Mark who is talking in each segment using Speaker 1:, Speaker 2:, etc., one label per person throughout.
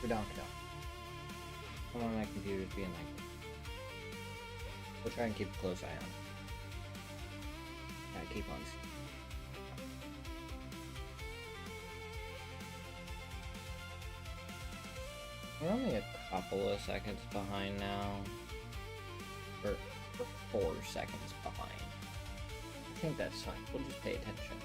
Speaker 1: Redonkulon. I don't want my computers being like this. We'll try and keep a close eye on it. Gotta keep on. We're only a couple of seconds behind now. Or 4 seconds behind. I think that's fine. We'll just pay attention.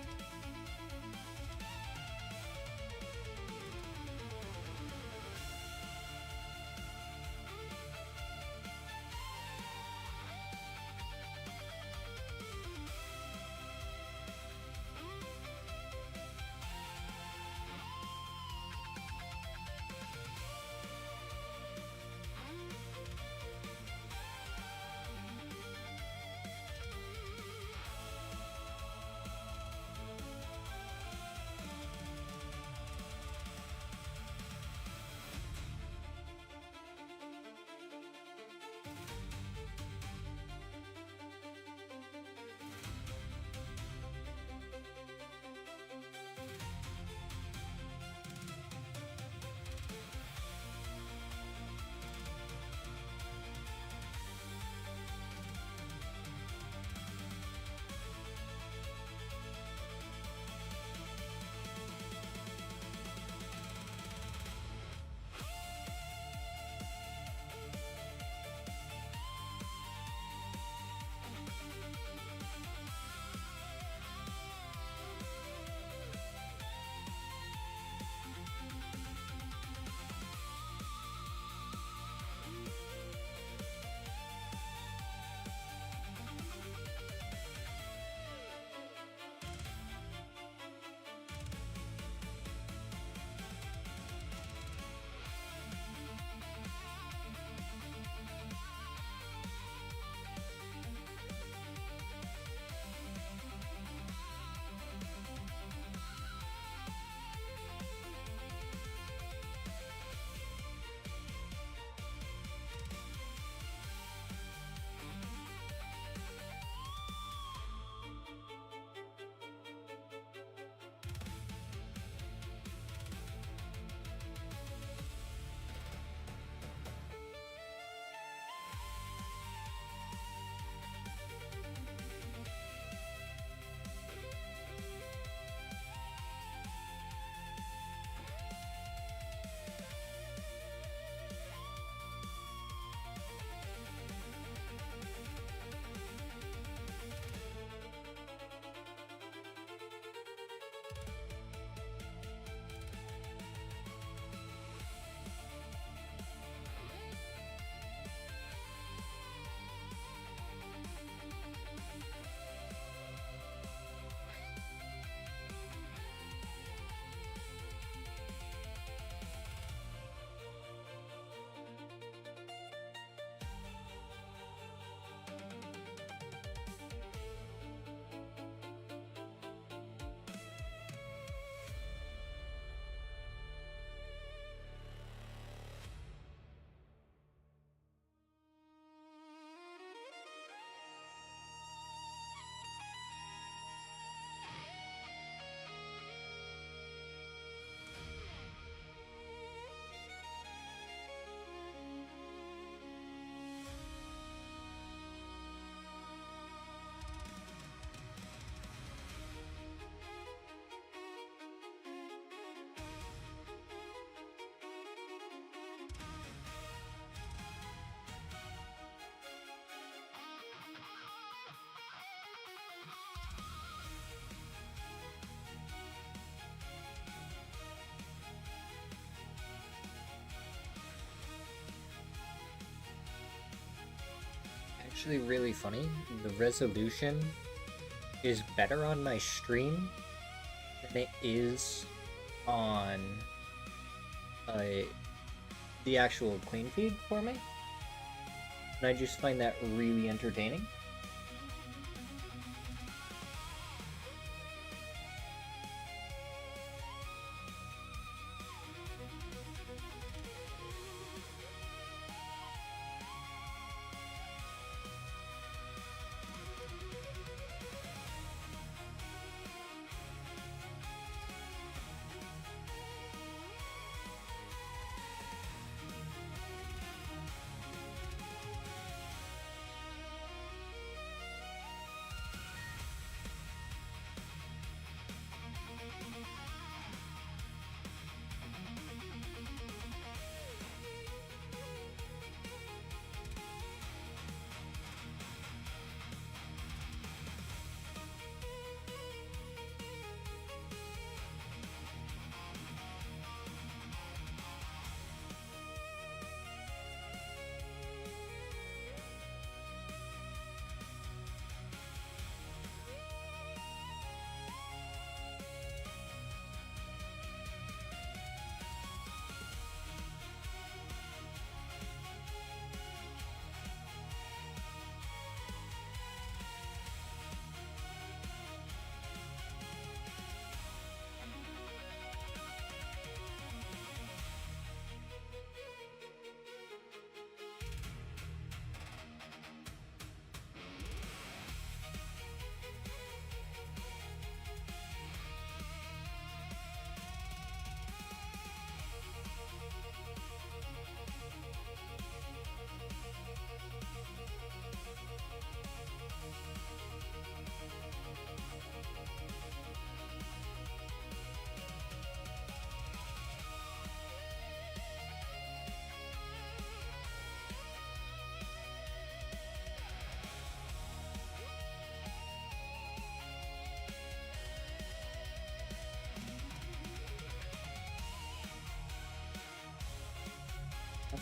Speaker 1: Actually really funny. The resolution is better on my stream than it is on the actual clean feed for me. And I just find that really entertaining.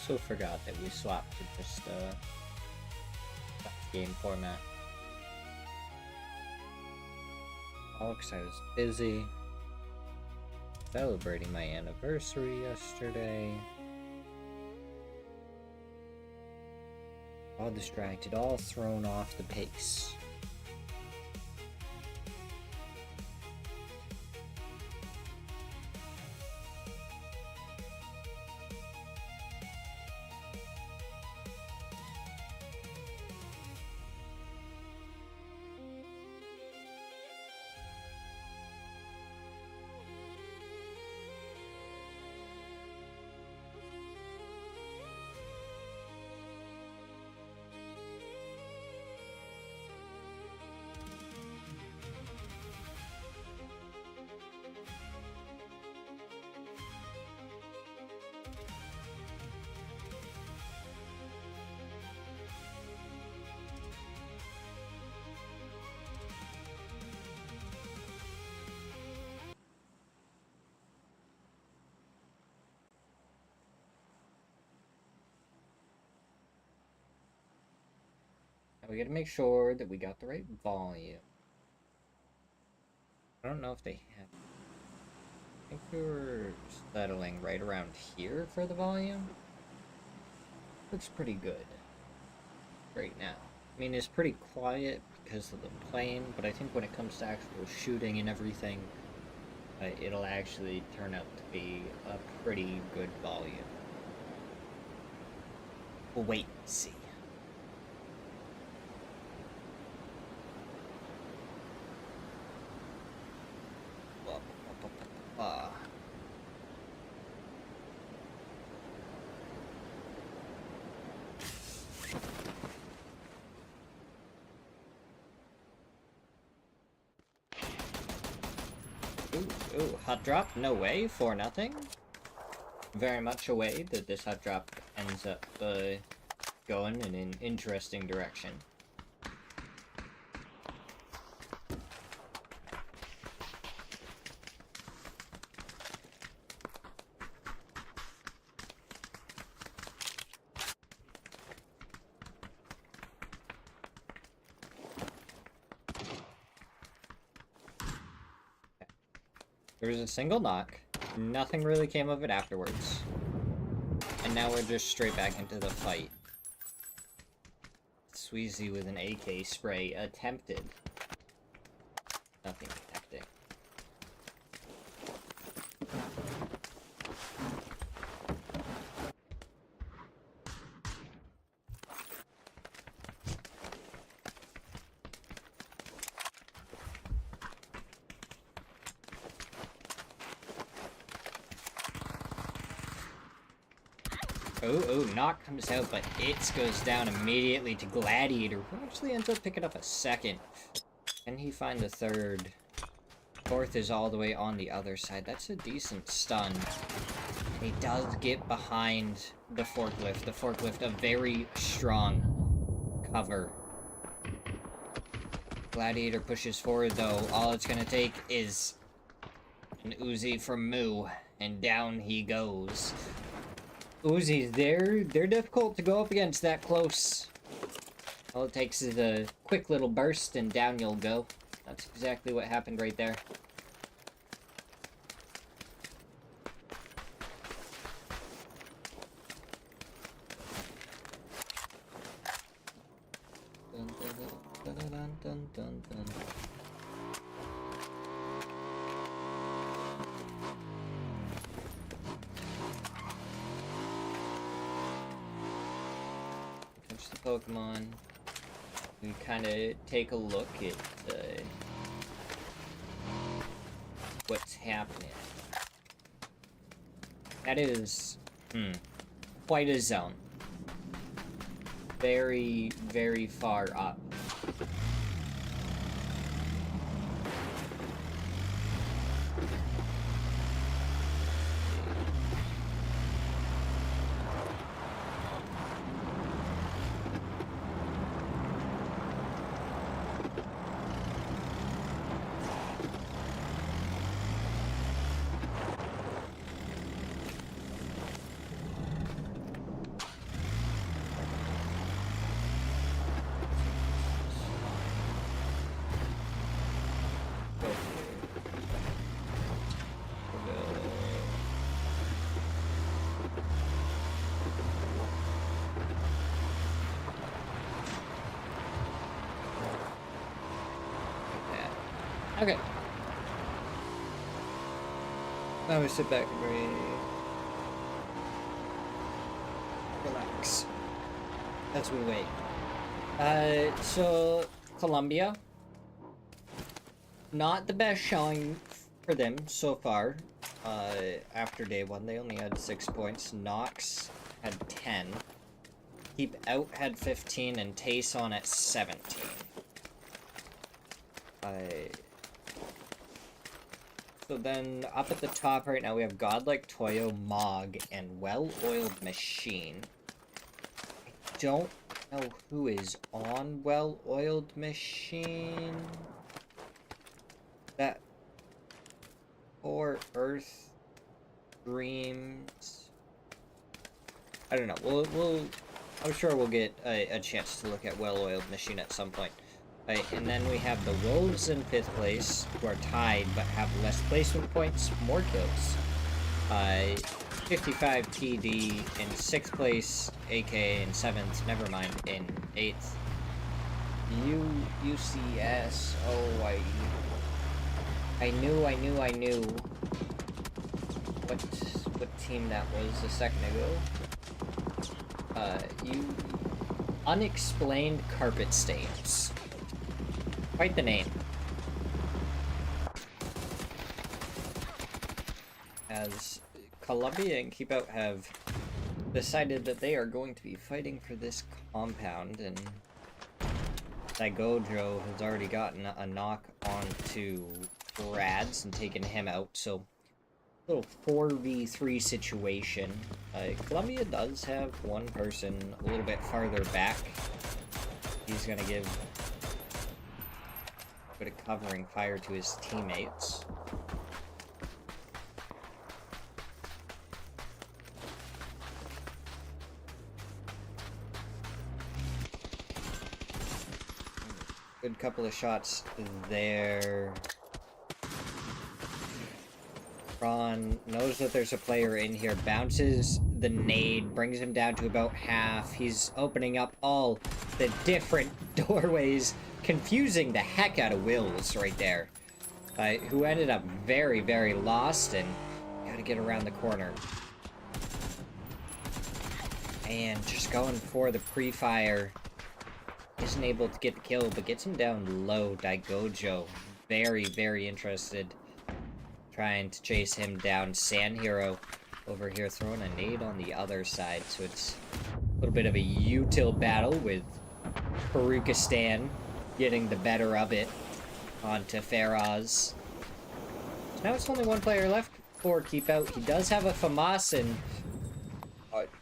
Speaker 1: also forgot that we swapped to just game format. All because I was busy celebrating my anniversary yesterday. All distracted, all thrown off the pace. We gotta make sure that we got the right volume. I don't know if they have... I think we were settling right around here for the volume. Looks pretty good right now. I mean, it's pretty quiet because of the plane, but I think when it comes to actual shooting and everything, it'll actually turn out to be a pretty good volume. We'll wait and see. Ooh, hot drop? No way, 4-0. Very much a way that this hot drop ends up going in an interesting direction. There was a single knock, nothing really came of it afterwards. And now we're just straight back into the fight. Sweezy with an AK spray attempted. Nothing connecting. Oh, knock comes out, but it goes down immediately to Gladiator, who actually ends up picking up a second. Can he find the third? Fourth is all the way on the other side. That's a decent stun. And he does get behind the forklift. The forklift, a very strong cover. Gladiator pushes forward, though. All it's gonna take is an Uzi from Moo, and down he goes. Uzis, they're difficult to go up against that close. All it takes is a quick little burst and down you'll go. That's exactly what happened right there. Dun, dun, dun, dun, dun, dun, dun. Pokemon, we kind of take a look at what's happening. That is quite a zone. Very, very far up. Okay. Now we sit back and relax as we wait. So Colombia, not the best showing for them so far. After day one, they only had 6 points. Knox had 10. Keep Out had 15, and Tayson at 17. So then, up at the top right now, we have Godlike Toyo, Mog, and Well-Oiled Machine. I don't know who is on Well-Oiled Machine. That... Or Earth Dreams. I don't know. I'm sure we'll get a chance to look at Well-Oiled Machine at some point. Right, and then we have the Wolves in 5th place, who are tied but have less placement points, more kills. 55 TD in 6th place, AK in 7th, never mind, in 8th. UCS, oh, I knew what team that was a second ago. Unexplained Carpet Stains. Quite the name. As Colombia and Keep Out have decided that they are going to be fighting for this compound, and Daigojo has already gotten a knock onto Brads and taken him out, so a little 4v3 situation. Colombia does have one person a little bit farther back. He's gonna give a bit of covering fire to his teammates. Good couple of shots there. Ron knows that there's a player in here, bounces the nade, brings him down to about half. He's opening up all the different doorways, confusing the heck out of Wills right there, who ended up very, very lost and gotta get around the corner. And just going for the pre-fire. Isn't able to get the kill, but gets him down low. Daigojo, very, very interested. Trying to chase him down. Sand Hero over here throwing a nade on the other side. So it's a little bit of a util battle with Perukistan getting the better of it onto Faraz. So now it's only one player left for Keep Out. He does have a FAMAS and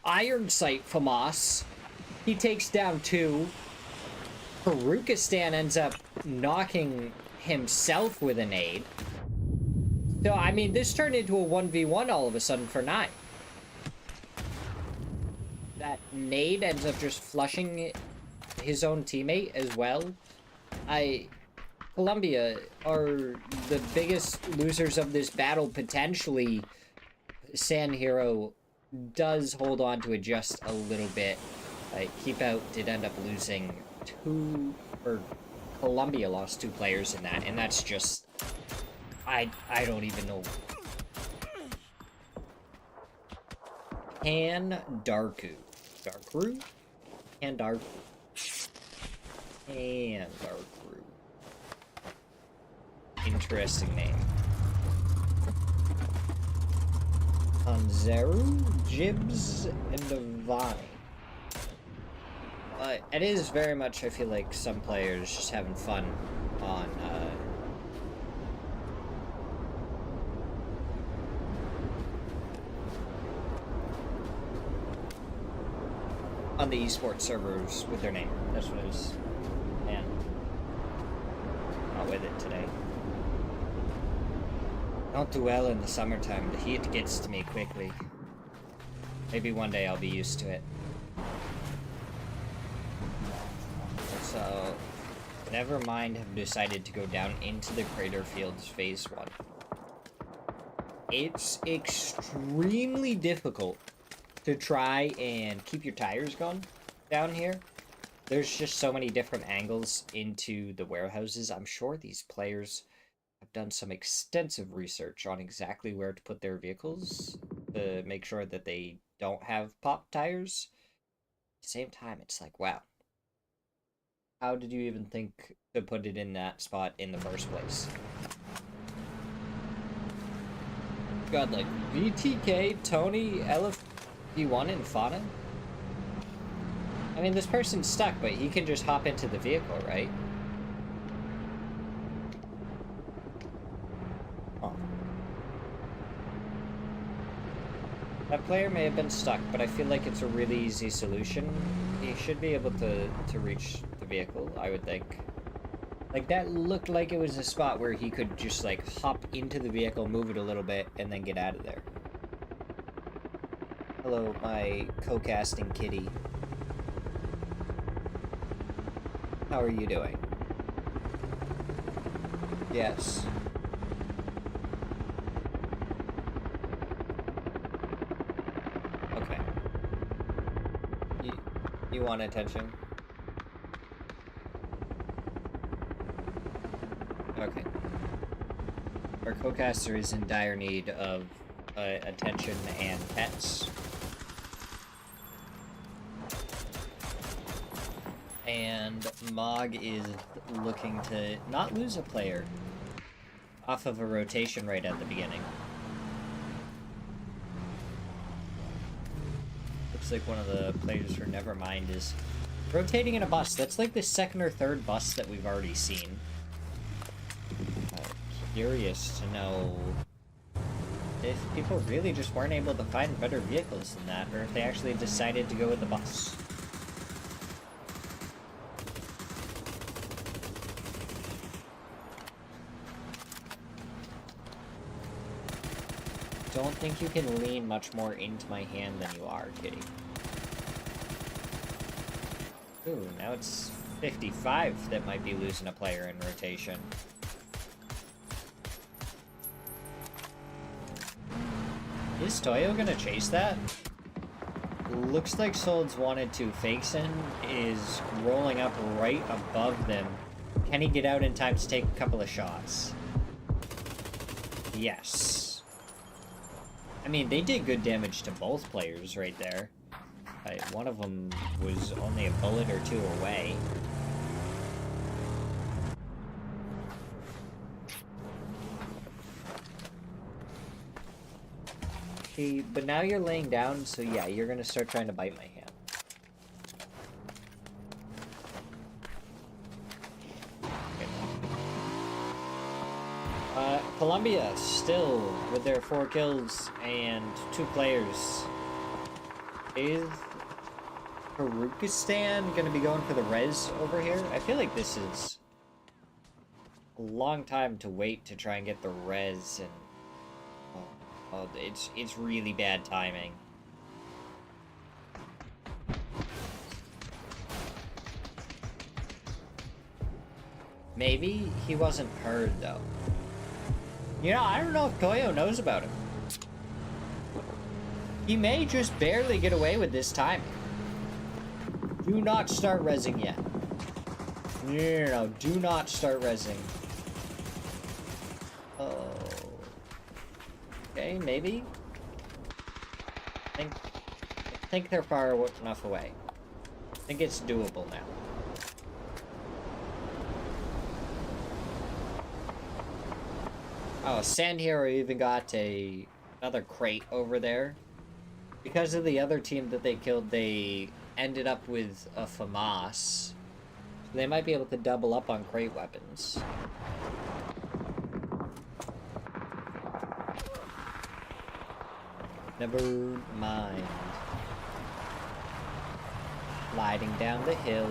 Speaker 1: Iron Sight FAMAS. He takes down 2. Perukistan ends up knocking himself with a nade. So, I mean, this turned into a 1v1 all of a sudden for 9. That nade ends up just flushing his own teammate as well. Colombia are the biggest losers of this battle, potentially. Sand Hero does hold on to it just a little bit. Keep Out did end up losing 2, or Colombia lost 2 players in that, and that's just, I don't even know. Darku. Interesting name. Anzeru, Jibs, and Divine. It is very much, I feel like, some players just having fun on the esports servers with their name. That's what it is. And not with it today. Don't do well in the summertime. The heat gets to me quickly. Maybe one day I'll be used to it. So, Nevermind have decided to go down into the Crater Fields Phase 1. It's extremely difficult to try and keep your tires going down here. There's just so many different angles into the warehouses. I'm sure these players have done some extensive research on exactly where to put their vehicles to make sure that they don't have pop tires. At the same time, it's like, wow. How did you even think to put it in that spot in the first place? God, like, VTK, Tony, LFD1, and Fauna? I mean, this person's stuck, but he can just hop into the vehicle, right? Huh. That player may have been stuck, but I feel like it's a really easy solution. He should be able to reach the vehicle, I would think. Like, that looked like it was a spot where he could just, like, hop into the vehicle, move it a little bit, and then get out of there. Hello, my co-casting kitty. How are you doing? Yes. Okay. You want attention? Okay. Our co-caster is in dire need of attention and pets. And Mog is looking to not lose a player off of a rotation right at the beginning. Looks like one of the players for Nevermind is rotating in a bus. That's like the second or third bus that we've already seen. Curious to know if people really just weren't able to find better vehicles than that, or if they actually decided to go with the bus. Don't think you can lean much more into my hand than you are, kitty. Ooh, now it's 55 that might be losing a player in rotation. Is Toyo gonna chase that? Looks like Solds wanted to. Fakeson is rolling up right above them. Can he get out in time to take a couple of shots? Yes. I mean, they did good damage to both players right there. One of them was only a bullet or two away. Okay, but now you're laying down, so yeah, you're gonna start trying to bite my hand. Colombia still with their 4 kills and 2 players. Is Kyrgyzstan gonna be going for the res over here? I feel like this is a long time to wait to try and get the res, and it's really bad timing. Maybe he wasn't heard though. You know, I don't know if Toyo knows about him. He may just barely get away with this time. Do not start rezzing yet. No, do not start rezzing. Oh. Okay, maybe. I think they're far enough away. I think it's doable now. Oh, Sand Hero even got another crate over there. Because of the other team that they killed, they ended up with a FAMAS. So they might be able to double up on crate weapons. Never mind. Sliding down the hill.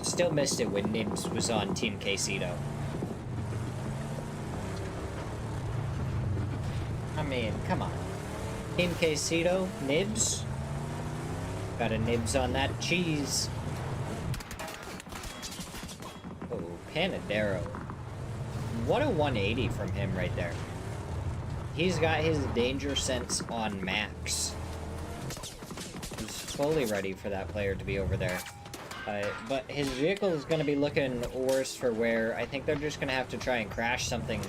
Speaker 1: Still missed it when Nibs was on Team Quesito. I mean, come on. Team Quesito, Nibs. Got a Nibs on that cheese. Panadero. What a 180 from him right there. He's got his danger sense on max. He's fully ready for that player to be over there. But his vehicle is going to be looking worse for wear. I think they're just going to have to try and crash something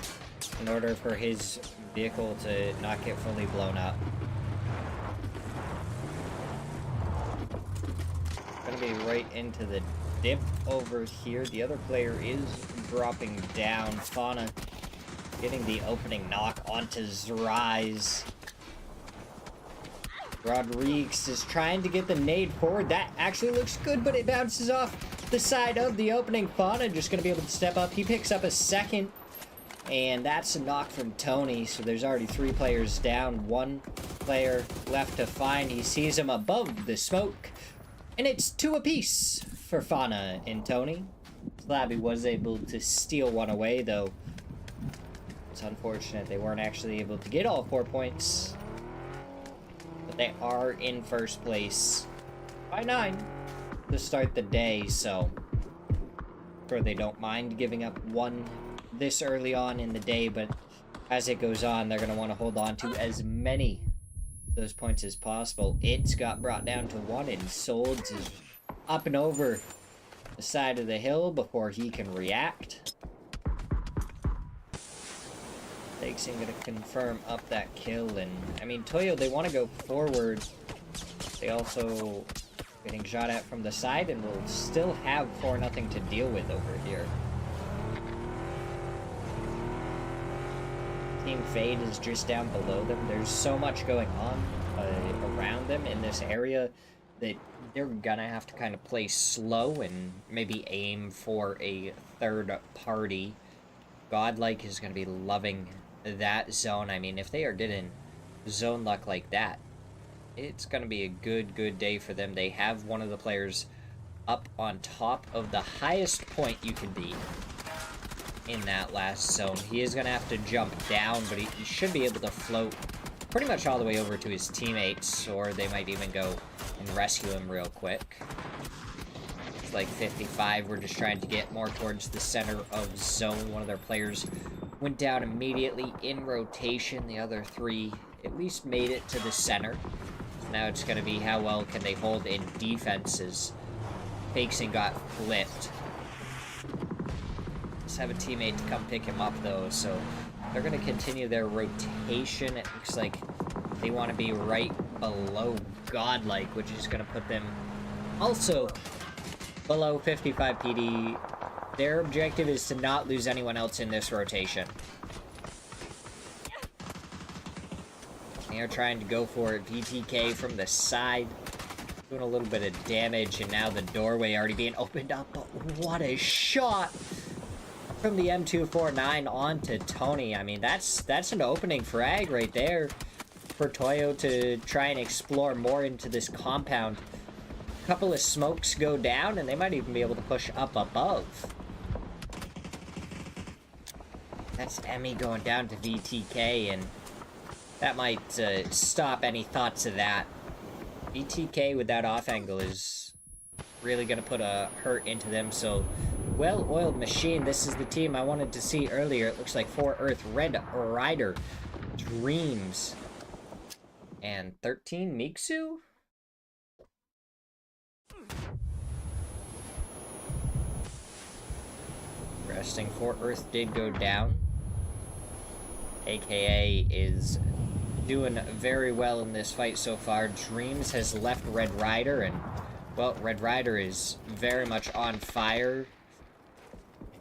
Speaker 1: in order for his vehicle to not get fully blown up. Going to be right into the dip over here. The other player is dropping down. Fauna getting the opening knock onto Zrais. Rodriguez is trying to get the nade forward. That actually looks good, but it bounces off the side of the opening. Fauna just going to be able to step up. He picks up a second, and that's a knock from Tony. So there's already 3 players down. 1 player left to find. He sees him above the smoke, and it's 2 apiece for Fauna and Tony. Slabby was able to steal one away, though. It's unfortunate they weren't actually able to get all 4 points. But they are in first place by 9 to start the day, so I'm sure they don't mind giving up 1 this early on in the day, but as it goes on, they're going to want to hold on to as many of those points as possible. It's got brought down to 1, and Solds is up and over the side of the hill before he can react. Takes him, gonna confirm up that kill, and I mean Toyo, they want to go forward. They also getting shot at from the side, and will still have 4-0 to deal with over here. Team Fade is just down below them. There's so much going on around them in this area that they're gonna have to kind of play slow and maybe aim for a third party. Godlike is gonna be loving that zone. I mean, if they are getting zone luck like that, it's going to be a good day for them. They have one of the players up on top of the highest point you can be in that last zone. He is going to have to jump down, but he should be able to float pretty much all the way over to his teammates, or they might even go and rescue him real quick. It's like 55. We're just trying to get more towards the center of zone. One of their players went down immediately in rotation. The other 3 at least made it to the center. So now it's going to be how well can they hold in defenses. Fakeson got flipped. Just have a teammate to come pick him up, though, so they're going to continue their rotation. It looks like they want to be right below Godlike, which is going to put them also below 55 PD. Their objective is to not lose anyone else in this rotation. They are trying to go for it. VTK from the side, doing a little bit of damage, and now the doorway already being opened up. But what a shot from the M249 onto Tony. I mean, that's an opening frag right there for Toyo to try and explore more into this compound. A couple of smokes go down, and they might even be able to push up above. That's Emmy going down to VTK, and that might stop any thoughts of that. VTK with that off angle is really going to put a hurt into them, so well-oiled machine. This is the team I wanted to see earlier. It looks like 4 Earth, Red Rider, Dreams, and 13 Miksu? Resting 4 Earth did go down. AKA is doing very well in this fight so far. Dreams has left Red Rider, and, well, Red Rider is very much on fire.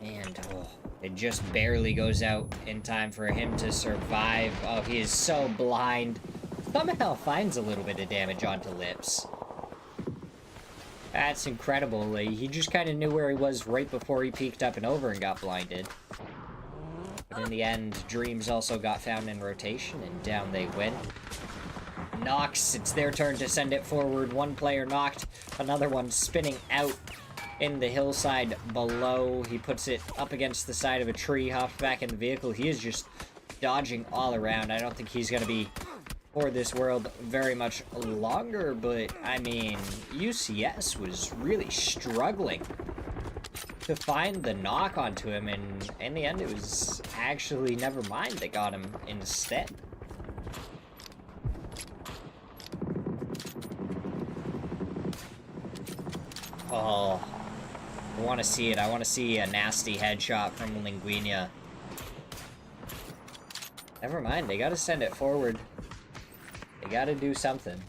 Speaker 1: And, oh, it just barely goes out in time for him to survive. Oh, he is so blind. Somehow finds a little bit of damage onto Lips. That's incredible. He just kind of knew where he was right before he peeked up and over and got blinded. But in the end, Dreams also got found in rotation, and down they went. Nox, it's their turn to send it forward. One player knocked, another one spinning out in the hillside below. He puts it up against the side of a tree, hops back in the vehicle. He is just dodging all around. I don't think he's going to be for this world very much longer, but I mean, UCS was really struggling to find the knock onto him, and in the end it was actually never mind, they got him instead. Oh, I want to see it. I want to see a nasty headshot from Linguina. Never mind, they gotta send it forward. They gotta do something.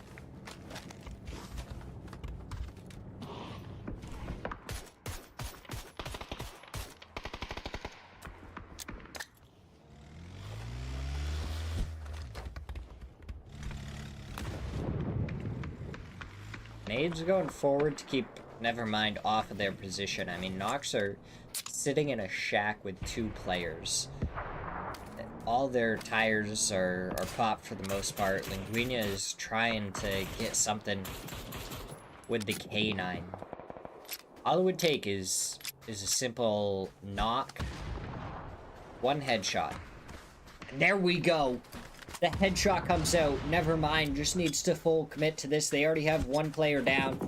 Speaker 1: Nades going forward to keep Nevermind off of their position. I mean, Nox are sitting in a shack with 2 players. All their tires are popped for the most part. Linguina is trying to get something with the K9. All it would take is a simple knock, 1 headshot. And there we go. The headshot comes out. Nevermind, just needs to full commit to this. They already have 1 player down.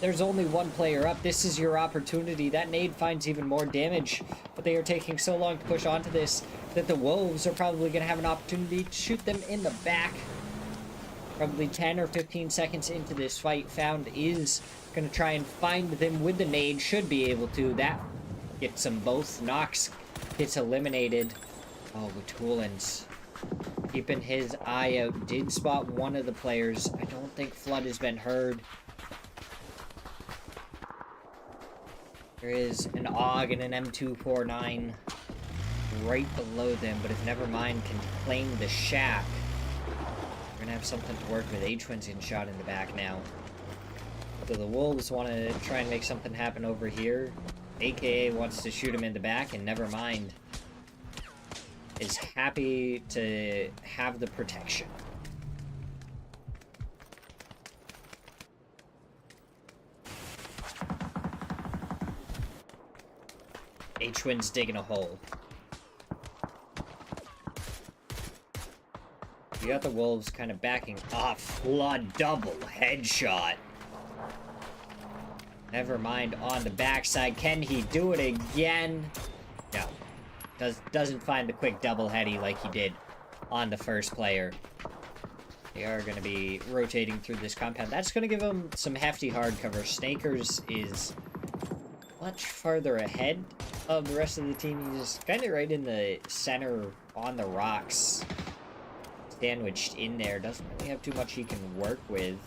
Speaker 1: There's only 1 player up. This is your opportunity. That nade finds even more damage, but they are taking so long to push onto this that the Wolves are probably going to have an opportunity to shoot them in the back. Probably 10 or 15 seconds into this fight, Found is going to try and find them with the nade. Should be able to. That gets them both. Nox gets eliminated. Oh, Butulins keeping his eye out. Did spot one of the players. I don't think Flood has been heard. There is an AUG and an M249 right below them, but if Nevermind can claim the shack, we're gonna have something to work with. H-Twins getting shot in the back now. So the Wolves want to try and make something happen over here. AKA wants to shoot him in the back, and Nevermind is happy to have the protection. H-Twins digging a hole. You got the Wolves kind of backing off. Flood double headshot. Nevermind on the backside. Can he do it again? No. Doesn't find the quick double heady like he did on the first player. They are going to be rotating through this compound. That's going to give them some hefty hard cover. Snakers is much farther ahead of the rest of the team. He's kind of right in the center on the rocks. Sandwiched in there. Doesn't really have too much he can work with.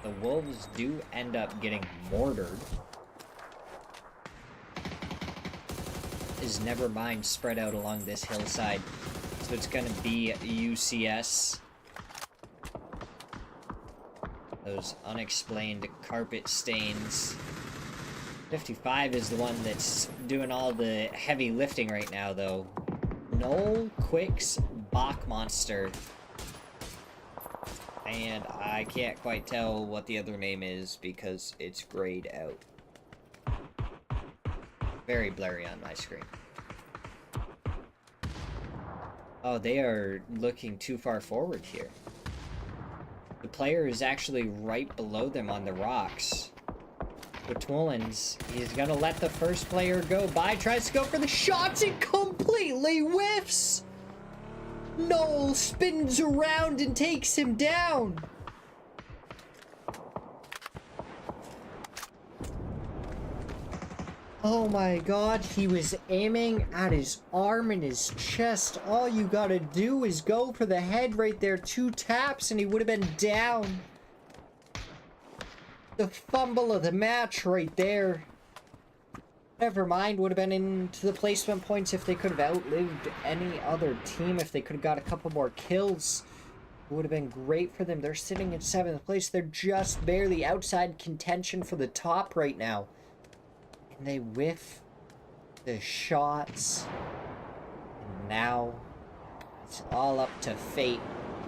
Speaker 1: The Wolves do end up getting mortared. Is Nevermind spread out along this hillside. So it's going to be UCS. Those unexplained carpet stains. 55 is the one that's doing all the heavy lifting right now, though. No Quicks Bach Monster. And I can't quite tell what the other name is because it's grayed out. Very blurry on my screen. Oh, they are looking too far forward here. The player is actually right below them on the rocks. Butulins, he's gonna let the first player go by, tries to go for the shots and completely whiffs! Noel spins around and takes him down! Oh my god, he was aiming at his arm and his chest. All you gotta do is go for the head right there. 2 taps and he would have been down. The fumble of the match right there. Nevermind, would have been into the placement points if they could have outlived any other team. If they could have got a couple more kills, it would have been great for them. They're sitting in 7th place. They're just barely outside contention for the top right now. And they whiff the shots. And now it's all up to fate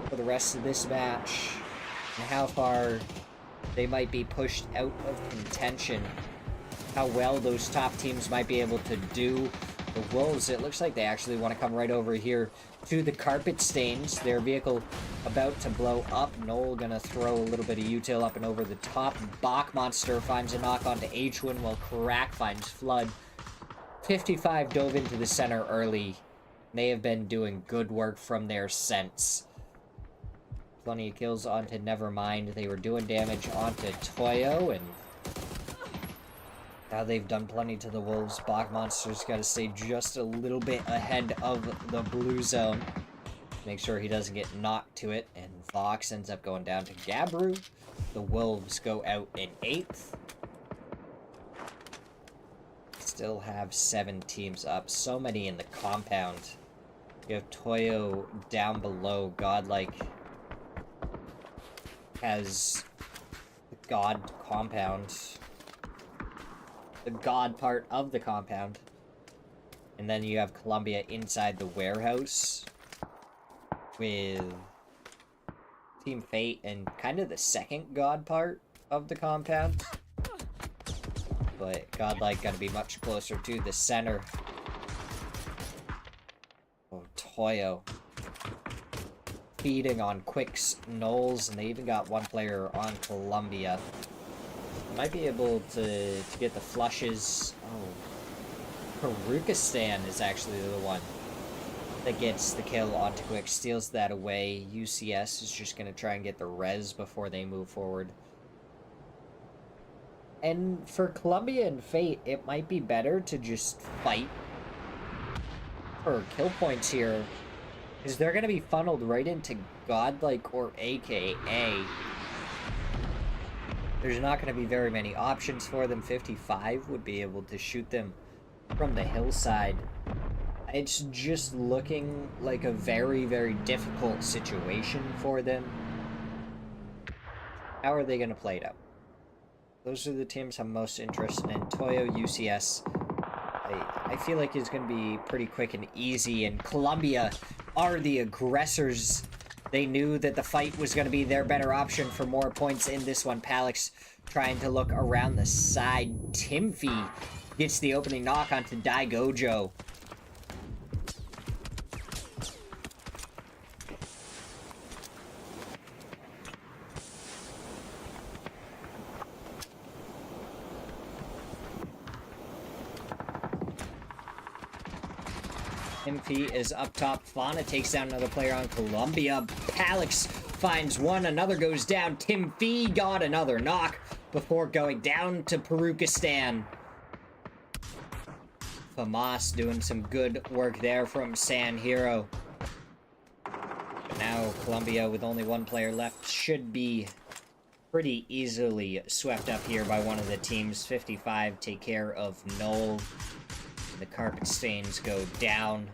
Speaker 1: for the rest of this match. And how far they might be pushed out of contention. How well those top teams might be able to do The Wolves, it looks like they actually want to come right over here to the carpet stains. Their vehicle about to blow up. Noel gonna throw a little bit of util up and over the top. Bach Monster finds a knock onto H1 while Karak finds Flood. 55 dove into the center early. They have been doing good work from their sense. Plenty of kills onto Nevermind. They were doing damage onto Toyo, and now they've done plenty to the Wolves. Bach Monster's got to stay just a little bit ahead of the blue zone. Make sure he doesn't get knocked to it, and Vox ends up going down to Gabru. The Wolves go out in 8th. Still have 7 teams up. So many in the compound. You have Toyo down below. Godlike has the God compound. The God part of the compound. And then you have Columbia inside the warehouse with Team Fate and kind of the second God part of the compound. But Godlike gotta be much closer to the center. Oh, Toyo. Feeding on Quick's Knowles, and they even got one player on Columbia. Might be able to get the flushes. Oh. Perukistan is actually the one that gets the kill onto Quick, steals that away. UCS is just gonna try and get the res before they move forward. And for Columbia and Fate, it might be better to just fight for kill points here, because they're going to be funneled right into Godlike or AKA. There's not going to be very many options for them. 55 would be able to shoot them from the hillside. It's just looking like a very, very difficult situation for them. How are they going to play it out? Those are the teams I'm most interested in. Toyo, UCS. I feel like it's going to be pretty quick and easy. And Columbia are the aggressors. They knew that the fight was going to be their better option for more points in this one. Palix trying to look around the side. Timfy gets the opening knock onto Daigojo. Timfy is up top. Fauna takes down another player on Columbia. Palix finds one. Another goes down. Timfy got another knock before going down to Perukistan. Famas doing some good work there from San Hero. But now Columbia, with only one player left, should be pretty easily swept up here by one of the teams. 55 take care of Noel. The carpet stains go down.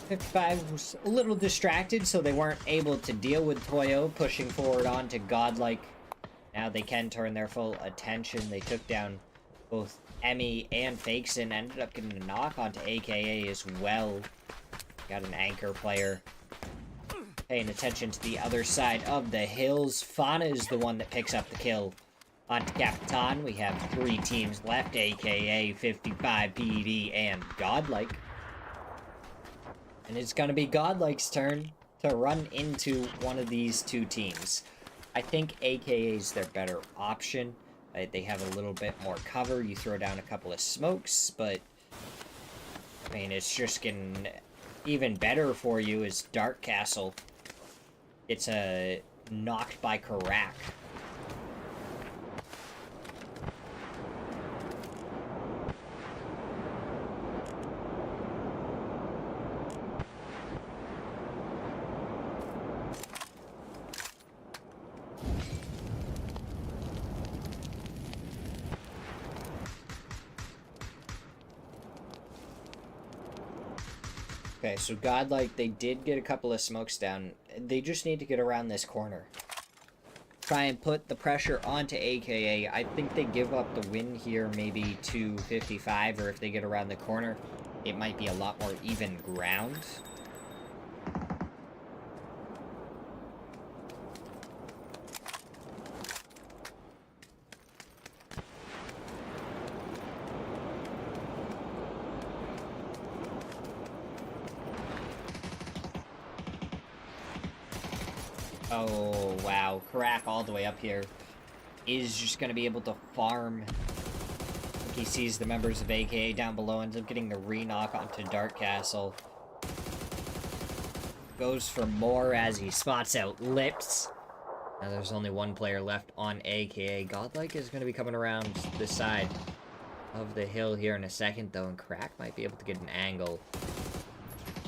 Speaker 1: 55 was a little distracted, so they weren't able to deal with Toyo pushing forward onto Godlike. Now they can turn their full attention. They took down both Emmy and Fakes and ended up getting a knock onto AKA as well. Got an anchor player paying attention to the other side of the hills. Fauna is the one that picks up the kill onto Capitan. We have 3 teams left, AKA 55, PD, and Godlike. And it's going to be Godlike's turn to run into one of these 2 teams. I think AKA is their better option. They have a little bit more cover. You throw down a couple of smokes, but I mean, it's just getting even better for you as Dark Castle gets knocked by Karak. Okay, so Godlike, they did get a couple of smokes down. They just need to get around this corner. Try and put the pressure onto AKA. I think they give up the win here maybe to 55, or if they get around the corner, it might be a lot more even ground. Oh, wow. Karak all the way up here is just going to be able to farm. He sees the members of AKA down below, ends up getting the re-knock onto Dark Castle. Goes for more as he spots out Lips. Now there's only one player left on AKA. Godlike is going to be coming around the side of the hill here in a second, though, and Crack might be able to get an angle.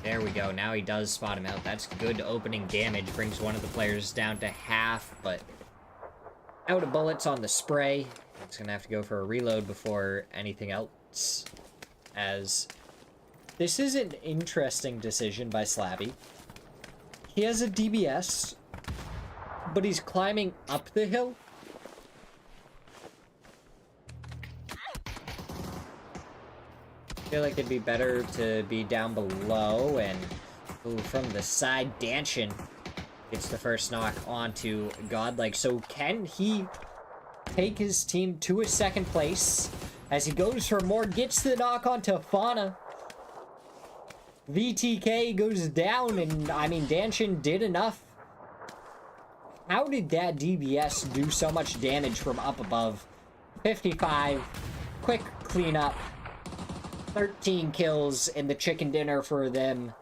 Speaker 1: There we go. Now he does spot him out. That's good opening damage. Brings one of the players down to half, but out of bullets on the spray. It's going to have to go for a reload before anything else, as this is an interesting decision by Slabby. He has a DBS, but he's climbing up the hill. I feel like it'd be better to be down below, and from the side, Danchin gets the first knock onto Godlike. So can he take his team to a second place as he goes for more, gets the knock onto Fauna. VTK goes down, and I mean, Danchin did enough. How did that DBS do so much damage from up above? 55, quick cleanup, 13 kills in the chicken dinner for them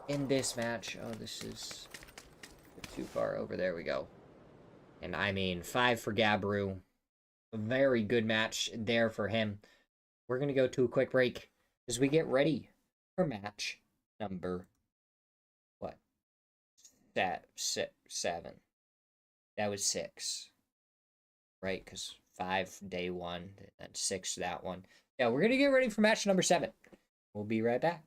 Speaker 1: in this match. Oh, this is too far over. There we go. And I mean, 5 for Gabru. A very good match there for him. We're going to go to a quick break as we get ready for match number, what? That 7. That was 6. Right? Because 5 day 1, and 6 that one. Yeah, we're going to get ready for match number 7. We'll be right back.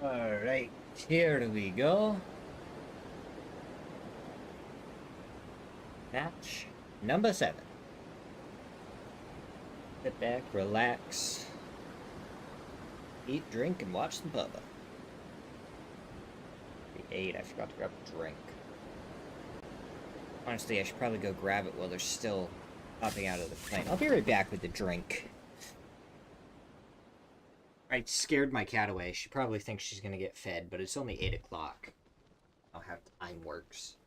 Speaker 1: Alright, here we go. Match number 7. Sit back, relax, eat, drink, and watch the Bubba. The 8, I forgot to grab a drink. Honestly, I should probably go grab it while they're still popping out of the plane. I'll be right back with the drink. I scared my cat away. She probably thinks she's gonna get fed, but it's only 8 o'clock. I'll have time works.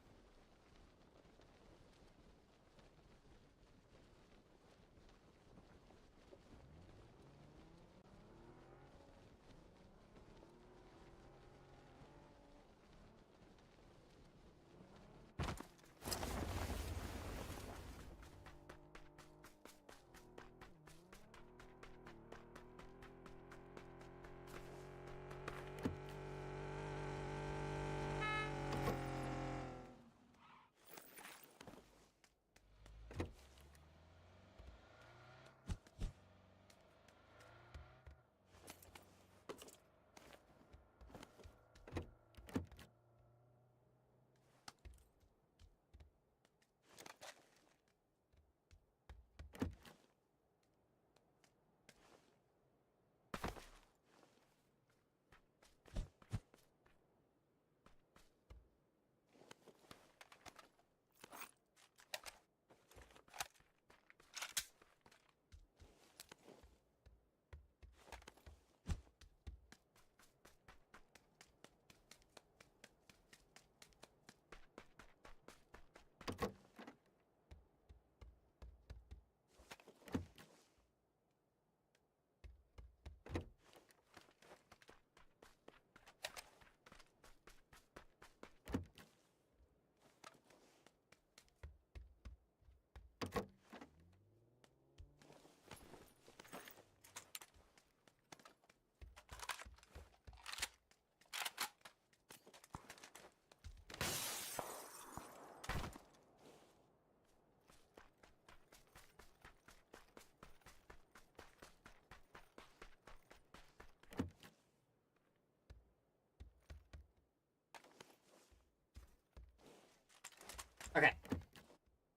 Speaker 1: Okay.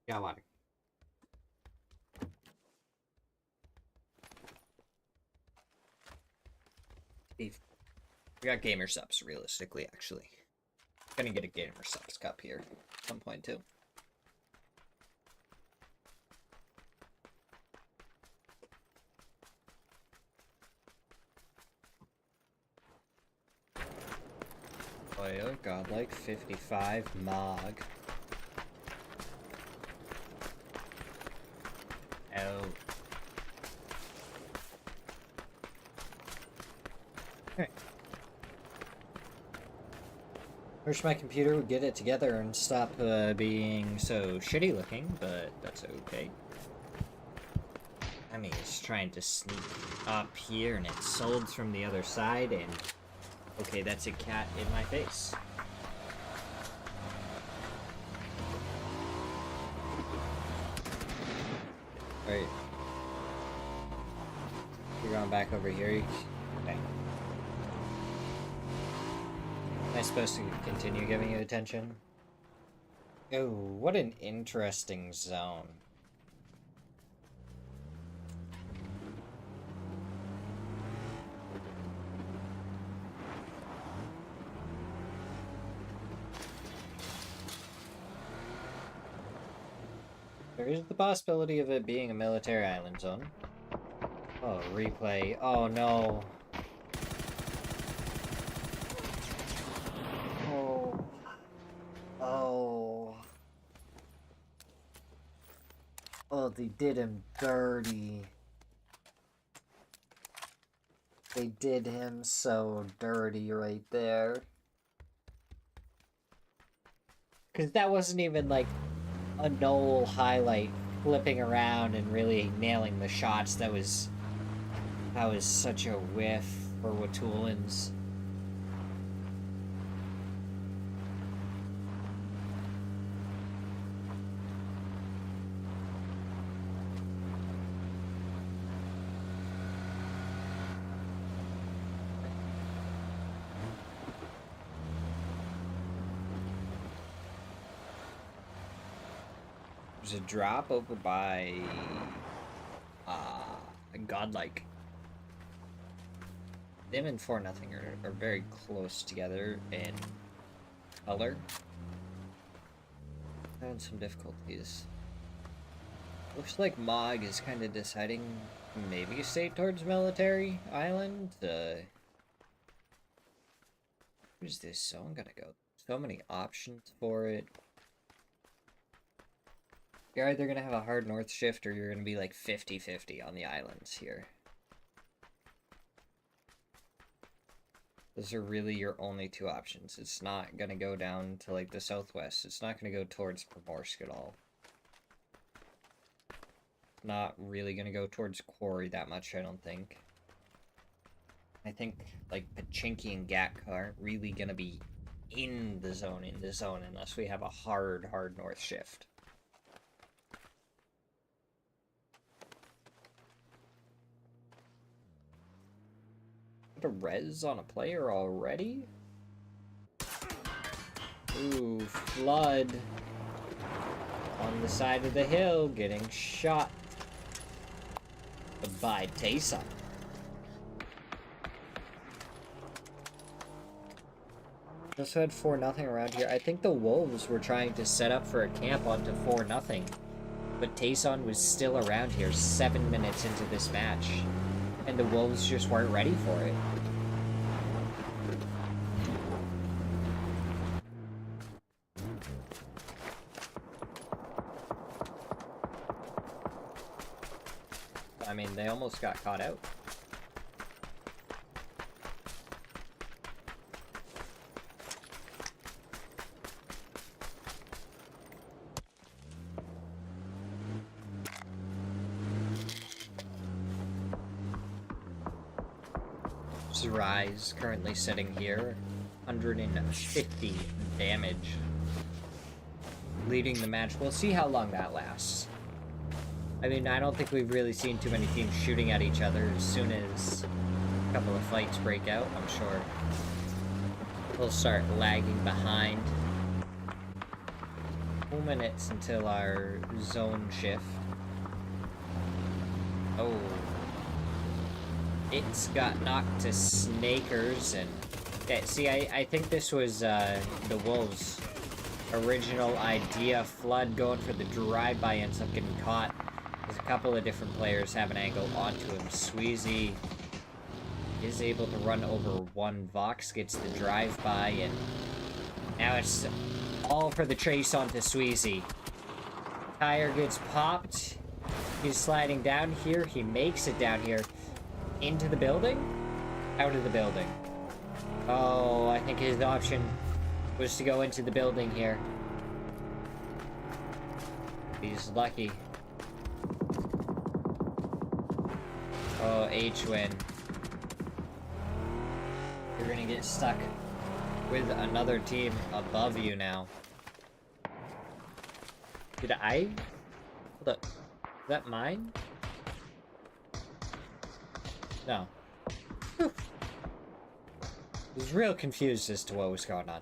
Speaker 1: Got water. Beef. We got gamer subs, realistically, actually. Gonna get a gamer subs cup here at some point, too. Oil, godlike, 55, Mog. Oh. Okay. Wish my computer would get it together and stop being so shitty looking, but that's okay. I mean, it's trying to sneak up here and it sold from the other side, and okay, that's a cat in my face. Alright. You're going back over here. Okay. Am I supposed to continue giving you attention? Oh, what an interesting zone. There is the possibility of it being a military island zone. Oh, replay. Oh, no. Oh. Oh. Oh, they did him dirty. They did him so dirty right there. Because that wasn't even like a null highlight flipping around and really nailing the shots. That was such a whiff for Watulans. There's a drop over by Godlike. Them and 4-0 are very close together in color. Having some difficulties. Looks like Mog is kind of deciding maybe stay towards Military Island. Where's this zone gonna go? So many options for it. You're either gonna have a hard north shift or you're gonna be like 50-50 on the islands here. Those are really your only two options. It's not gonna go down to like the southwest. It's not gonna go towards Primorsk at all. Not really gonna go towards Quarry that much, I don't think. I think like Pachinki and Gatka aren't really gonna be in the zone unless we have a hard north shift. Put a res on a player already? Ooh, Flood on the side of the hill getting shot by Tayson. Also had 4-0 around here. I think the Wolves were trying to set up for a camp onto 4-0. But Tayson was still around here 7 minutes into this match. And the Wolves just weren't ready for it. I mean, they almost got caught out. Rise currently sitting here, 150 damage, leading the match. We'll see how long that lasts. I mean, I don't think we've really seen too many teams shooting at each other. As soon as a couple of fights break out, I'm sure we'll start lagging behind. 2 minutes until our zone shift. Oh. It's got knocked to Snakers, and yeah, see, I think this was the Wolves' original idea. Flood going for the drive-by ends up getting caught. There's a couple of different players have an angle onto him. Sweezy is able to run over one. Vox gets the drive-by, and now it's all for the chase onto Sweezy. Tire gets popped. He's sliding down here. He makes it down here. Into the building? Out of the building. Oh, I think his option was to go into the building here. He's lucky. Oh, H-Win. You're gonna get stuck with another team above you now. Did I? Hold up. Is that mine? No. Whew. I was real confused as to what was going on.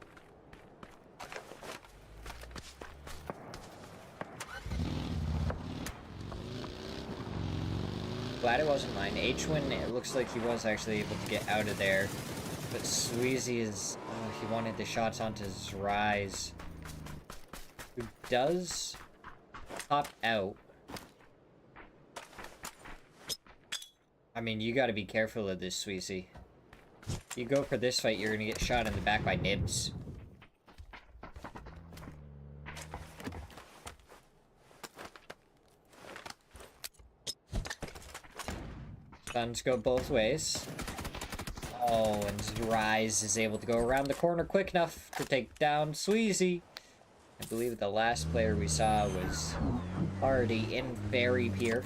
Speaker 1: Glad it wasn't mine. H-Win, it looks like he was actually able to get out of there. But Sweezy is... Oh, he wanted the shots onto his Rise. Who does pop out. I mean, you gotta be careful of this, Sweezy. If you go for this fight, you're gonna get shot in the back by Nibs. Guns go both ways. Oh, and Rise is able to go around the corner quick enough to take down Sweezy. I believe the last player we saw was already in Ferry Pier.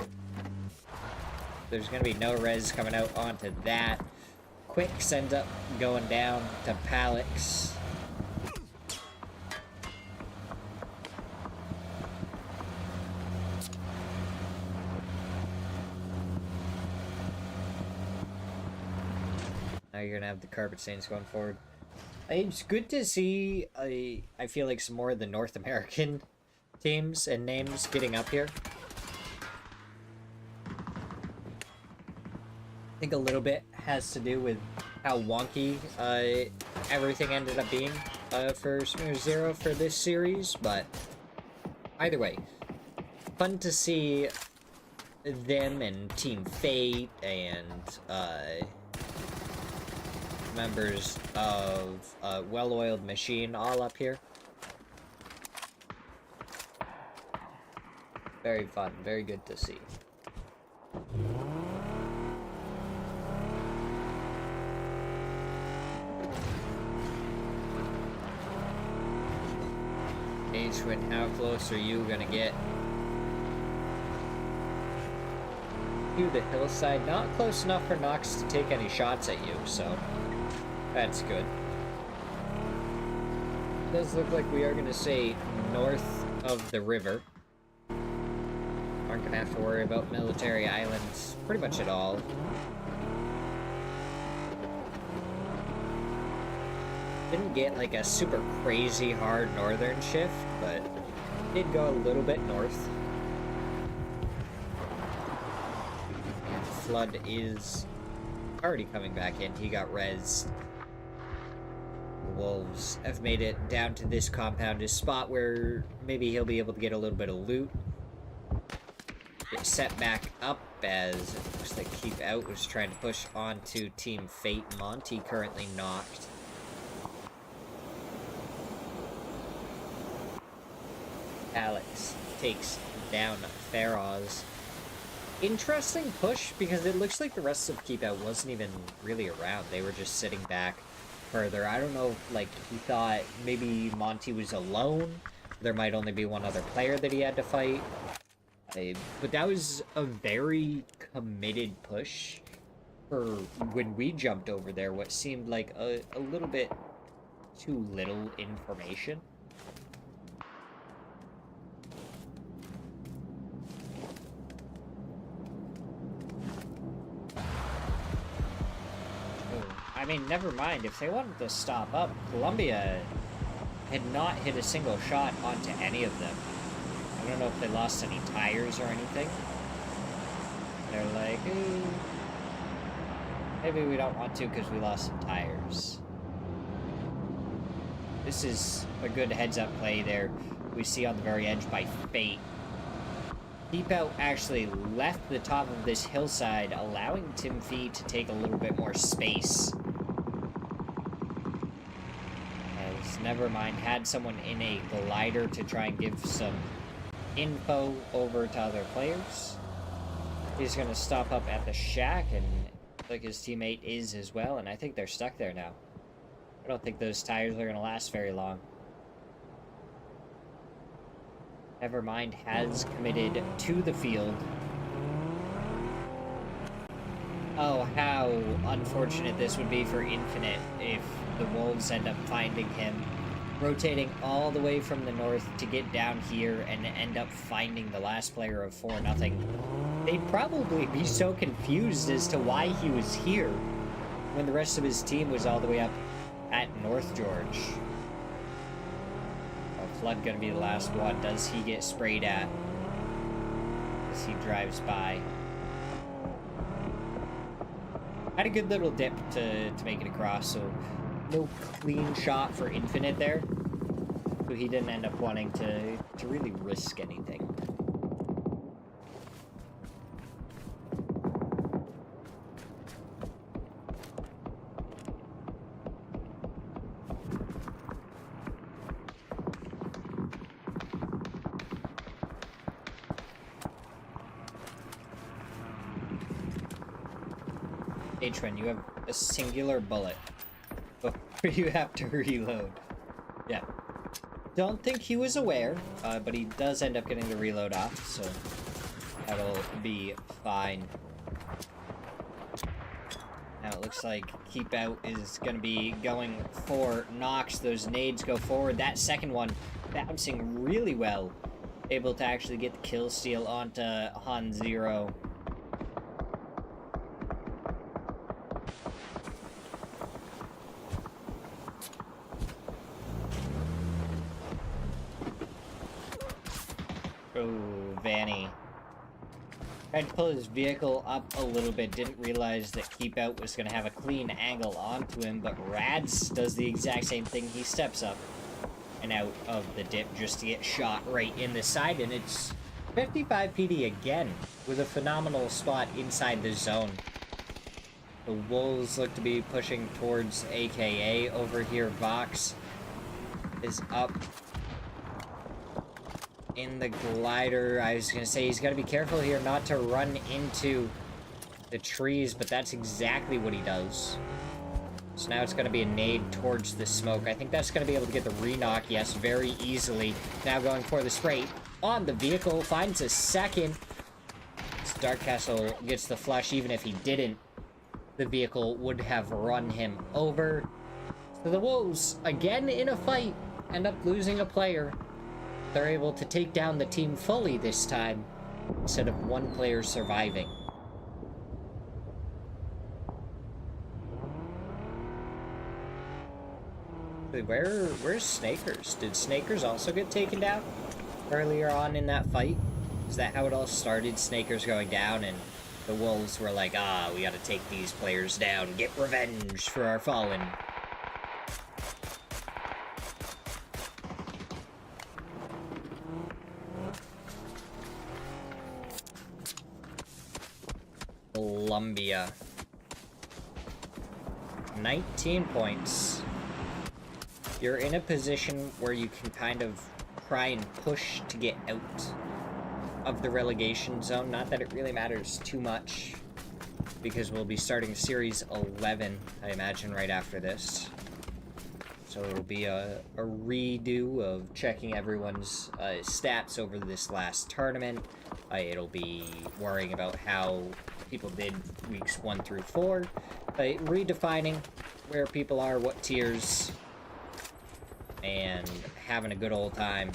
Speaker 1: There's going to be no res coming out onto that. Quicks end up going down to Palix. Now you're going to have the carpet stains going forward. It's good to see, I feel like, some more of the North American teams and names getting up here. I think a little bit has to do with how wonky everything ended up being for Smear Zero for this series, but either way, fun to see them and Team Fate and members of Well-Oiled Machine all up here. Very fun, very good to see. H-Win, how close are you gonna get to the hillside? Not close enough for Nox to take any shots at you, so that's good. It does look like we are gonna stay north of the river. Aren't gonna have to worry about military islands pretty much at all. Didn't get like a super crazy hard northern shift, but did go a little bit north. And Flood is already coming back in. He got rezzed. The Wolves have made it down to this compound, a spot where maybe he'll be able to get a little bit of loot. Get set back up as it looks like Keep Out was trying to push onto Team Fate. Monty currently knocked. Alex takes down Faraz. Interesting push, because it looks like the rest of Keep Out wasn't even really around. They were just sitting back further. I don't know if, like, he thought maybe Monty was alone. There might only be one other player that he had to fight. But that was a very committed push for when we jumped over there, what seemed like a little bit too little information. I mean, never mind. If they wanted to stop up, Columbia had not hit a single shot onto any of them. I don't know if they lost any tires or anything. They're like, ooh, maybe we don't want to because we lost some tires. This is a good heads-up play there. We see on the very edge by Fate. Keep Out actually left the top of this hillside, allowing Tim Fee to take a little bit more space. As Nevermind had someone in a glider to try and give some info over to other players. He's going to stop up at the shack, and like his teammate is as well, and I think they're stuck there now. I don't think those tires are going to last very long. Nevermind has committed to the field. Oh, how unfortunate this would be for Infinite if the Wolves end up finding him, rotating all the way from the north to get down here and end up finding the last player of 4-0. They'd probably be so confused as to why he was here when the rest of his team was all the way up at North George. Flood gonna be the last one. Does he get sprayed at as he drives by? Had a good little dip to make it across, so no clean shot for Infinite there. So he didn't end up wanting to really risk anything. H-Win, you have a singular bullet before you have to reload. Yeah. Don't think he was aware, but he does end up getting the reload off, so that'll be fine. Now it looks like Keep Out is going to be going for Nox. Those nades go forward. That second one bouncing really well. Able to actually get the kill steal onto Han Zero. Oh, Vanny. Tried to pull his vehicle up a little bit, didn't realize that Keep Out was going to have a clean angle onto him, but Rads does the exact same thing. He steps up and out of the dip just to get shot right in the side, and it's 55 PD again with a phenomenal spot inside the zone. The Wolves look to be pushing towards AKA over here. Vox is up in the glider. I was gonna say he's gotta be careful here not to run into the trees, but that's exactly what he does. So now it's gonna be a nade towards the smoke. I think that's gonna be able to get the re-knock, yes, very easily. Now going for the spray on the vehicle, finds a second. Darkcastle gets the flush. Even if he didn't, the vehicle would have run him over. So the Wolves, again in a fight, end up losing a player. They're able to take down the team fully this time, instead of one player surviving. Where's Snakers? Did Snakers also get taken down earlier on in that fight? Is that how it all started? Snakers going down, and the Wolves were like, ah, we gotta take these players down, get revenge for our fallen. Columbia. 19 points. You're in a position where you can kind of try and push to get out of the relegation zone. Not that it really matters too much, because we'll be starting Series 11, I imagine, right after this. So it'll be a redo of checking everyone's stats over this last tournament. It'll be worrying about how people did weeks 1 through 4. Redefining where people are, what tiers, and having a good old time.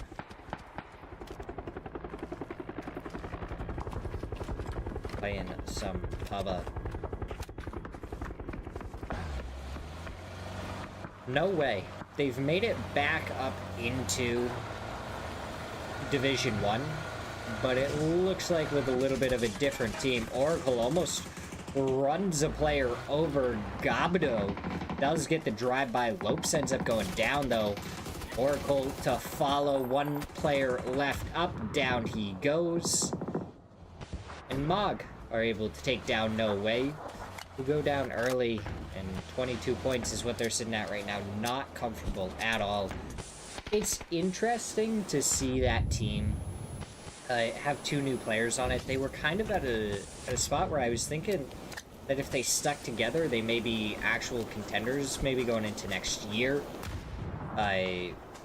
Speaker 1: Playing some Pubba. No way. They've made it back up into Division 1, but it looks like with a little bit of a different team. Oracle almost runs a player over. Gobdo does get the drive-by. Lopes ends up going down, though. Oracle to follow. One player left. Up, down he goes. And Mog are able to take down No Way, who go down early, and 22 points is what they're sitting at right now. Not comfortable at all. It's interesting to see that team have 2 new players on it. They were kind of at a spot where I was thinking that if they stuck together, they may be actual contenders, maybe going into next year.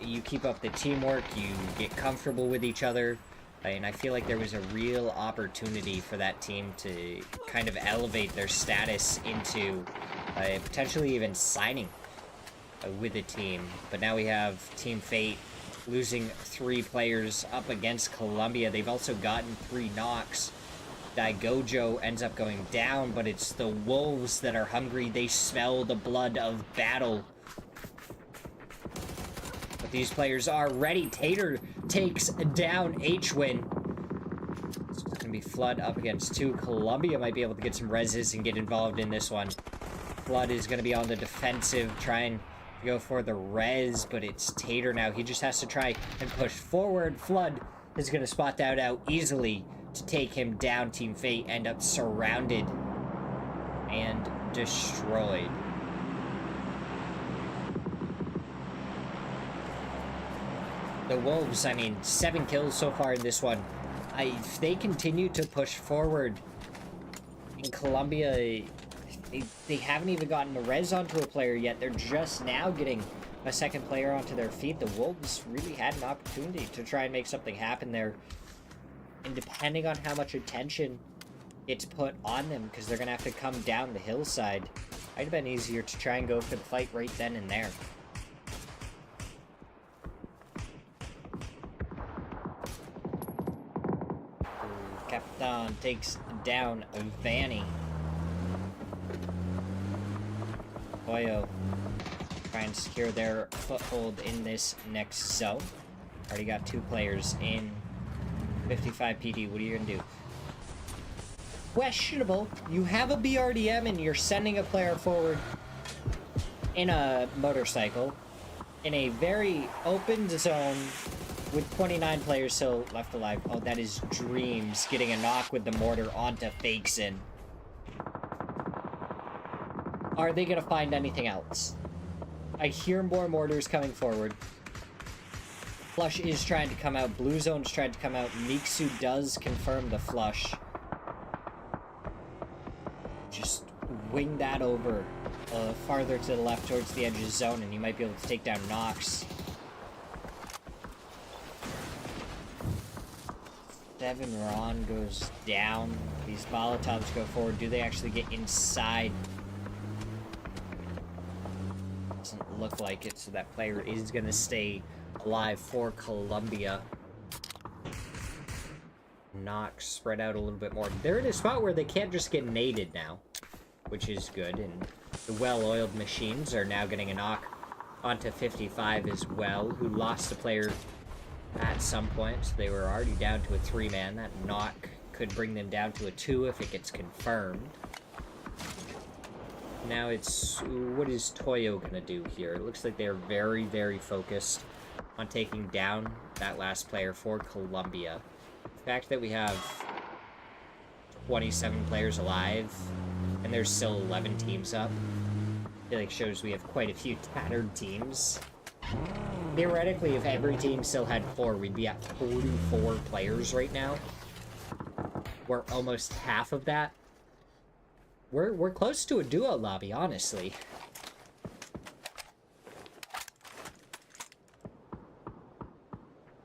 Speaker 1: You keep up the teamwork, you get comfortable with each other, and I feel like there was a real opportunity for that team to kind of elevate their status into potentially even signing with a team. But now we have Team Fate losing 3 players up against Columbia. They've also gotten 3 knocks. Daigojo ends up going down, but it's the Wolves that are hungry. They smell the blood of battle. But these players are ready. Tater takes down H-Win. It's going to be Flood up against 2. Columbia might be able to get some reses and get involved in this one. Flood is going to be on the defensive, trying to go for the res, but it's Tater now. He just has to try and push forward. Flood is going to spot that out easily to take him down. Team Fate end up surrounded and destroyed. The Wolves, I mean, 7 kills so far in this one. If they continue to push forward in Columbia, they haven't even gotten a res onto a player yet. They're just now getting a second player onto their feet. The Wolves really had an opportunity to try and make something happen there. And depending on how much attention it's put on them, because they're going to have to come down the hillside, might have been easier to try and go for the fight right then and there. Capitan takes down Vanny. Koyo try and secure their foothold in this next zone. Already got 2 players in 55 PD, what are you gonna do? Questionable. You have a BRDM and you're sending a player forward in a motorcycle in a very open zone with 29 players still left alive. Oh, that is Dreams getting a knock with the mortar onto Fakeson. Are they gonna find anything else? I hear more mortars coming forward. Flush is trying to come out. Blue Zone's trying to come out. Miksu does confirm the flush. Just wing that over farther to the left towards the edge of the zone, and you might be able to take down Nox. 7 Ron goes down. These Molotovs go forward. Do they actually get inside? Doesn't look like it, so that player is going to stay alive for Columbia. Nox spread out a little bit more. They're in a spot where they can't just get naded now, which is good, and the well-oiled machines are now getting a knock onto 55 as well, who lost a player at some point, so they were already down to a 3-man. That knock could bring them down to a 2 if it gets confirmed. Now it's, what is Toyo gonna do here? It looks like they're very, very focused on taking down that last player for Columbia. The fact that we have 27 players alive and there's still 11 teams up, I feel like shows we have quite a few tattered teams. Theoretically, if every team still had 4, we'd be at 44 players right now. We're almost half of that. We're close to a duo lobby, honestly.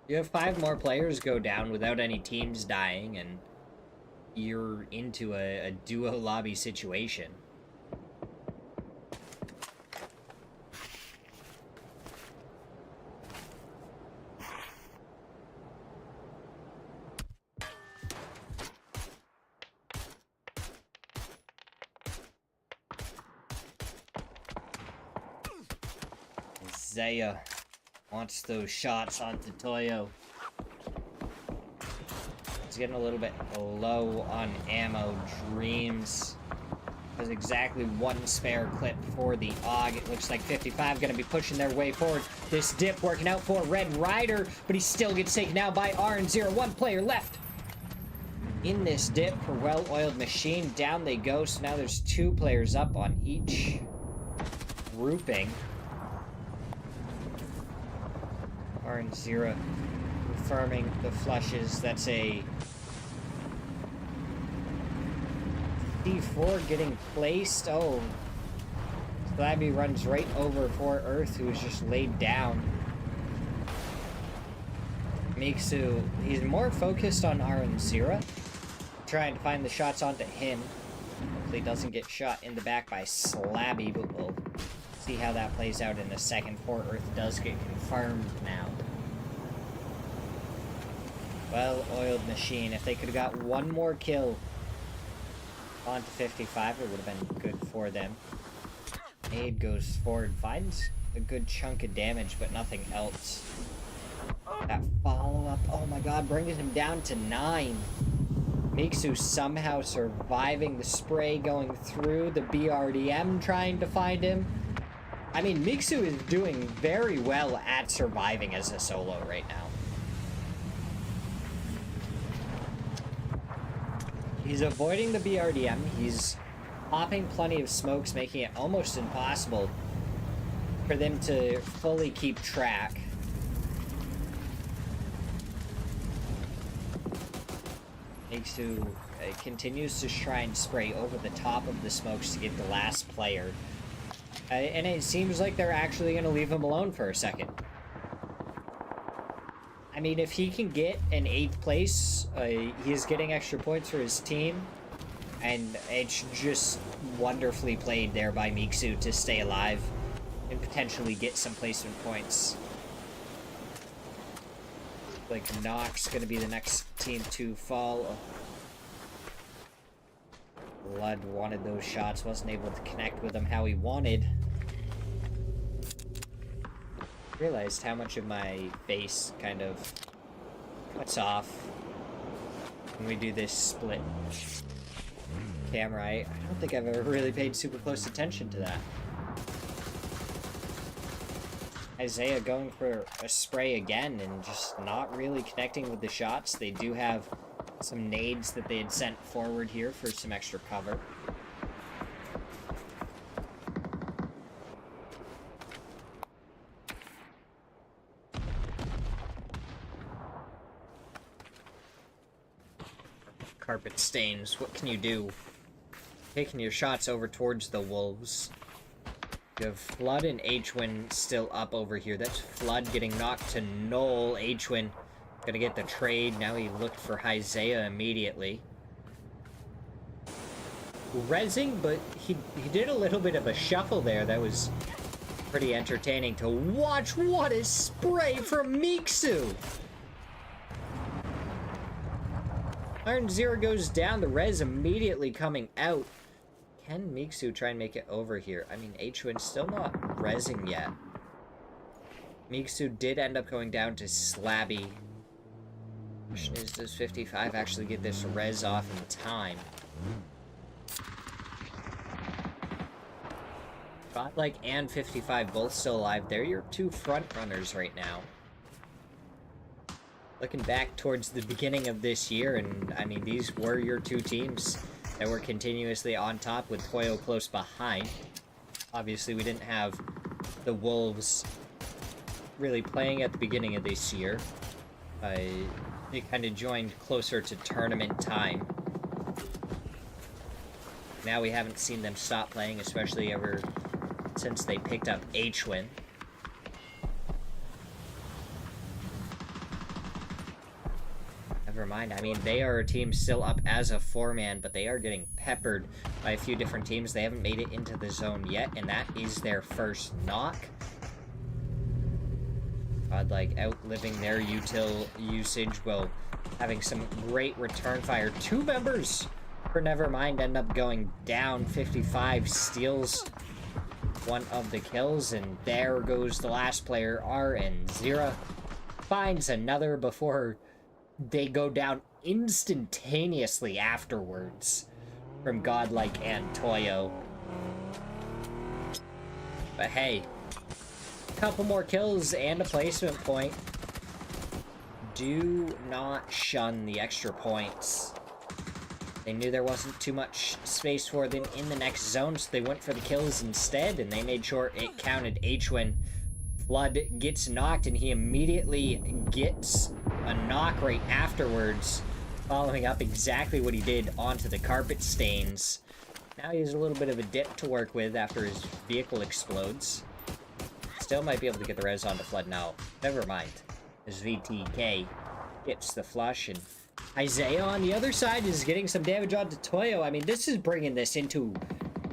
Speaker 1: You have 5 more players go down without any teams dying, and you're into a duo lobby situation. Zaya wants those shots onto Toyo. He's getting a little bit low on ammo. Dreams has exactly 1 spare clip for the AUG. It looks like 55 going to be pushing their way forward. This dip working out for Red Rider, but he still gets taken out by RN0. 1 player left in this dip for well-oiled machine. Down they go, so now there's 2 players up on each grouping. RN0 confirming the flushes. That's a D4 getting placed. Oh, Slabby runs right over for Earth, who is just laid down. Miksu, he's more focused on RN0, trying to find the shots onto him. Hopefully doesn't get shot in the back by Slabby, but we'll see how that plays out in a second. Fort Earth does get confirmed now. Well-oiled machine. If they could have got 1 more kill onto 55, it would have been good for them. Aid goes forward, finds a good chunk of damage, but nothing else. That follow-up, oh my god, brings him down to 9. Miksu somehow surviving the spray going through, the BRDM trying to find him. I mean, Miksu is doing very well at surviving as a solo right now. He's avoiding the BRDM, he's popping plenty of smokes, making it almost impossible for them to fully keep track. Miksu continues to try and spray over the top of the smokes to get the last player. And it seems like they're actually going to leave him alone for a second. I mean, if he can get an 8th place, he's getting extra points for his team. And it's just wonderfully played there by Miksu to stay alive and potentially get some placement points. Like, Nox going to be the next team to fall. Blood wanted those shots, wasn't able to connect with them how he wanted. Realized how much of my face kind of cuts off when we do this split camera. I don't think I've ever really paid super close attention to that. Isaiah going for a spray again and just not really connecting with the shots. They do have some nades that they had sent forward here for some extra cover. Carpet stains, what can you do? Taking your shots over towards the Wolves. You have Flood and H-Win still up over here. That's Flood getting knocked to null. H-Win gonna get the trade. Now he looked for Isaiah immediately. Rezzing, but he did a little bit of a shuffle there. That was pretty entertaining to watch. What a spray from Mixu! Iron Zero goes down. The res immediately coming out. Can Mixu try and make it over here? I mean, H-Win still not rezzing yet. Mixu did end up going down to Slabby. Question is, does 55 actually get this res off in time? Godlike and 55 both still alive. They're your two front runners right now. Looking back towards the beginning of this year, and I mean, these were your two teams that were continuously on top with Toyo close behind. Obviously, we didn't have the Wolves really playing at the beginning of this year. They kind of joined closer to tournament time. Now we haven't seen them stop playing, especially ever since they picked up H-Win. Never mind, I mean, they are a team still up as a 4-man, but they are getting peppered by a few different teams. They haven't made it into the zone yet, and that is their first knock. Godlike outliving their util usage while having some great return fire. Two members for Nevermind end up going down. 55 steals one of the kills, and there goes the last player. RN Zira finds another before they go down instantaneously afterwards from Godlike and Toyo. But hey, a couple more kills and a placement point. Do not shun the extra points. They knew there wasn't too much space for them in the next zone, so they went for the kills instead, and they made sure it counted. H-Win Flood gets knocked, and he immediately gets a knock right afterwards, following up exactly what he did onto the carpet stains. Now he has a little bit of a dip to work with after his vehicle explodes. Still might be able to get the res onto Flood now. Never mind, as VTK gets the flush, and Isaiah on the other side is getting some damage onto Toyo. I mean, this is bringing this into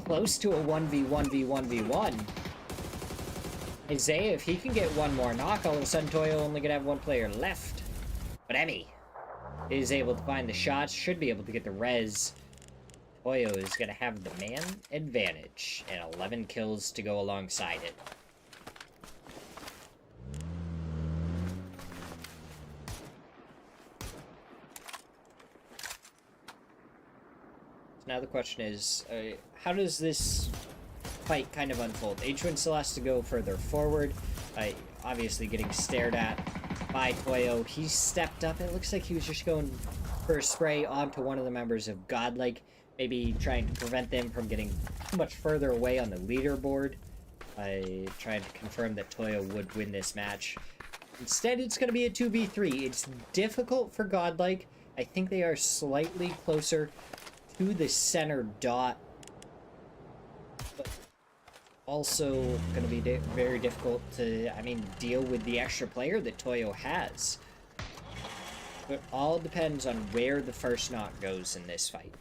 Speaker 1: close to a 1v1v1v1. Isaiah, if he can get one more knock, all of a sudden Toyo only gonna have one player left. But Emmy is able to find the shots, should be able to get the res. Toyo is gonna have the man advantage, and 11 kills to go alongside it. So now the question is, how does this fight kind of unfold? H-Win still has to go further forward, obviously getting stared at by Toyo. He stepped up. It looks like he was just going for a spray onto one of the members of Godlike, maybe trying to prevent them from getting too much further away on the leaderboard, trying to confirm that Toyo would win this match. Instead, it's going to be a 2v3. It's difficult for Godlike. I think they are slightly closer to the center dot, but also going to be very difficult to, I mean, deal with the extra player that Toyo has. It all depends on where the first knock goes in this fight.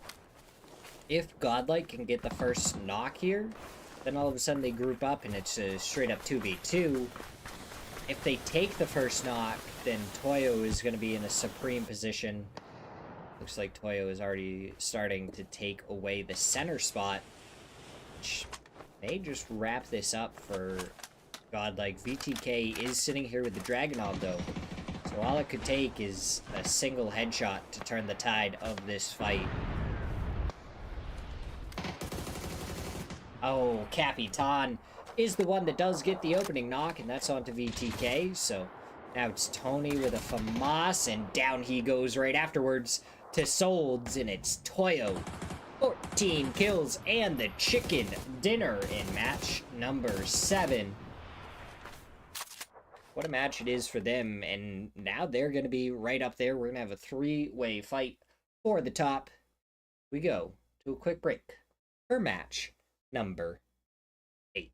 Speaker 1: If Godlike can get the first knock here, then all of a sudden they group up and it's a straight up 2v2. If they take the first knock, then Toyo is going to be in a supreme position. Looks like Toyo is already starting to take away the center spot, which may just wrap this up for Godlike. VTK is sitting here with the Dragunov, though, So all it could take is a single headshot to turn the tide of this fight. Oh, Capitan is the one that does get the opening knock, and that's onto VTK. So now it's Tony with a FAMAS, and down he goes right afterwards to Solds, and it's Toyo. 14 kills and the chicken dinner in match number 7. What a match it is for them, and now they're going to be right up there. We're going to have a 3-way fight for the top. We go to a quick break for match number 8.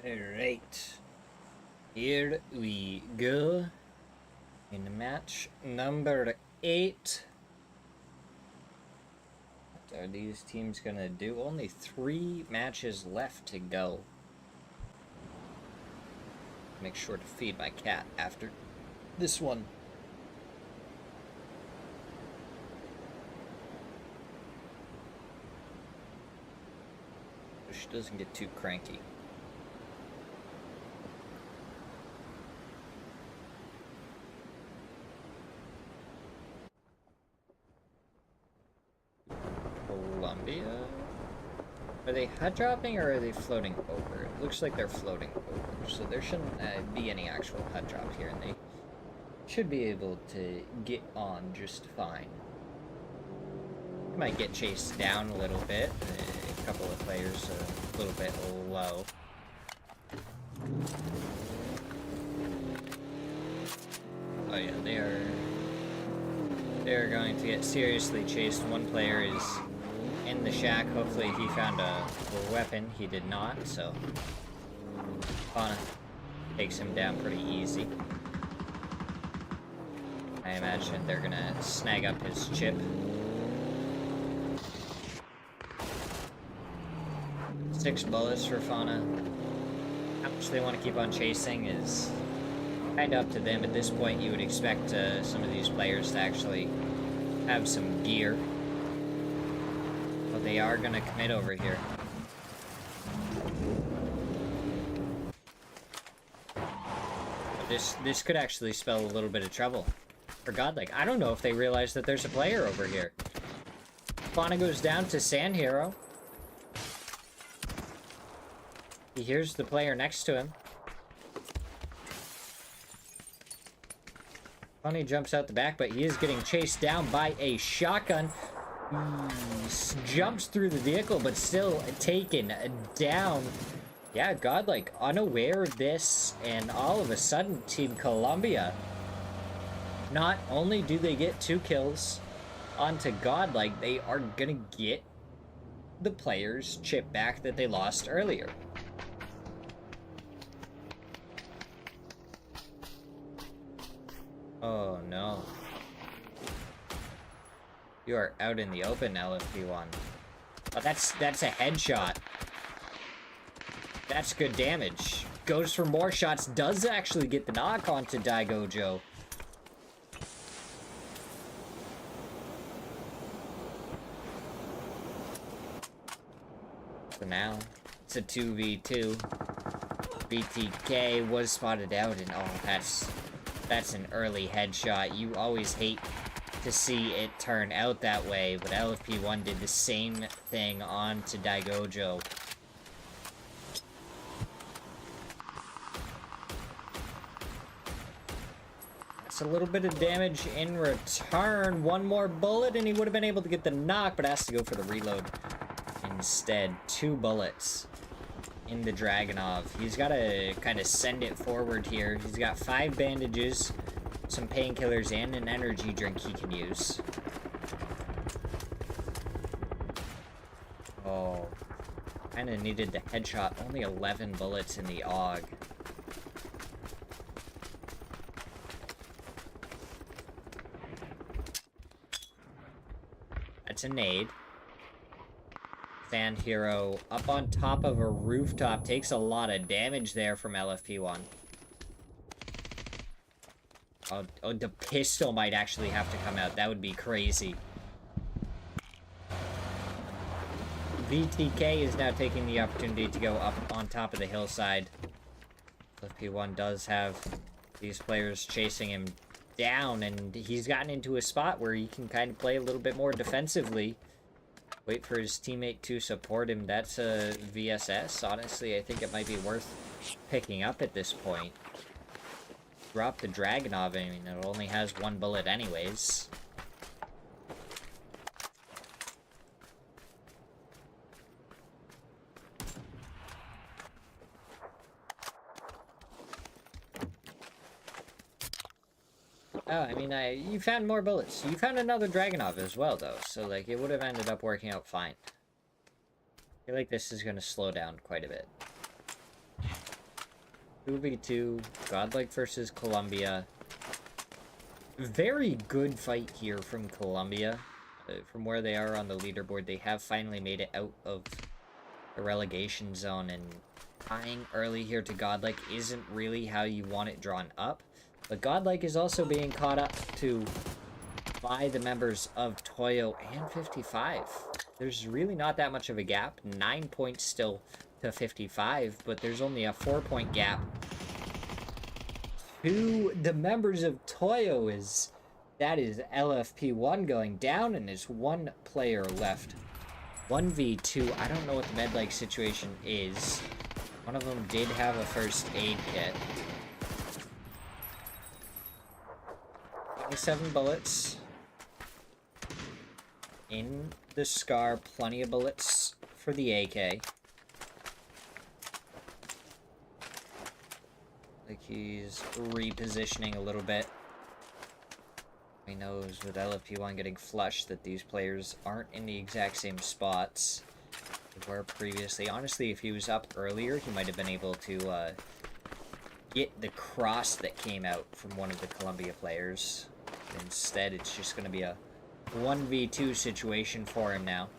Speaker 1: Alright. Here we go. In match number 8. What are these teams gonna do? Only 3 matches left to go. Make sure to feed my cat after this one. So she doesn't get too cranky. Columbia? Are they HUD dropping or are they floating over? It looks like they're floating over, so there shouldn't be any actual HUD drop here, and they should be able to get on just fine. Might get chased down a little bit. A couple of players a little bit low. Oh yeah, they're going to get seriously chased. One player is in the shack. Hopefully he found a weapon. He did not, so Fauna takes him down pretty easy. I imagine they're gonna snag up his chip. 6 bullets for Fauna. How much they want to keep on chasing is kind of up to them. At this point, you would expect some of these players to actually have some gear. But they are going to commit over here. But this could actually spell a little bit of trouble. For Godlike, I don't know if they realize that there's a player over here. Fauna goes down to Sand Hero. He hears the player next to him. Funny jumps out the back, but he is getting chased down by a shotgun. He jumps through the vehicle, but still taken down. Yeah, Godlike unaware of this, and all of a sudden, Team Columbia, not only do they get 2 kills onto Godlike, they are gonna get the player's chip back that they lost earlier. Oh no. You are out in the open, LFP1. Oh, that's a headshot. That's good damage. Goes for more shots, does actually get the knock onto Daigojo. So now, it's a 2v2. BTK was spotted out, and oh, that's an early headshot. You always hate to see it turn out that way, but LFP1 did the same thing on to Daigojo. That's a little bit of damage in return. One more bullet, and he would have been able to get the knock, but has to go for the reload instead. 2 bullets in the Dragunov. He's got to kind of send it forward here. He's got 5 bandages, some painkillers, and an energy drink he can use. Oh, kind of needed the headshot. Only 11 bullets in the AUG. That's a nade. Sand Hero up on top of a rooftop. Takes a lot of damage there from LFP1. Oh, the pistol might actually have to come out. That would be crazy. VTK is now taking the opportunity to go up on top of the hillside. LFP1 does have these players chasing him down, and he's gotten into a spot where he can kind of play a little bit more defensively. Wait for his teammate to support him. That's a VSS. Honestly, I think it might be worth picking up at this point. Drop the Dragunov. I mean, it only has 1 bullet anyways. Oh, I mean, you found more bullets. You found another Dragunov as well, though, so, like, it would have ended up working out fine. I feel like this is going to slow down quite a bit. 2v2, Godlike versus Columbia. Very good fight here from Columbia. From where they are on the leaderboard, they have finally made it out of the relegation zone, and tying early here to Godlike isn't really how you want it drawn up. But Godlike is also being caught up to by the members of Toyo and 55. There's really not that much of a gap. 9 points still to 55, but there's only a 4-point gap to the members of Toyo. That is LFP1 going down, and there's one player left. 1v2. I don't know what the medlike situation is. One of them did have a first aid kit. 27 bullets. In the SCAR, plenty of bullets for the AK. Like he's repositioning a little bit. He knows with LFP1 getting flushed that these players aren't in the exact same spots they were previously. Honestly, if he was up earlier, he might have been able to get the cross that came out from one of the Columbia players. Instead, it's just going to be a 1v2 situation for him now.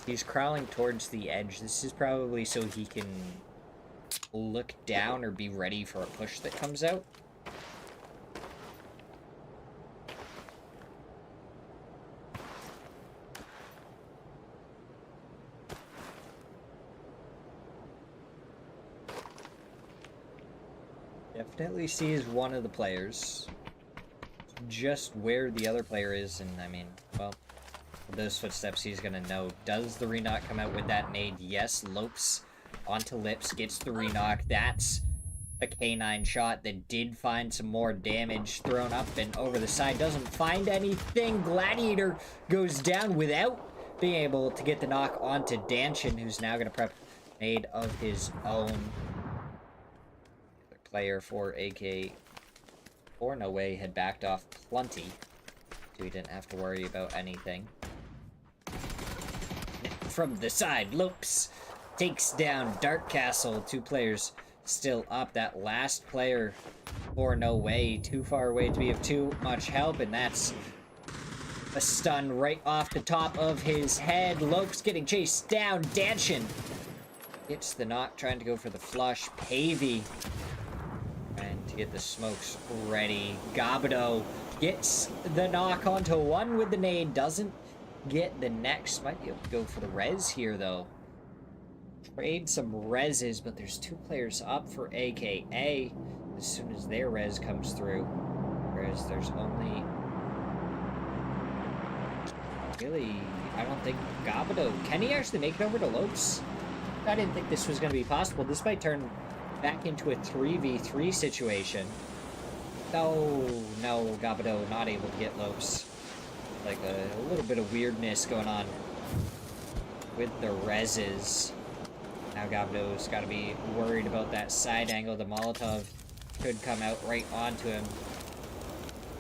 Speaker 1: He's crawling towards the edge. This is probably so he can look down or be ready for a push that comes out. Definitely sees one of the players. Just where the other player is, and I mean, well, with those footsteps, he's gonna know. Does the re-knock come out with that nade? Yes, Lopes onto Lips, gets the re-knock. That's a K9 shot that did find some more damage. Thrown up and over the side, doesn't find anything. Gladiator goes down without being able to get the knock onto Danchin, who's now gonna prep nade of his own. The player for AK or no way had backed off plenty, so he didn't have to worry about anything. From the side, Lopes takes down Dark Castle. 2 players still up. That last player for no way, too far away to be of too much help, and that's a stun right off the top of his head. Lopes getting chased down. Danchin gets the knock, trying to go for the flush. Pavey and to get the smokes ready. Gabido gets the knock onto one with the nade. Doesn't get the next. Might be able to go for the res here, though. Trade some reses, but there's 2 players up for AKA as soon as their res comes through. Whereas there's only... Really, I don't think Gabido... Can he actually make it over to Lopes? I didn't think this was going to be possible. This might turn back into a 3v3 situation. No, Gabido not able to get Lopes. Like a little bit of weirdness going on with the reses. Now Gabido's got to be worried about that side angle. The Molotov could come out right onto him.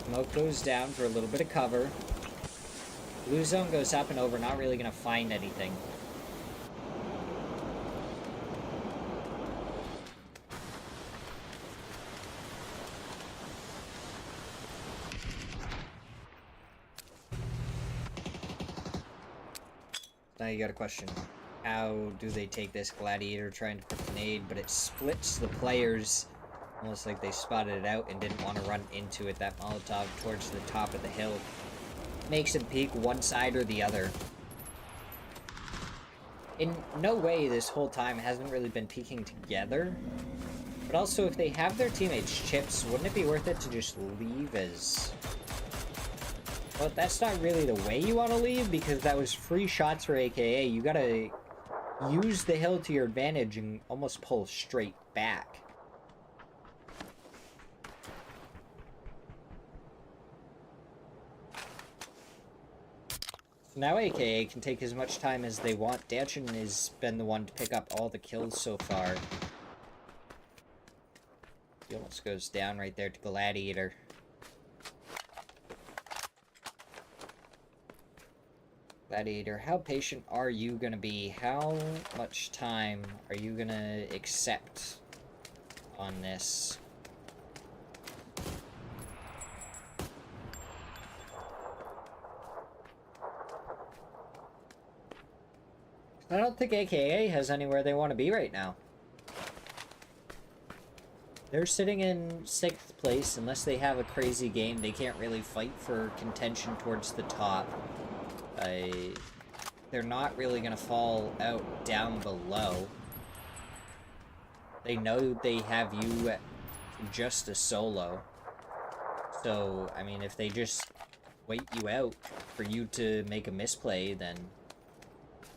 Speaker 1: Smoke goes down for a little bit of cover. Blue zone goes up and over, not really going to find anything. Now you got a question. How do they take this? Gladiator trying to put the nade, but it splits the players. Almost like they spotted it out and didn't want to run into it. That Molotov towards the top of the hill makes him peek one side or the other. In no way this whole time hasn't really been peeking together. But also, if they have their teammates' chips, wouldn't it be worth it to just leave as... Well, that's not really the way you want to leave, because that was free shots for AKA. You gotta use the hill to your advantage and almost pull straight back. Now AKA can take as much time as they want. Danchin has been the one to pick up all the kills so far. He almost goes down right there to Gladiator. Gladiator, how patient are you gonna be? How much time are you gonna accept on this. I don't think AKA has anywhere they want to be right now. They're sitting in 6th place. Unless they have a crazy game, they can't really fight for contention towards the top. They're not really going to fall out down below. They know they have you at just a solo. So, I mean, if they just wait you out for you to make a misplay, then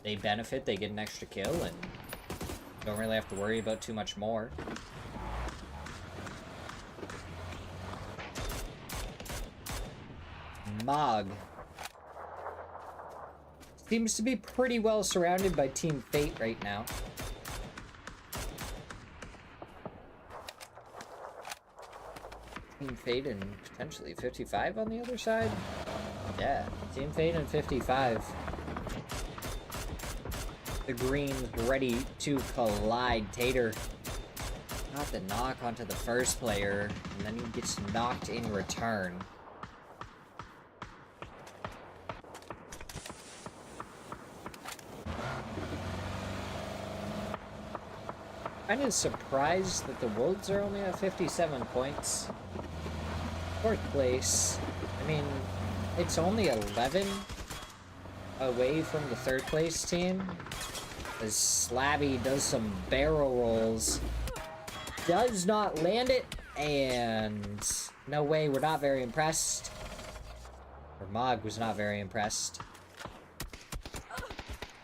Speaker 1: they benefit, they get an extra kill, and don't really have to worry about too much more. Mog seems to be pretty well surrounded by Team Fate right now. Team Fate and potentially 55 on the other side? Yeah, Team Fate and 55. The green's ready to collide. Tater got the knock onto the first player, and then he gets knocked in return. Kind of surprised that the Wolves are only at 57 points. 4th place. I mean, it's only 11 away from the 3rd place team. As Slabby does some barrel rolls. Does not land it, and no way, we're not very impressed. Or Mog was not very impressed.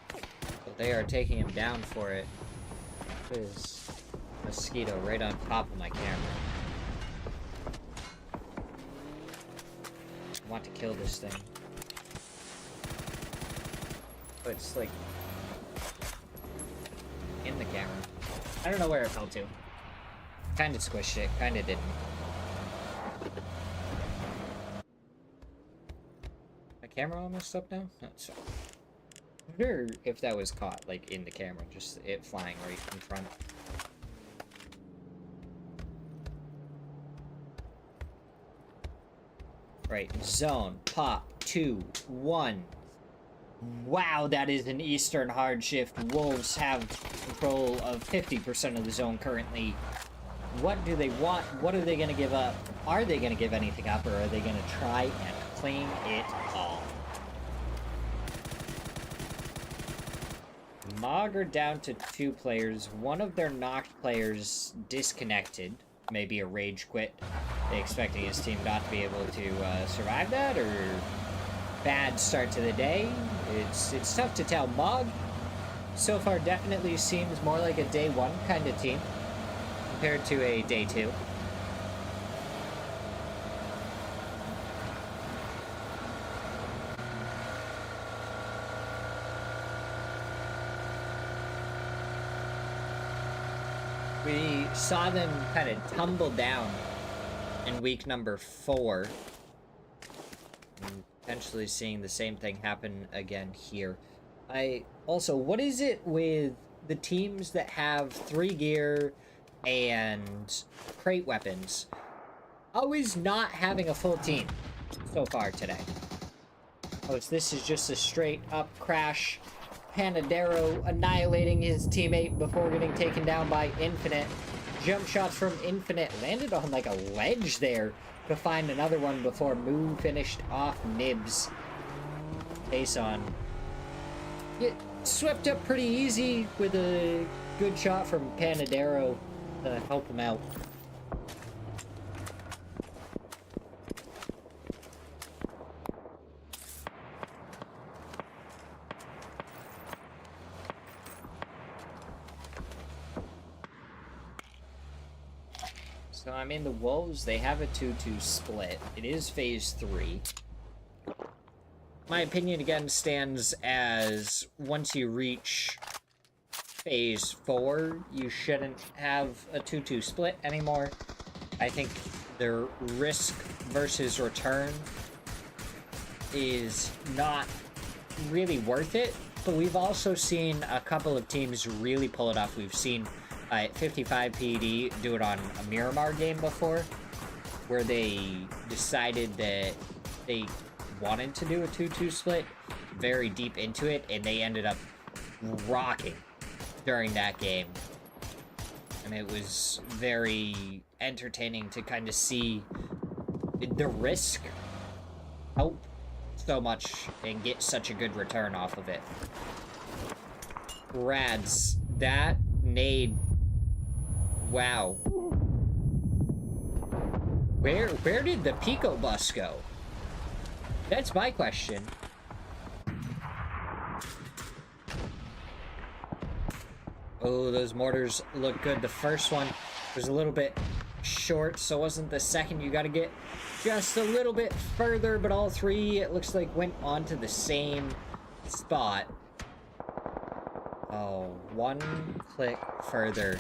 Speaker 1: But they are taking him down for it. There's a mosquito right on top of my camera. I want to kill this thing. But it's like in the camera. I don't know where it fell to. Kinda squished it, kinda didn't. My camera all messed up now? No, it's fine. I wonder if that was caught, like, in the camera, just it flying right in front. Right, zone, pop, 2, 1. Wow, that is an Eastern hard shift. Wolves have control of 50% of the zone currently. What do they want? What are they going to give up? Are they going to give anything up, or are they going to try and claim it all? Mog are down to 2 players. One of their knocked players disconnected. Maybe a rage quit. They expecting his team not to be able to survive that, or bad start to the day. It's tough to tell. Mog so far definitely seems more like a day 1 kind of team compared to a day 2. We saw them kind of tumble down in week number 4. And potentially seeing the same thing happen again here. What is it with the teams that have 3 gear and crate weapons always not having a full team so far today? This is just a straight up crash. Panadero annihilating his teammate before getting taken down by Infinite. Jump shots from Infinite landed on like a ledge there to find another one before Moo finished off Nibs. Face on. Get swept up pretty easy with a good shot from Panadero to help him out. So, I mean, the Wolves, they have a 2-2 split. It is phase 3. My opinion, again, stands as once you reach phase 4, you shouldn't have a 2-2 split anymore. I think their risk versus return is not really worth it, but we've also seen a couple of teams really pull it off. We've seen 55 PD do it on a Miramar game before, where they decided that they wanted to do a 2-2 split very deep into it, and they ended up rocking during that game. And it was very entertaining to kind of see the risk help so much and get such a good return off of it. Rads, that nade, wow. Where did the Pico bus go? That's my question. Oh, those mortars look good. The first one was a little bit short, so wasn't the second. You got to get just a little bit further, but all three, it looks like, went onto the same spot. Oh, one click further,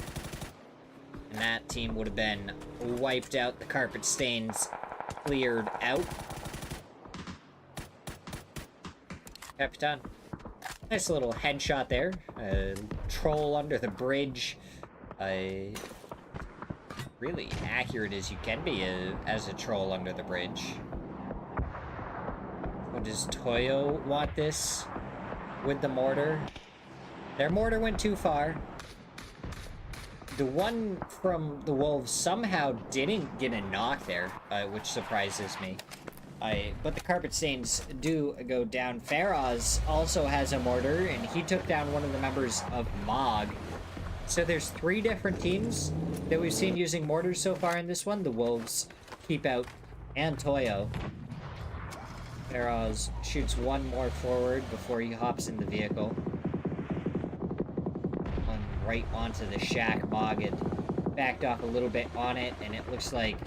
Speaker 1: and that team would have been wiped out. The carpet stains cleared out. Capitan. Nice little headshot there. Troll under the bridge. Really accurate as you can be as a troll under the bridge. What, does Toyo want this with the mortar? Their mortar went too far. The one from the Wolves somehow didn't get a knock there, which surprises me. But the carpet stains do go down. Faraz also has a mortar, and he took down one of the members of MOG. So there's 3 different teams that we've seen using mortars so far in this one. The Wolves, Keep Out, and Toyo. Faraz shoots one more forward before he hops in the vehicle. One right onto the shack. MOG had backed off a little bit on it, and it looks like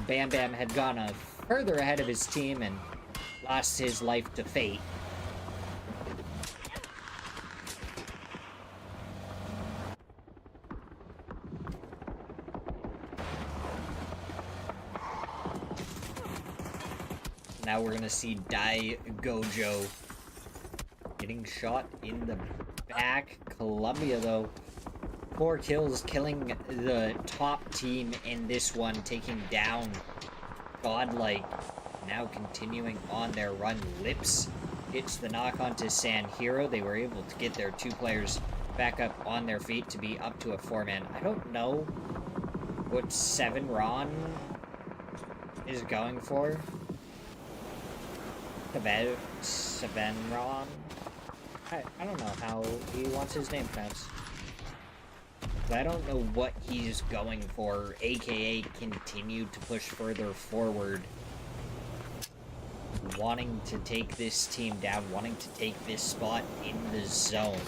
Speaker 1: Bam Bam had gone further ahead of his team and lost his life to fate. Now we're gonna see Dai Gojo getting shot in the back. Columbia, though, 4 kills, killing the top team in this one, taking down Godlike. Now continuing on their run. Lips hits the knock onto San Hero. They were able to get their 2 players back up on their feet to be up to a 4-man. I don't know what 7 Ron is going for. About 7 Ron? I don't know how he wants his name pronounced. I don't know what he's going for, aka continue to push further forward. Wanting to take this team down, wanting to take this spot in the zone.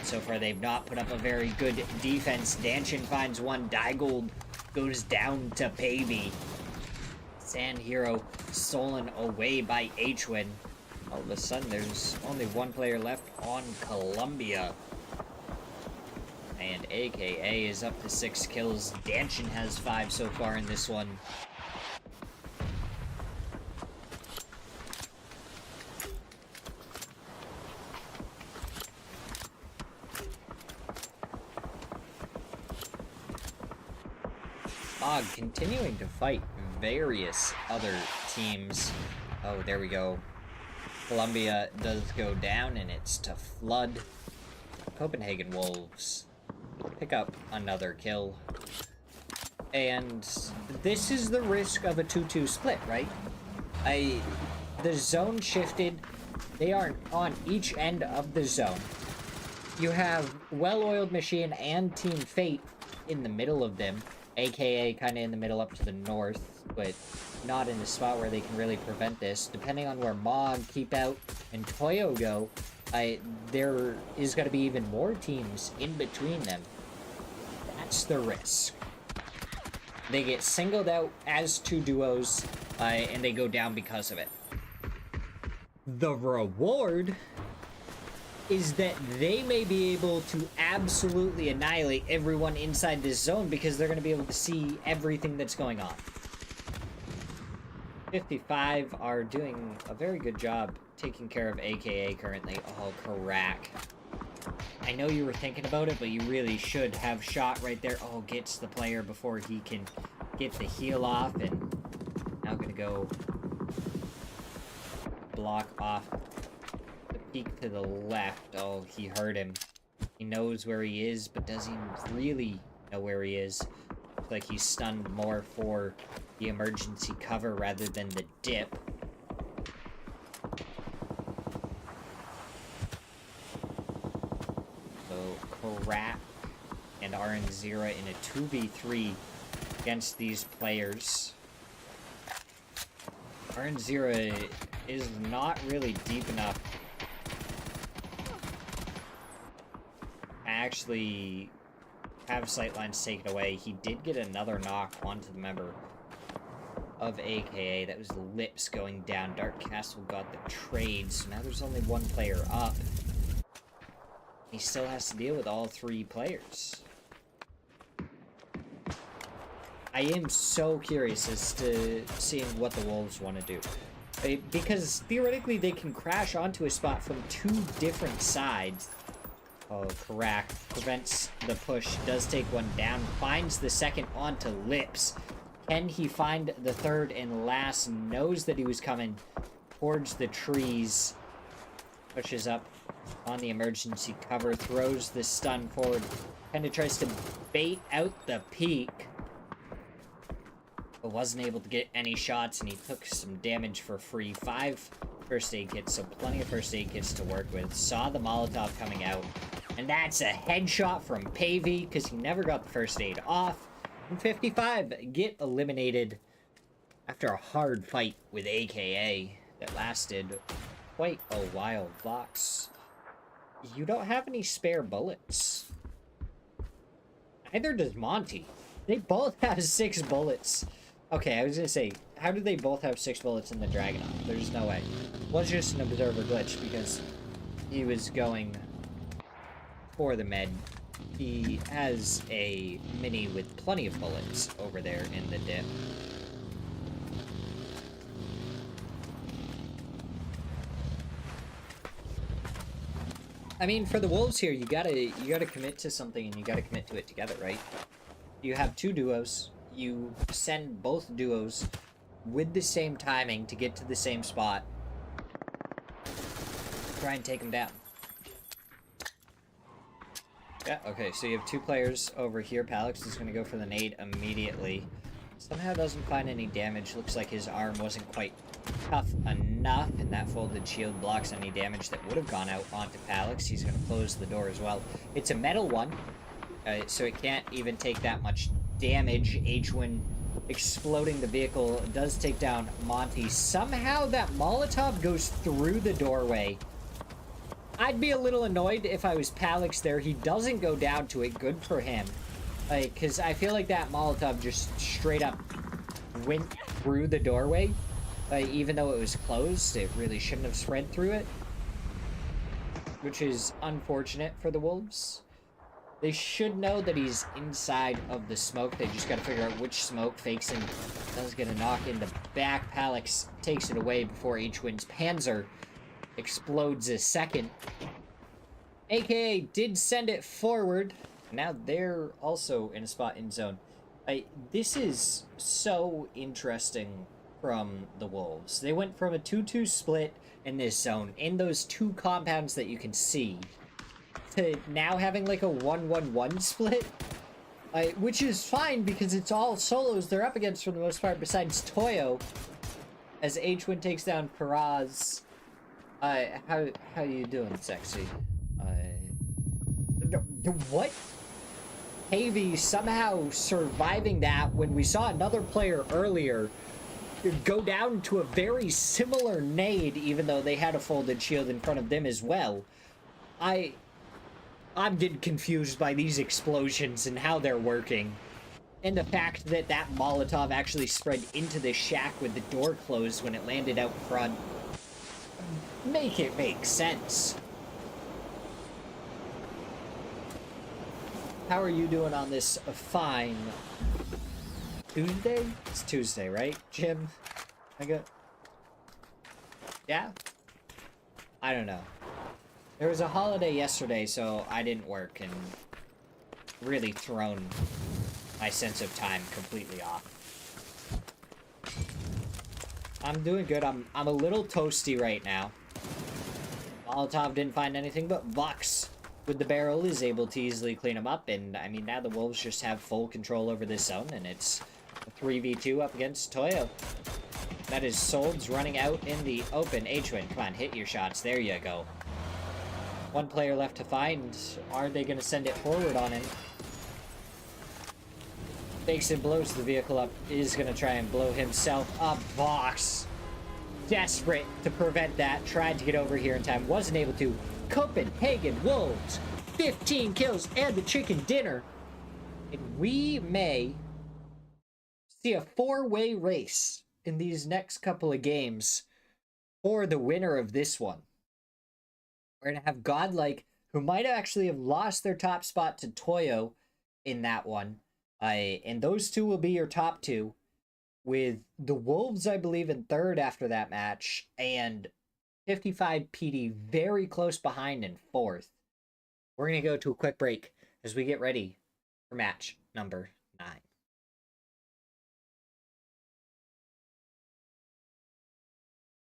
Speaker 1: So far, they've not put up a very good defense. Danchin finds one. Daigold goes down to Pavey. San Hero stolen away by Hwin. All of a sudden, there's only 1 player left on Columbia. And AKA is up to 6 kills. Danchin has 5 so far in this one. MOG continuing to fight various other teams. Oh, there we go. Columbia does go down, and it's to Flood. Copenhagen Wolves pick up another kill. And this is the risk of a 2-2 split, right? The zone shifted. They are on each end of the zone. You have Well-Oiled Machine and Team Fate in the middle of them, aka kind of in the middle up to the north, but not in the spot where they can really prevent this. Depending on where MOG, Keep Out, and Toyo go, there is going to be even more teams in between them. That's the risk. They get singled out as 2 duos, and they go down because of it. The reward is that they may be able to absolutely annihilate everyone inside this zone because they're going to be able to see everything that's going on. 55 are doing a very good job taking care of AKA currently. Oh, crack. I know you were thinking about it, but you really should have shot right there. Oh, gets the player before he can get the heal off, and now gonna go block off the peek to the left. Oh, he heard him. He knows where he is, but does he really know where he is? Looks like he's stunned more for the emergency cover rather than the dip. Karak and RN0 in a 2v3 against these players. RN0 is not really deep enough to actually have sightlines taken away. He did get another knock onto the member of AKA. That was Lips going down. Dark Castle got the trade, so now there's only one player up. He still has to deal with all three players. I am so curious as to seeing what the Wolves want to do. Because theoretically they can crash onto a spot from two different sides. Oh, correct. Prevents the push. Does take one down. Finds the second onto Lips. Can he find the third and last? Knows that he was coming towards the trees. Pushes up on the emergency cover. Throws the stun forward. Kind of tries to bait out the peak. But wasn't able to get any shots, and he took some damage for free. 5 first aid kits, so plenty of first aid kits to work with. Saw the Molotov coming out. And that's a headshot from Pavey, because he never got the first aid off. And 55 get eliminated after a hard fight with AKA that lasted quite a while. Vox, you don't have any spare bullets. Neither does Monty. They both have 6 bullets. Okay, I was gonna say, how do they both have 6 bullets in the Dragunov? There's no way. It was just an observer glitch because he was going for the med. He has a mini with plenty of bullets over there in the dip. I mean, for the Wolves here, you gotta commit to something, and you gotta commit to it together, right? You have 2 duos. You send both duos with the same timing to get to the same spot. Try and take them down. Yeah, okay, so you have 2 players over here. Palix is going to go for the nade immediately. Somehow doesn't find any damage. Looks like his arm wasn't quite tough enough, and that folded shield blocks any damage that would have gone out onto Palix. He's going to close the door as well. It's a metal one, so it can't even take that much damage. H-Win exploding the vehicle does take down Monty. Somehow that Molotov goes through the doorway. I'd be a little annoyed if I was Palix there. He doesn't go down to it. Good for him. Because I feel like that Molotov just straight up went through the doorway. Even though it was closed, it really shouldn't have spread through it. Which is unfortunate for the Wolves. They should know that he's inside of the smoke. They just gotta figure out which smoke fakes him. Does get a knock in the back. Palix takes it away before H-Win's Panzer explodes a second. AKA did send it forward. Now they're also in a spot in zone. This is so interesting from the Wolves. They went from a 2-2 split in this zone, in those 2 compounds that you can see, to now having like a 1-1-1 split. Which is fine because it's all solos they're up against for the most part, besides Toyo. As H-Win takes down Paraz. How you doing, sexy? What? Pavey somehow surviving that when we saw another player earlier go down to a very similar nade, even though they had a folded shield in front of them as well. I'm getting confused by these explosions and how they're working. And the fact that that Molotov actually spread into the shack with the door closed when it landed out front. Make it make sense. How are you doing on this fine Tuesday? It's Tuesday, right, Jim? Yeah? I don't know. There was a holiday yesterday, so I didn't work and really thrown my sense of time completely off. I'm doing good. I'm a little toasty right now. Molotov didn't find anything, but Vox with the barrel is able to easily clean them up, and I mean, now the Wolves just have full control over this zone, and it's a 3v2 up against Toyo. That is Solds running out in the open. H-Win, come on, hit your shots. There you go. One player left to find. Are they going to send it forward on him? Fakes and blows the vehicle up. Is going to try and blow himself up. Vox, desperate to prevent that. Tried to get over here in time. Wasn't able to. Copenhagen Wolves, 15 kills and the chicken dinner. And we may see a four-way race in these next couple of games for the winner of this one. We're going to have Godlike, who might actually have lost their top spot to Toyo in that one. And those two will be your top two, with the Wolves, I believe, in third after that match, and 55 PD very close behind in fourth. We're going to go to a quick break as we get ready for match number 9.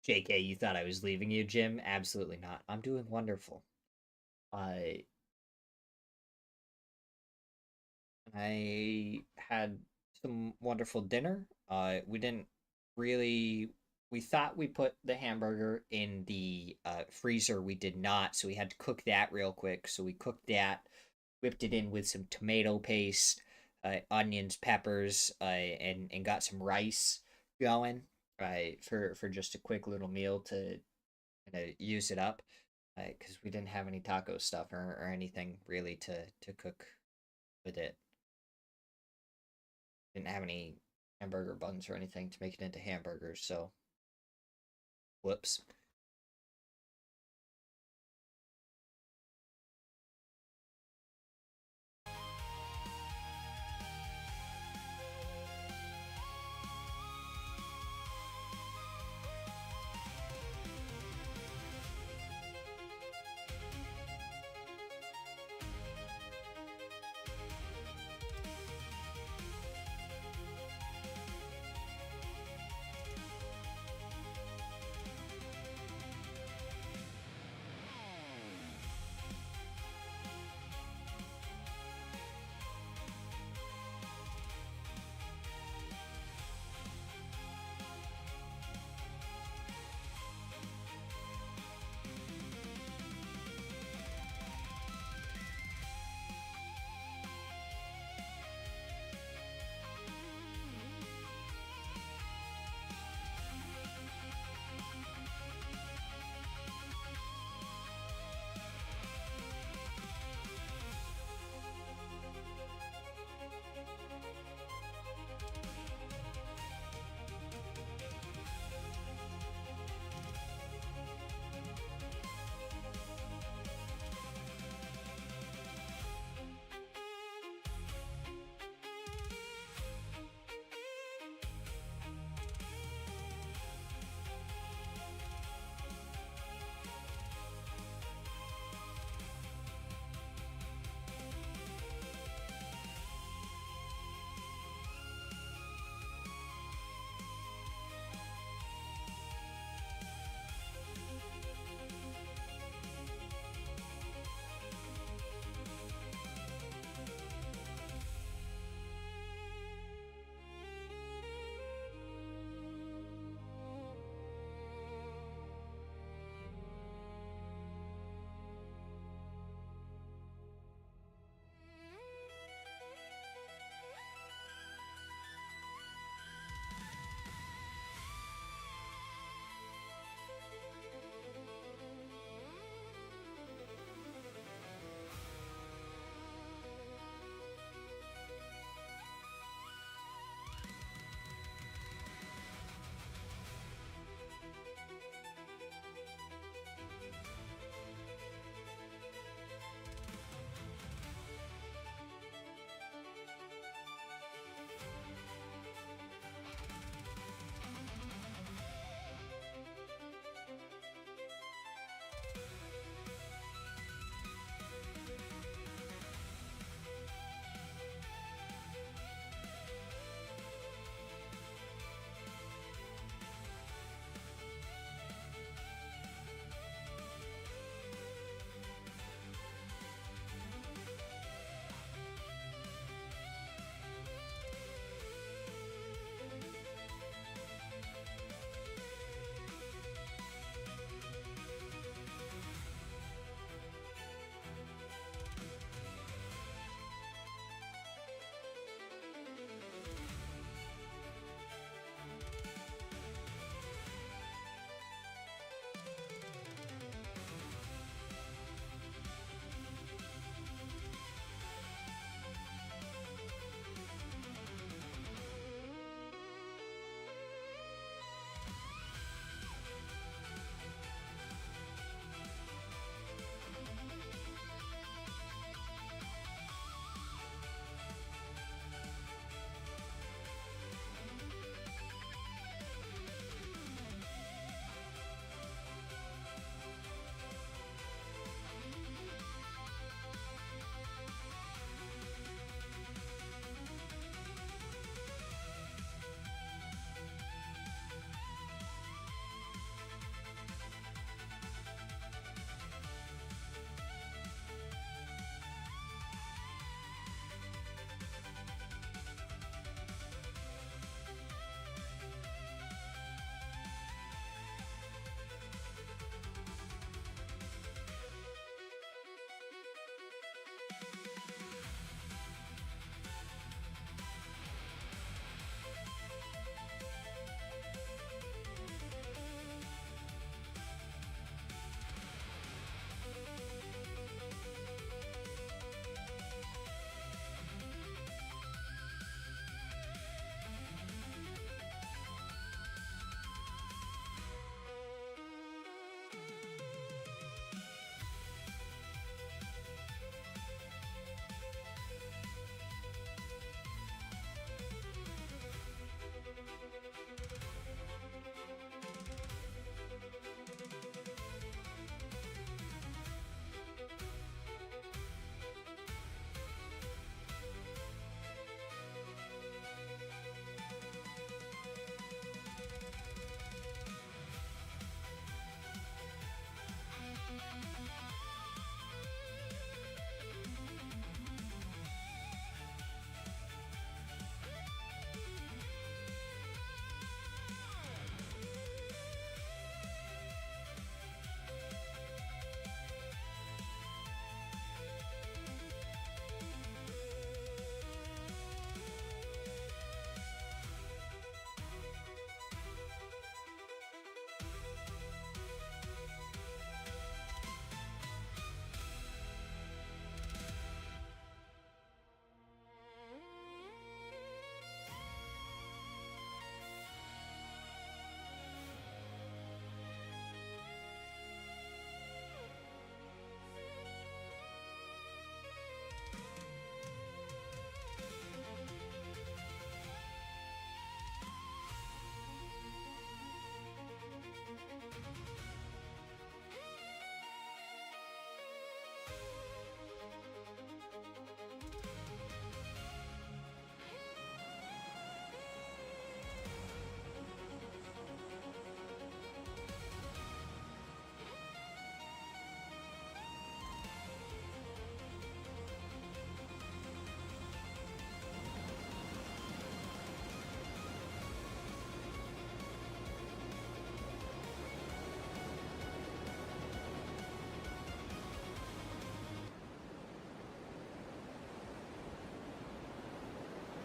Speaker 1: JK, you thought I was leaving you, Jim? Absolutely not. I'm doing wonderful. I had some wonderful dinner. We didn't really... We thought we put the hamburger in the freezer. We did not, so we had to cook that real quick. So we cooked that, whipped it in with some tomato paste, onions, peppers, and got some rice going for just a quick little meal to use it up, because we didn't have any taco stuff or anything really to cook with it. Didn't have any hamburger buns or anything to make it into hamburgers, so whoops.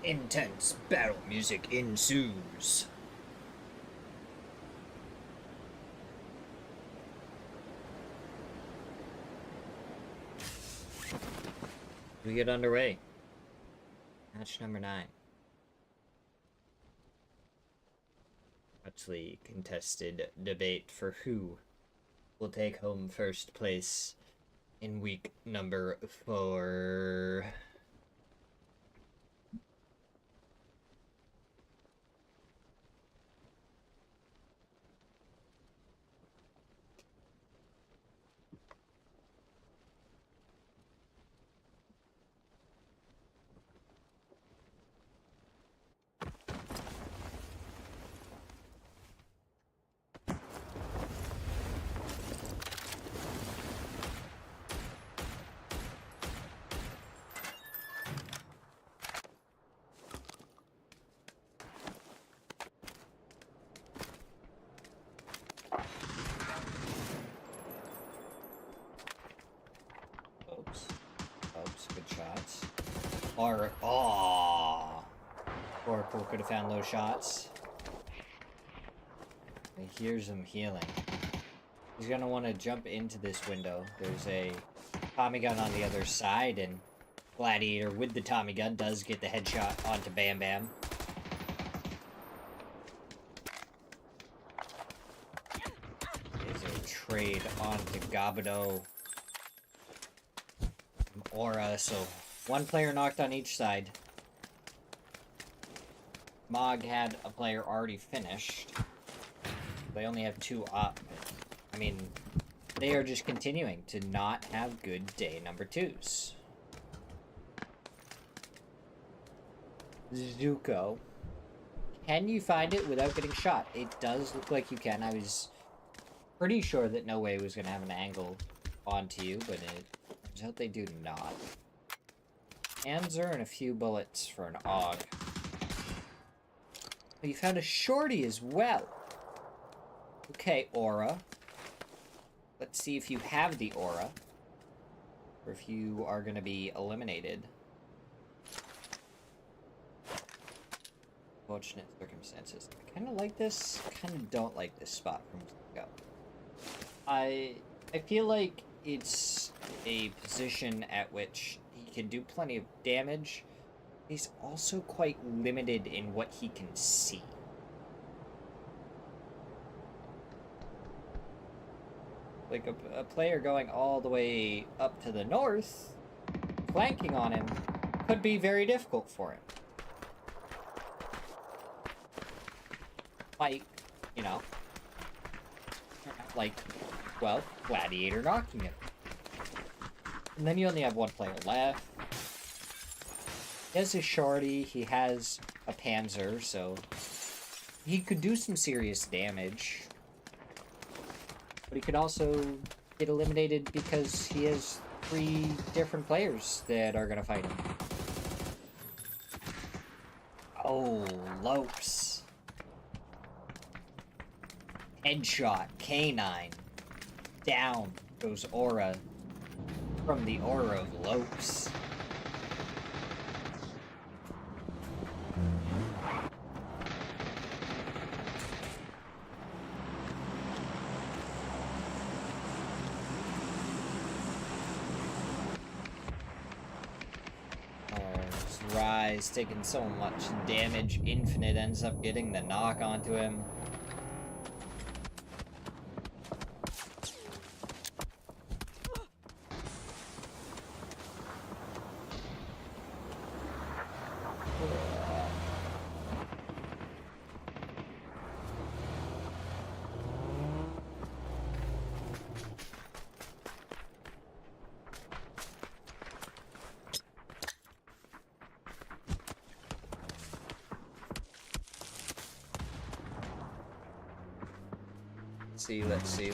Speaker 1: Intense battle music ensues. We get underway. Match number 9. Muchly contested debate for who will take home first place in week number 4. Oops, good shots. Oracle could have found those shots. He hears him healing. He's gonna want to jump into this window. There's a Tommy gun on the other side, and Gladiator with the Tommy gun does get the headshot onto Bam Bam. There's a trade onto Gabido. Aura, so one player knocked on each side. Mog had a player already finished. They only have 2 up. I mean, they are just continuing to not have good day number 2s. Zuko. Can you find it without getting shot? It does look like you can. I was pretty sure that No Way was going to have an angle onto you, but it turns out they do not. Panzer and a few bullets for an AUG. Oh, you found a shorty as well. Okay, Aura. Let's see if you have the Aura. Or if you are going to be eliminated. Fortunate circumstances. I kind of like this, kind of don't like this spot from Zuko. I feel like it's a position at which he can do plenty of damage. He's also quite limited in what he can see. Like a player going all the way up to the north, flanking on him, could be very difficult for him. Like, you know, like, well, Gladiator knocking him. And then you only have 1 player left. He has a shorty, he has a Panzer, so he could do some serious damage. But he could also get eliminated because he has 3 different players that are gonna fight him. Oh, Lopes. Headshot, K9. Down goes Aura from the Aura of Lopes. Rise taking so much damage. Infinite ends up getting the knock onto him.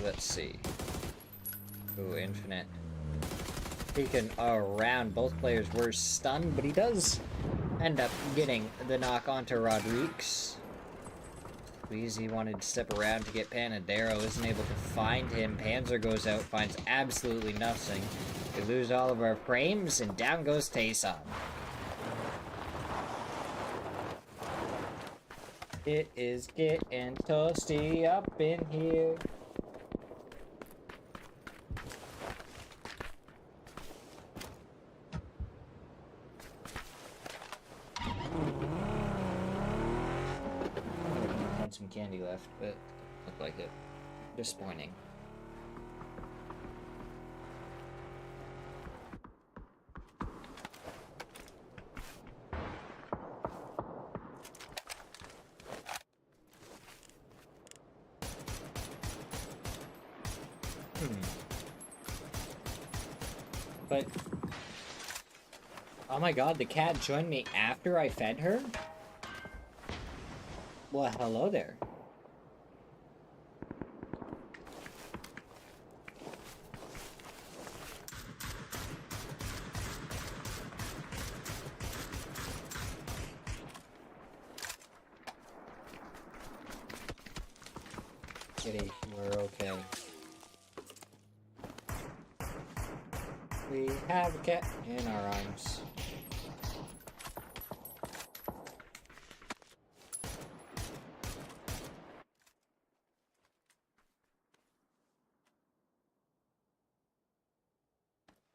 Speaker 1: Let's see. Ooh, Infinite. Peeking around. Both players were stunned, but he does end up getting the knock onto Rodriguez. Squeezy wanted to step around to get Panadero, isn't able to find him. Panzer goes out, finds absolutely nothing. We lose all of our frames, and down goes Taysom. It is getting toasty up in here. I had some candy left, but looked like it. Disappointing. But, oh my god, the cat joined me after I fed her? Well, hello there. Kitty, we're okay. We have a cat in our arms.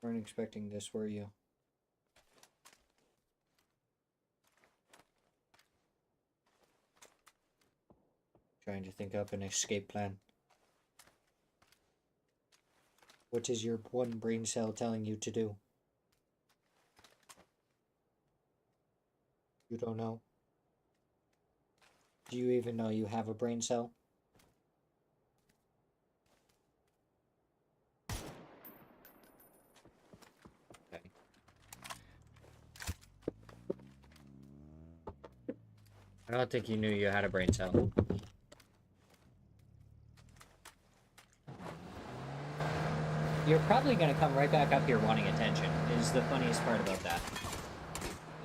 Speaker 1: Weren't expecting this, were you? Trying to think up an escape plan. What is your one brain cell telling you to do? You don't know? Do you even know you have a brain cell? Okay. I don't think you knew you had a brain cell. You're probably gonna come right back up here wanting attention, is the funniest part about that.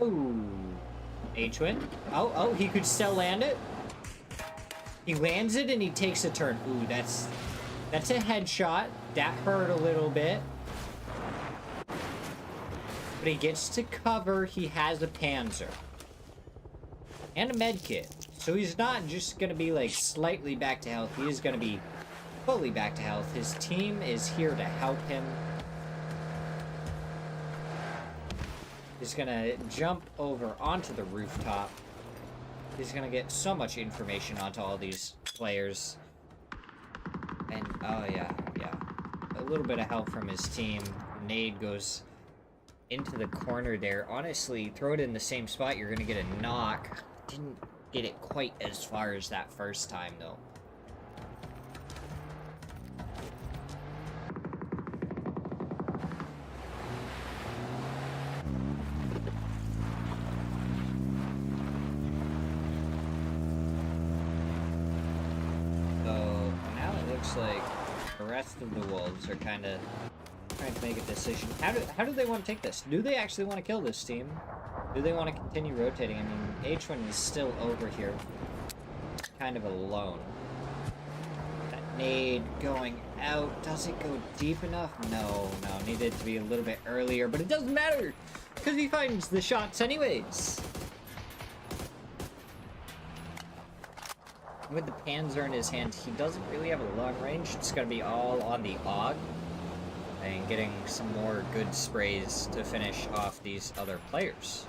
Speaker 1: Ooh. H-Win? Oh, he could still land it? He lands it and he takes a turn. Ooh, that's a headshot. That hurt a little bit. But he gets to cover. He has a Panzer. And a med kit. So he's not just gonna be like slightly back to health. He is gonna be fully back to health. His team is here to help him. He's gonna jump over onto the rooftop. He's gonna get so much information onto all these players. And, oh yeah. A little bit of help from his team. Nade goes into the corner there. Honestly, throw it in the same spot, you're gonna get a knock. Didn't get it quite as far as that first time, though. Like the rest of the wolves are kind of trying to make a decision. How do they want to take this? Do they actually want to kill this team? Do they want to continue rotating? I mean, H1 is still over here, kind of alone. That nade going out. Does it go deep enough? No, needed to be a little bit earlier, but it doesn't matter because he finds the shots anyways. With the Panzer in his hand, he doesn't really have a long range. It's going to be all on the AUG. And getting some more good sprays to finish off these other players.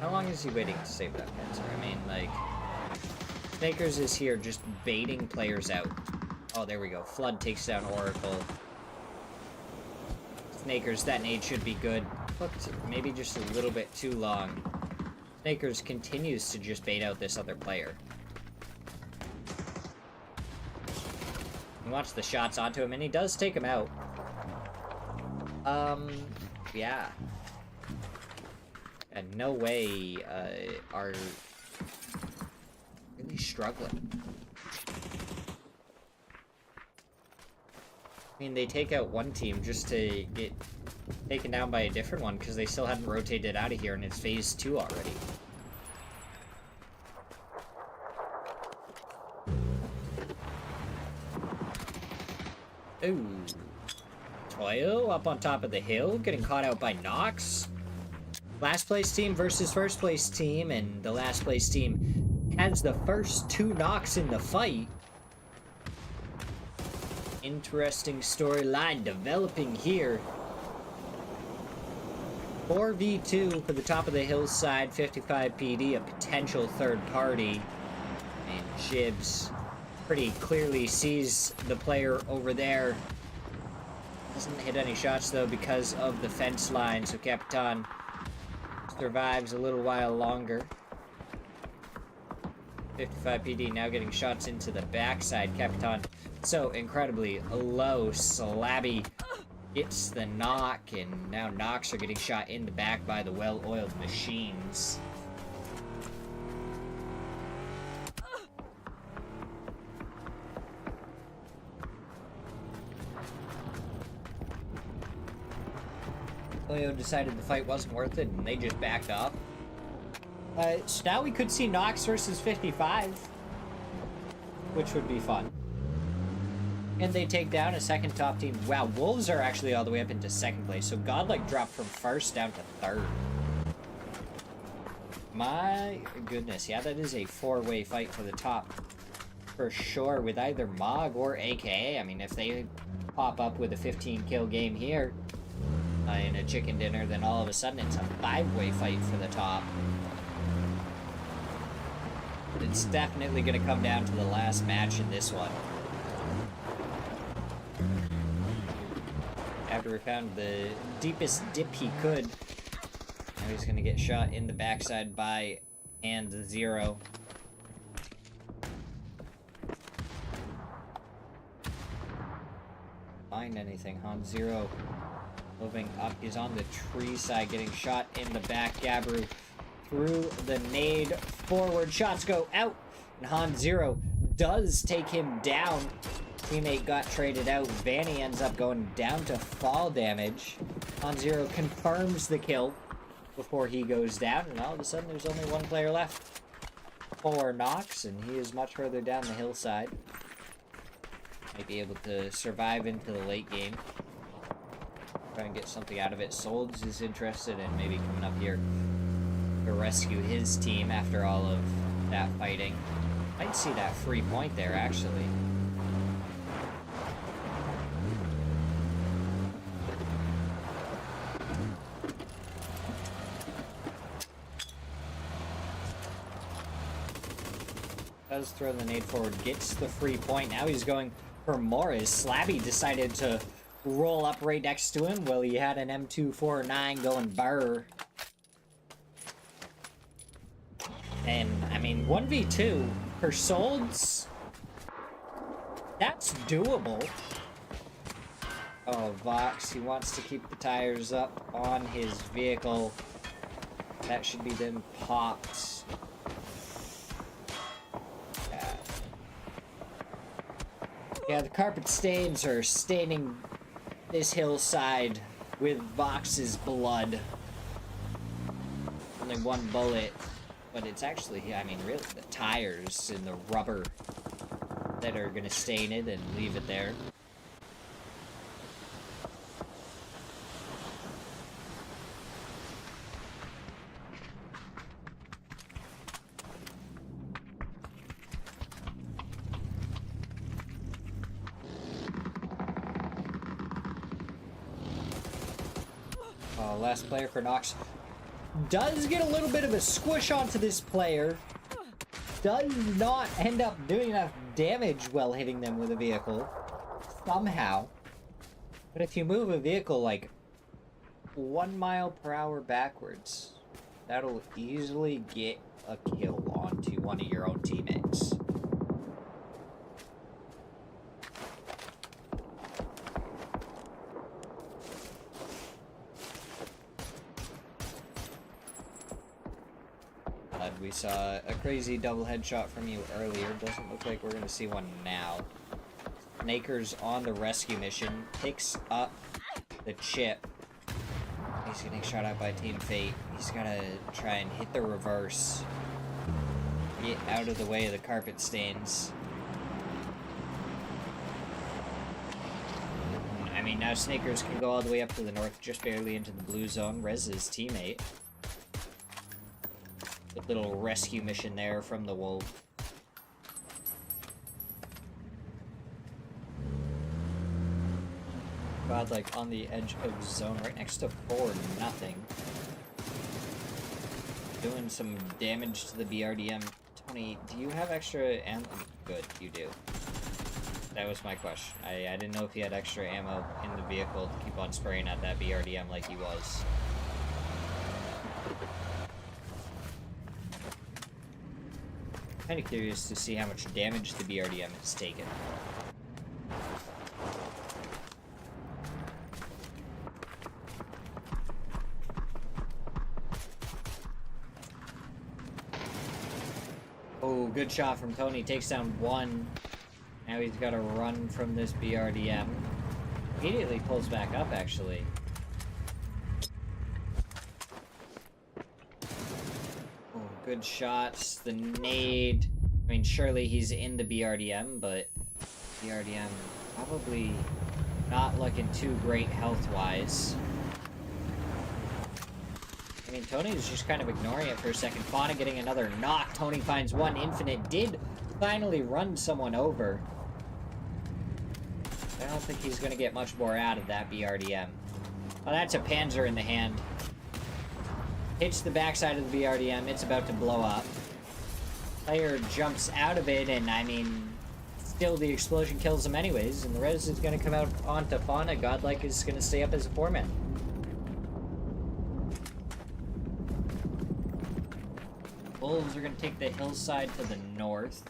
Speaker 1: How long is he waiting to save that Panzer? I mean, like... Snakers is here just baiting players out. Oh, there we go. Flood takes down Oracle. Snakers, that nade should be good. Looked maybe just a little bit too long. Snakers continues to just bait out this other player. And watch the shots onto him, and he does take him out. Yeah. And no way, are really struggling. I mean, they take out one team just to get taken down by a different one because they still hadn't rotated out of here and it's phase 2 already. Ooh. Toyo up on top of the hill, getting caught out by Nox. last place team versus first place team, and the last place team has the first 2 knocks in the fight. Interesting storyline developing here. 4v2 for the top of the hillside, 55 PD, a potential third party. And Jibs pretty clearly sees the player over there. Doesn't hit any shots though because of the fence line, so Capitan survives a little while longer. 55 PD now getting shots into the backside. Capitan so incredibly low. Slabby gets the knock, and now knocks are getting shot in the back by the well-oiled machines. Leo decided the fight wasn't worth it, and they just backed off. So now we could see Nox versus 55, which would be fun. And they take down a second top team. Wow, Wolves are actually all the way up into second place, so Godlike dropped from first down to third. My goodness, yeah, that is a 4-way fight for the top. For sure, with either Mog or AKA. I mean, if they pop up with a 15-kill game here in a chicken dinner, then all of a sudden it's a 5-way fight for the top. It's definitely going to come down to the last match in this one. After he found the deepest dip he could, now he's going to get shot in the backside by and Zero. Find anything, Han Zero moving up. He's on the tree side, getting shot in the back. Gabru through the nade forward. Shots go out, and Han Zero does take him down. Teammate got traded out. Vanny ends up going down to fall damage. Han Zero confirms the kill before he goes down, and all of a sudden there's only one player left. 4 knocks, and he is much further down the hillside. Might be able to survive into the late game. Try and get something out of it. Solds is interested in maybe coming up here to rescue his team after all of that fighting. Might see that free point there, actually. Does throw the nade forward, gets the free point. Now he's going for Morris. Slabby decided to roll up right next to him. Well, he had an M249 going burr. And, I mean, 1v2 for Solds, that's doable. Oh, Vox, he wants to keep the tires up on his vehicle. That should be then popped. Yeah, the carpet stains are staining this hillside with Vox's blood. Only 1 bullet, but it's actually, I mean, really the tires and the rubber that are gonna stain it and leave it there. Last player for Nox does get a little bit of a squish onto this player. Does not end up doing enough damage while hitting them with a vehicle. Somehow. But if you move a vehicle like 1 mile per hour backwards, that'll easily get a kill onto one of your own teammates. We saw a crazy double headshot from you earlier. Doesn't look like we're going to see one now. Snaker's on the rescue mission. Picks up the chip. He's getting shot out by Team Fate. He's got to try and hit the reverse. Get out of the way of the carpet stains. I mean, now Snakers can go all the way up to the north, just barely into the blue zone. Res his teammate. little rescue mission there from the wolf. God, like on the edge of the zone, right next to 4-0. Doing some damage to the BRDM. Tony, do you have extra ammo? Good, you do. That was my question. I didn't know if he had extra ammo in the vehicle to keep on spraying at that BRDM like he was. Kind of curious to see how much damage the BRDM has taken. Oh, good shot from Tony. Takes down one. Now he's got to run from this BRDM. Immediately pulls back up, actually. Oh, good shots. The nade. I mean, surely he's in the BRDM, but BRDM probably not looking too great health-wise. I mean, Tony is just kind of ignoring it for a second. Fauna getting another knock. Tony finds one. Infinite did finally run someone over. I don't think he's going to get much more out of that BRDM. Well, that's a Panzer in the hand. Hits the backside of the BRDM. It's about to blow up. Player jumps out of it, and I mean, still the explosion kills him anyways, and the res is going to come out onto Fauna. Godlike is going to stay up as a 4-man. Wolves are going to take the hillside to the north.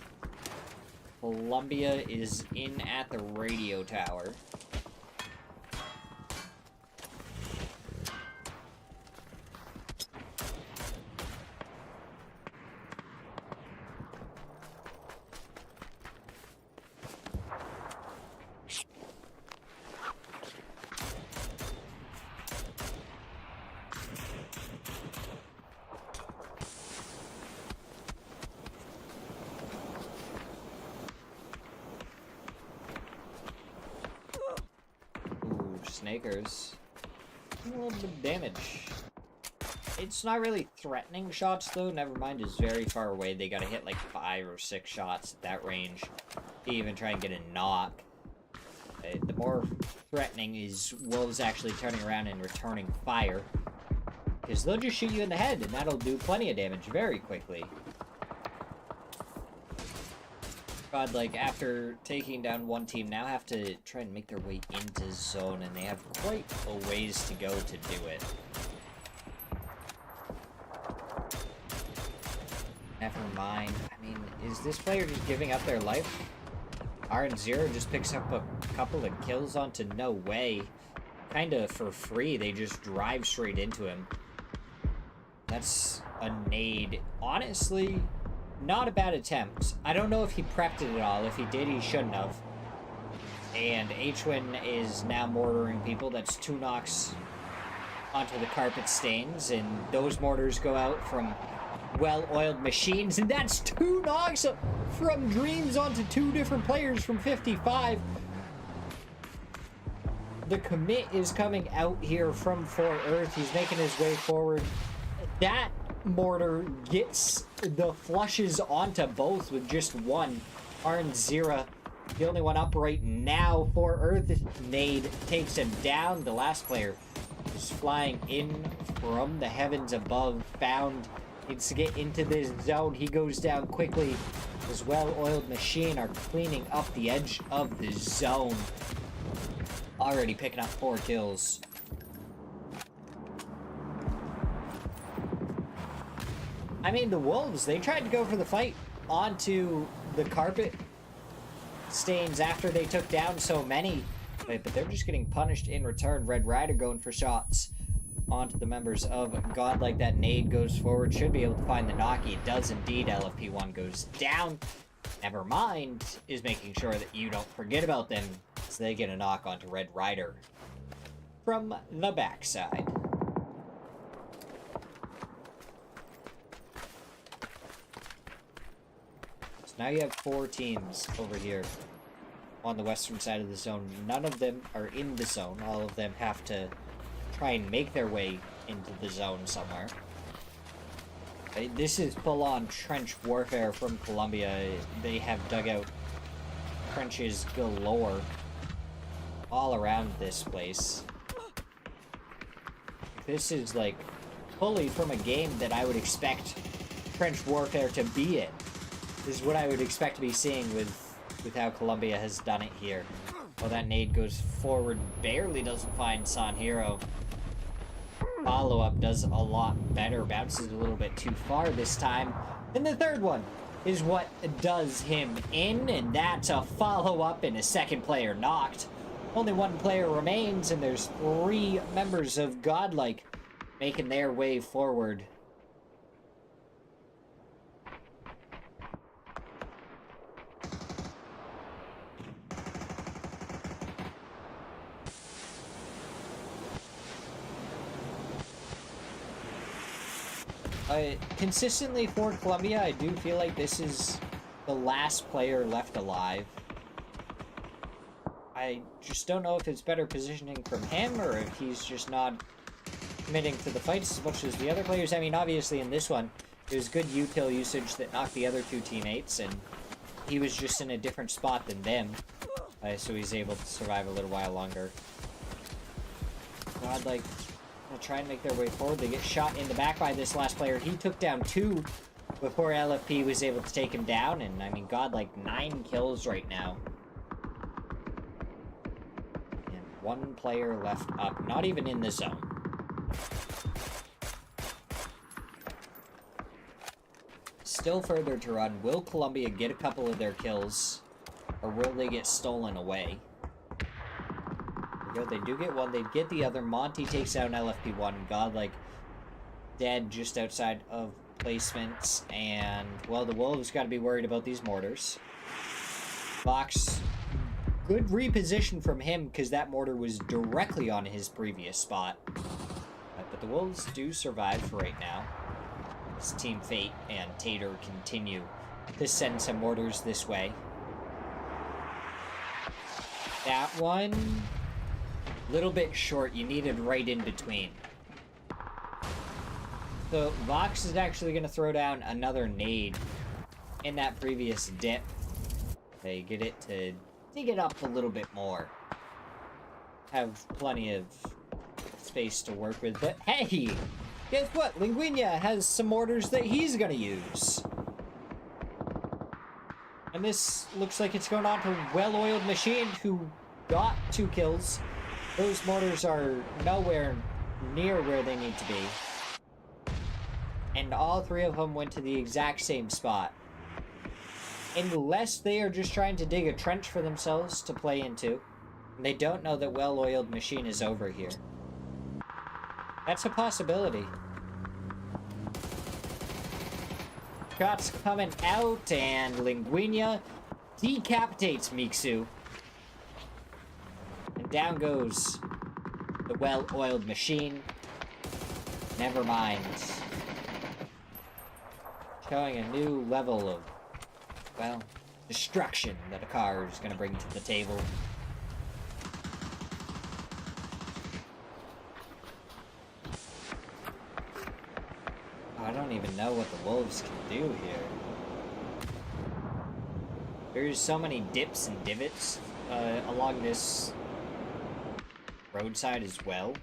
Speaker 1: Columbia is in at the radio tower. Snakers. A little bit of damage. It's not really threatening shots, though. Nevermind is very far away. They gotta hit like 5 or 6 shots at that range to even try and get a knock. The more threatening is wolves actually turning around and returning fire. Because they'll just shoot you in the head, and that'll do plenty of damage very quickly. God, like, after taking down one team, now have to try and make their way into zone, and they have quite a ways to go to do it. Never mind. I mean, is this player just giving up their life? RN0 just picks up a couple of kills onto No Way. Kinda for free, they just drive straight into him. That's a nade. Honestly, not a bad attempt. I don't know if he prepped it at all. If he did, he shouldn't have. And H-Win is now mortaring people. That's 2 knocks onto the carpet stains, and those mortars go out from well-oiled machines, and that's 2 knocks from Dreams onto 2 different players from 55. The commit is coming out here from 4 Earth. He's making his way forward. That mortar gets the flushes onto both with just 1. RN0, the only one up right now. 4 Earth nade takes him down. The last player is flying in from the heavens above. Found needs to get into this zone. He goes down quickly. His well-oiled machine are cleaning up the edge of the zone. Already picking up 4 kills. I mean, the Wolves, they tried to go for the fight onto the carpet stains after they took down so many. But they're just getting punished in return. Red Rider going for shots onto the members of Godlike. That nade goes forward. Should be able to find the knocky. It does indeed. LFP1 goes down. Nevermind is making sure that you don't forget about them, so they get a knock onto Red Rider from the backside. So now you have 4 teams over here on the western side of the zone. None of them are in the zone. All of them have to try and make their way into the zone somewhere. This is full-on trench warfare from Colombia. They have dugout trenches galore all around this place. This is, like, fully from a game that I would expect trench warfare to be in. This is what I would expect to be seeing with how Colombia has done it here. Oh, that nade goes forward, barely doesn't find San Hero. Follow-up does a lot better, bounces a little bit too far this time. And the third one is what does him in, and that's a follow-up and a second player knocked. Only one player remains, and there's 3 members of Godlike making their way forward. Consistently for Colombia, I do feel like this is the last player left alive. I just don't know if it's better positioning from him or if he's just not committing to the fights as much as the other players. I mean, obviously in this one, it was good util usage that knocked the other 2 teammates, and he was just in a different spot than them, so he's able to survive a little while longer. Godlike will try and make their way forward. They get shot in the back by this last player. He took down 2 before LFP was able to take him down, and I mean, Godlike 9 kills right now. And 1 player left up, not even in the zone. Still further to run. Will Colombia get a couple of their kills, or will they get stolen away? They do get one. They get the other. Monty takes down LFP1. Godlike dead just outside of placements. And, well, the Wolves got to be worried about these mortars. Vox, good reposition from him because that mortar was directly on his previous spot. But the Wolves do survive for right now. As Team Fate and Tater continue to send some mortars this way. That one, little bit short. You needed right in between. So Vox is actually going to throw down another nade in that previous dip. They get it to dig it up a little bit more. Have plenty of space to work with. But hey, guess what? Linguina has some mortars that he's going to use. And this looks like it's going on to Well-Oiled Machine, who got 2 kills. Those mortars are nowhere near where they need to be. And all 3 of them went to the exact same spot. Unless they are just trying to dig a trench for themselves to play into. And they don't know that Well-Oiled Machine is over here. That's a possibility. Shots coming out, and Linguina decapitates Mixu. And down goes the Well-Oiled Machine. Never mind. Showing a new level of, well, destruction that a car is going to bring to the table. I don't even know what the Wolves can do here. There's so many dips and divots along this roadside as well.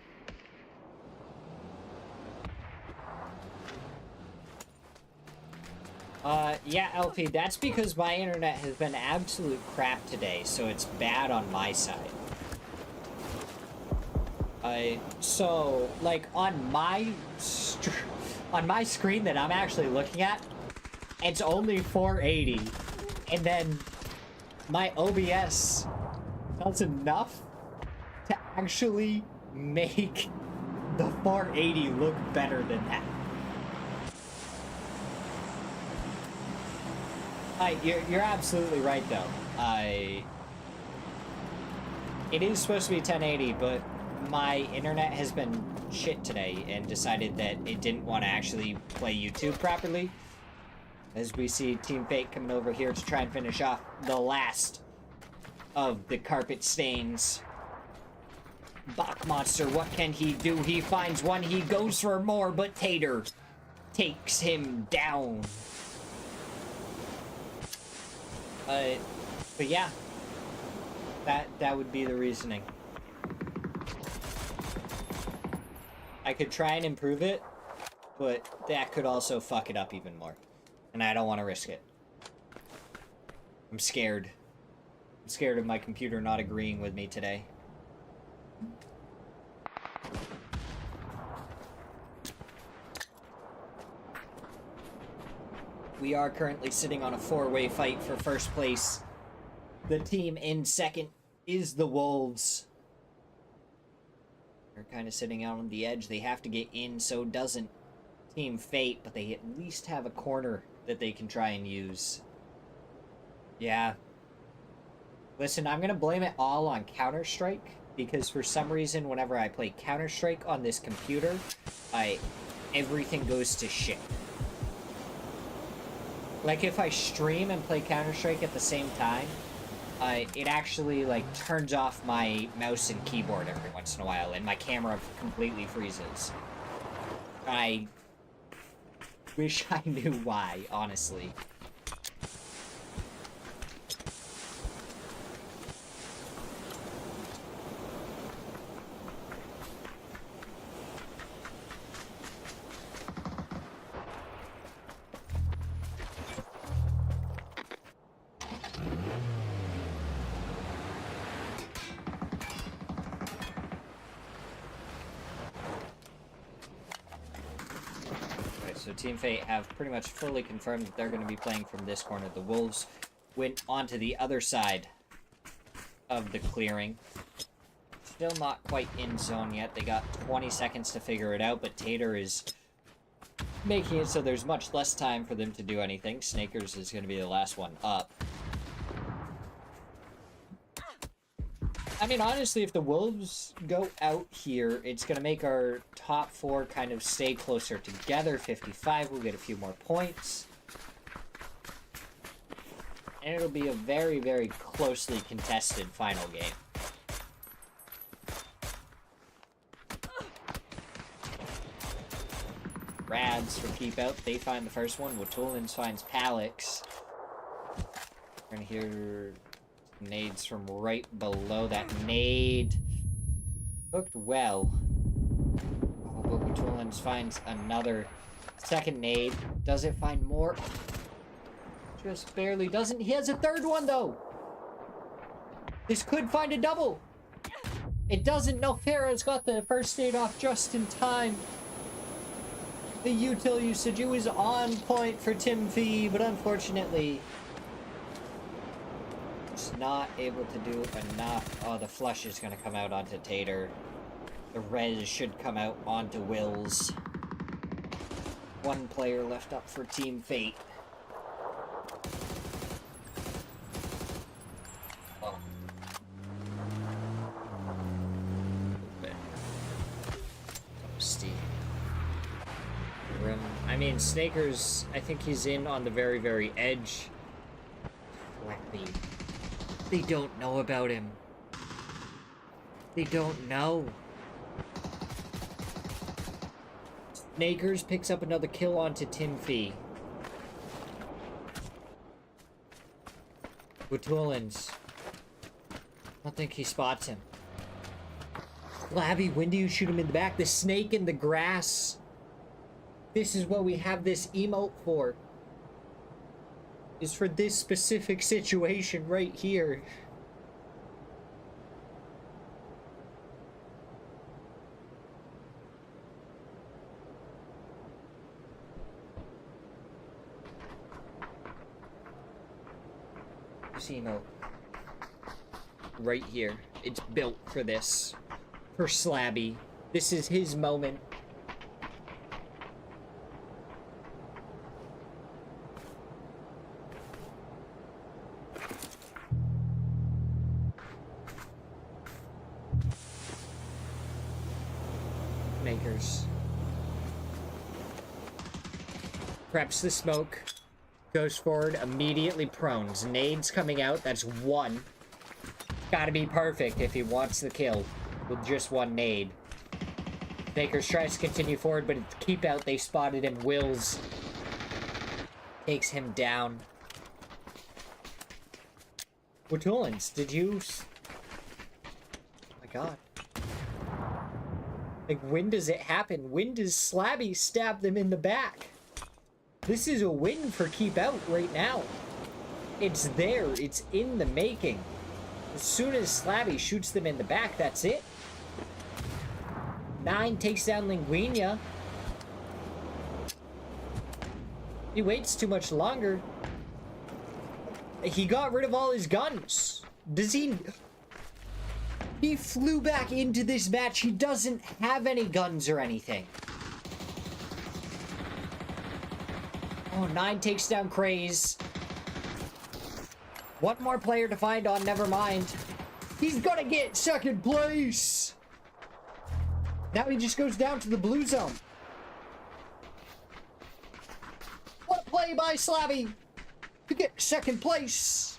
Speaker 1: Yeah, LP, that's because my internet has been absolute crap today, so it's bad on my side. So, like, on my screen that I'm actually looking at, it's only 480, and then my OBS does enough to actually make the 480 look better than that. You're absolutely right, though. It is supposed to be 1080, but my internet has been shit today and decided that it didn't want to actually play YouTube properly. As we see Team Fate coming over here to try and finish off the last of the carpet stains. Bach Monster, what can he do? He finds one, he goes for more, but Tater takes him down. But yeah, that would be the reasoning. I could try and improve it, but that could also fuck it up even more. And I don't want to risk it. I'm scared. I'm scared of my computer not agreeing with me today. We are currently sitting on a four-way fight for first place. The team in second is the Wolves. They're kind of sitting out on the edge. They have to get in, so doesn't Team Fate, but they at least have a corner that they can try and use. Yeah. Listen, I'm going to blame it all on Counter-Strike, because for some reason, whenever I play Counter-Strike on this computer, everything goes to shit. Like, if I stream and play Counter-Strike at the same time, it actually, like, turns off my mouse and keyboard every once in a while, and my camera completely freezes. I wish I knew why, honestly. So Team Fate have pretty much fully confirmed that they're going to be playing from this corner. The Wolves went onto the other side of the clearing. Still not quite in zone yet. They got 20 seconds to figure it out, but Tater is making it so there's much less time for them to do anything. Snakers is going to be the last one up. I mean, honestly, if the Wolves go out here, it's going to make our top four kind of stay closer together. 55, we'll get a few more points. And it'll be a very, very closely contested final game. Rads for keep out. They find the first one. Watulins finds Palix. We're going to hear nades from right below that. Nade hooked well. Oh, but Watulins finds another second nade. Does it find more? Just barely doesn't. He has a third one, though. This could find a double. It doesn't. No, Farah's got the first nade off just in time. The util usage, it was on point for Tim V, but unfortunately, it's not able to do enough. Oh, the flush is going to come out onto Tater. The res should come out onto Wills. One player left up for Team Fate. Oh. Toasty. I mean, Snakers, I think he's in on the very, very edge. Flappy. They don't know about him. They don't know. Snakers picks up another kill onto Timfee. Watulins. I don't think he spots him. Flabby, when do you shoot him in the back? The snake in the grass. This is what we have this emote for. Is for this specific situation right here. This emote. Right here. It's built for this. For Slabby. This is his moment. Makers. Preps the smoke. Goes forward, immediately prones. Nades coming out, that's one. Gotta be perfect if he wants the kill with just one nade. Bakers tries to continue forward, but it's keep out. They spotted him. Wills takes him down. Watulans, did you... Oh my god. Like, when does it happen? When does Slabby stab them in the back? This is a win for Keep Out right now. It's there. It's in the making. As soon as Slabby shoots them in the back, that's it. 9 takes down Linguina. He waits too much longer. He got rid of all his guns. Does he... He flew back into this match. He doesn't have any guns or anything. Oh, 9 takes down Craze. One more player to find on Nevermind. He's gonna get second place. Now he just goes down to the blue zone. What a play by Slabby to get second place.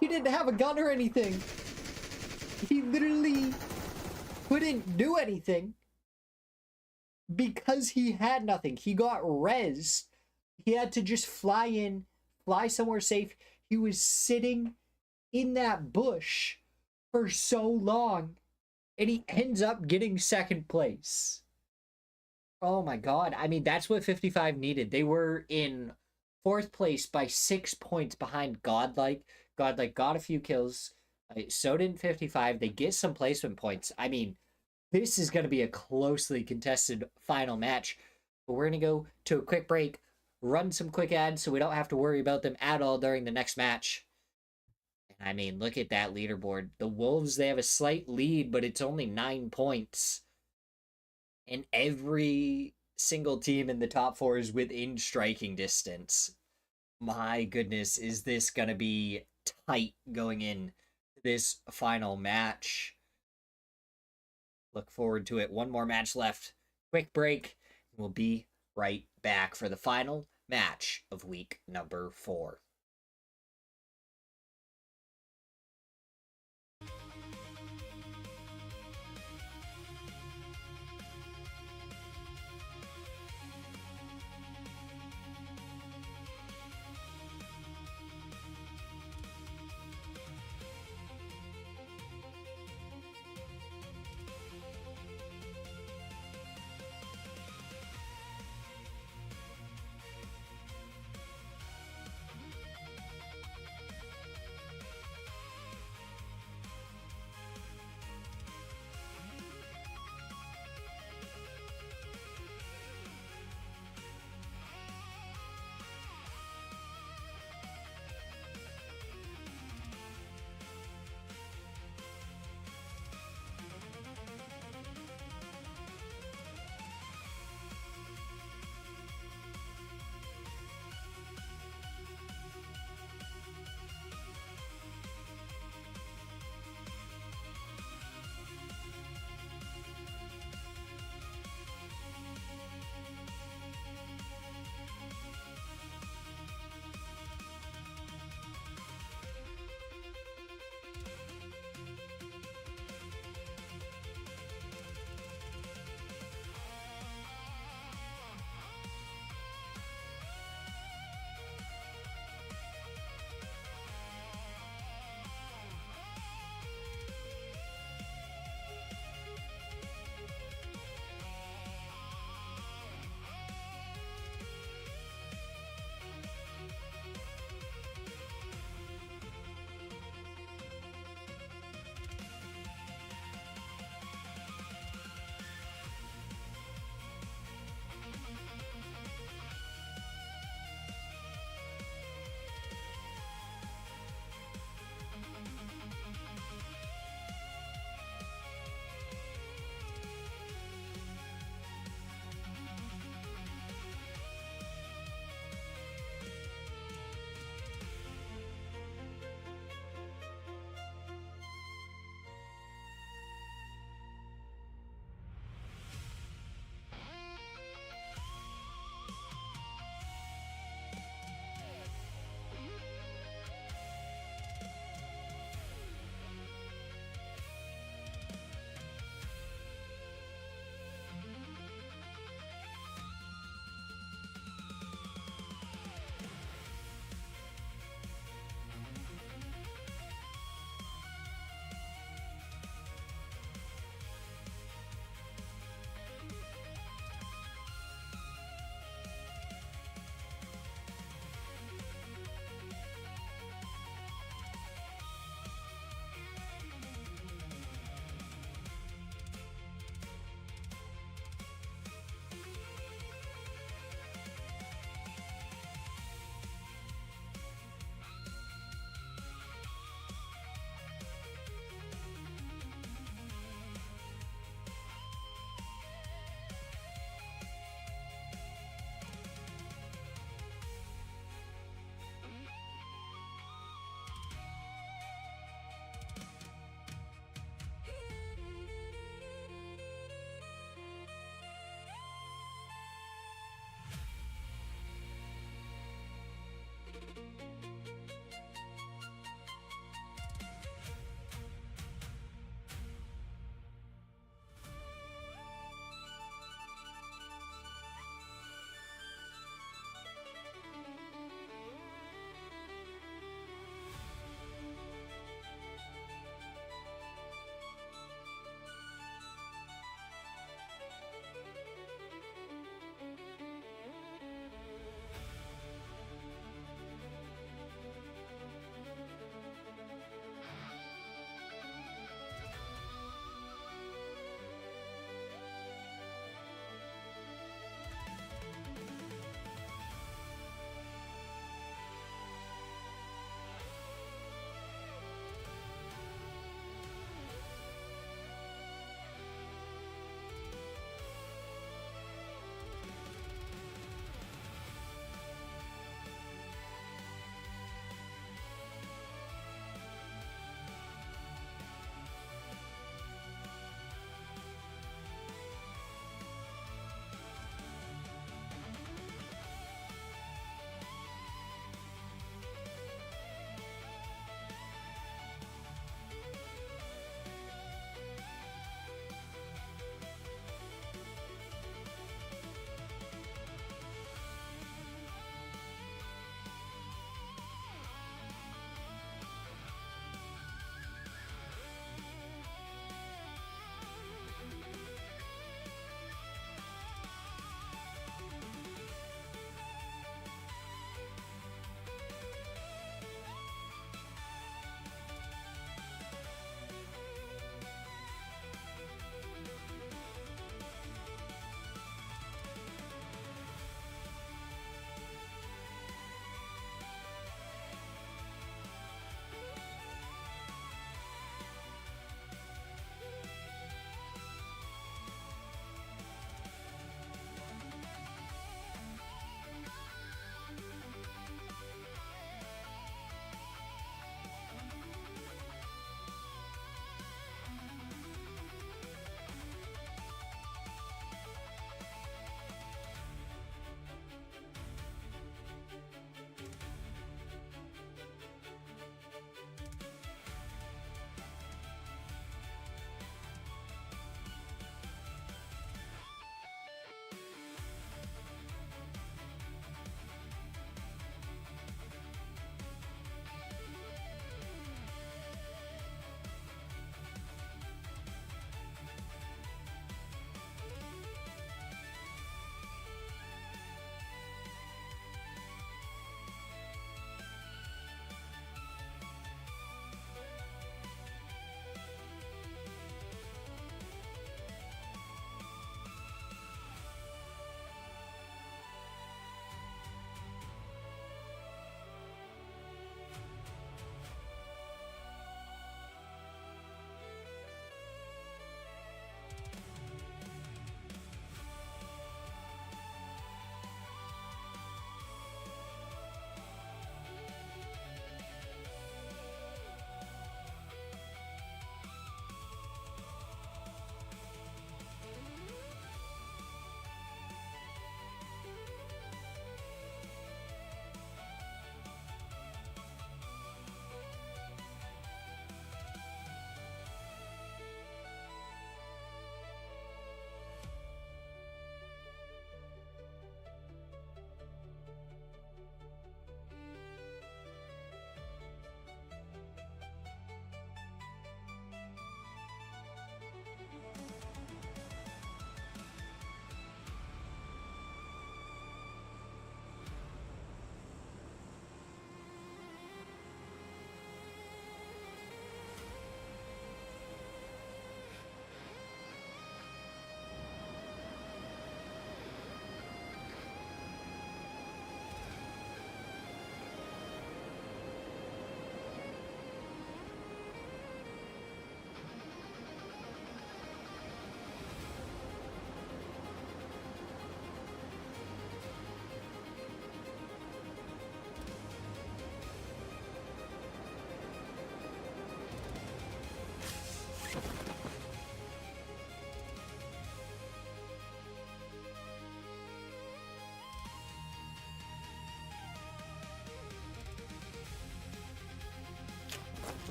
Speaker 1: He didn't have a gun or anything. He literally couldn't do anything because he had nothing. He got res. He had to just fly in, fly somewhere safe. He was sitting in that bush for so long, and he ends up getting second place. Oh my god. I mean, that's what 55 needed. They were in 4th place by 6 points behind Godlike. Godlike got a few kills. So did 55. They get some placement points. I mean, this is going to be a closely contested final match. But we're going to go to a quick break, run some quick ads so we don't have to worry about them at all during the next match. And I mean, look at that leaderboard. The Wolves, they have a slight lead, but it's only 9 points. And every single team in the top 4 is within striking distance. My goodness, is this going to be tight going in this final match. Look forward to it. One more match left. Quick break. We'll be right back for the final match of week number 4.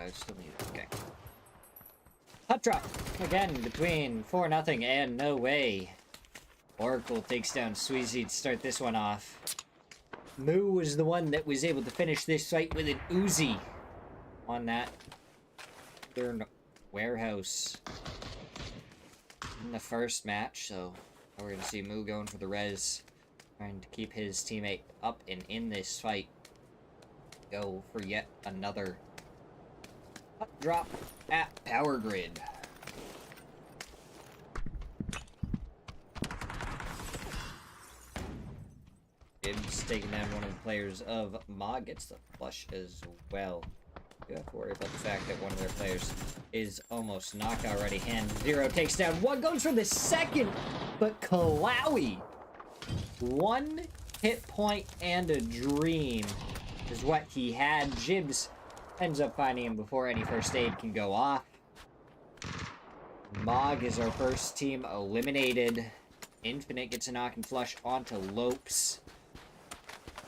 Speaker 1: I still need it. Okay. Hut drop again between 4-0 and No Way. Oracle takes down Sweezy to start this one off. Moo was the one that was able to finish this fight with an Uzi on that third warehouse in the first match. So we're going to see Moo going for the res, trying to keep his teammate up and in this fight. Go for yet another hut drop at Power Grid. Gibbs taking down one of the players of Ma, gets the flush as well. You have to worry about the fact that one of their players is almost knocked already. Hand zero takes down one, goes for the second, but Kalawi, 1 hit point and a dream is what he had. Gibbs ends up finding him before any first aid can go off. Mog is our first team eliminated. Infinite gets a knock and flush onto Lopes.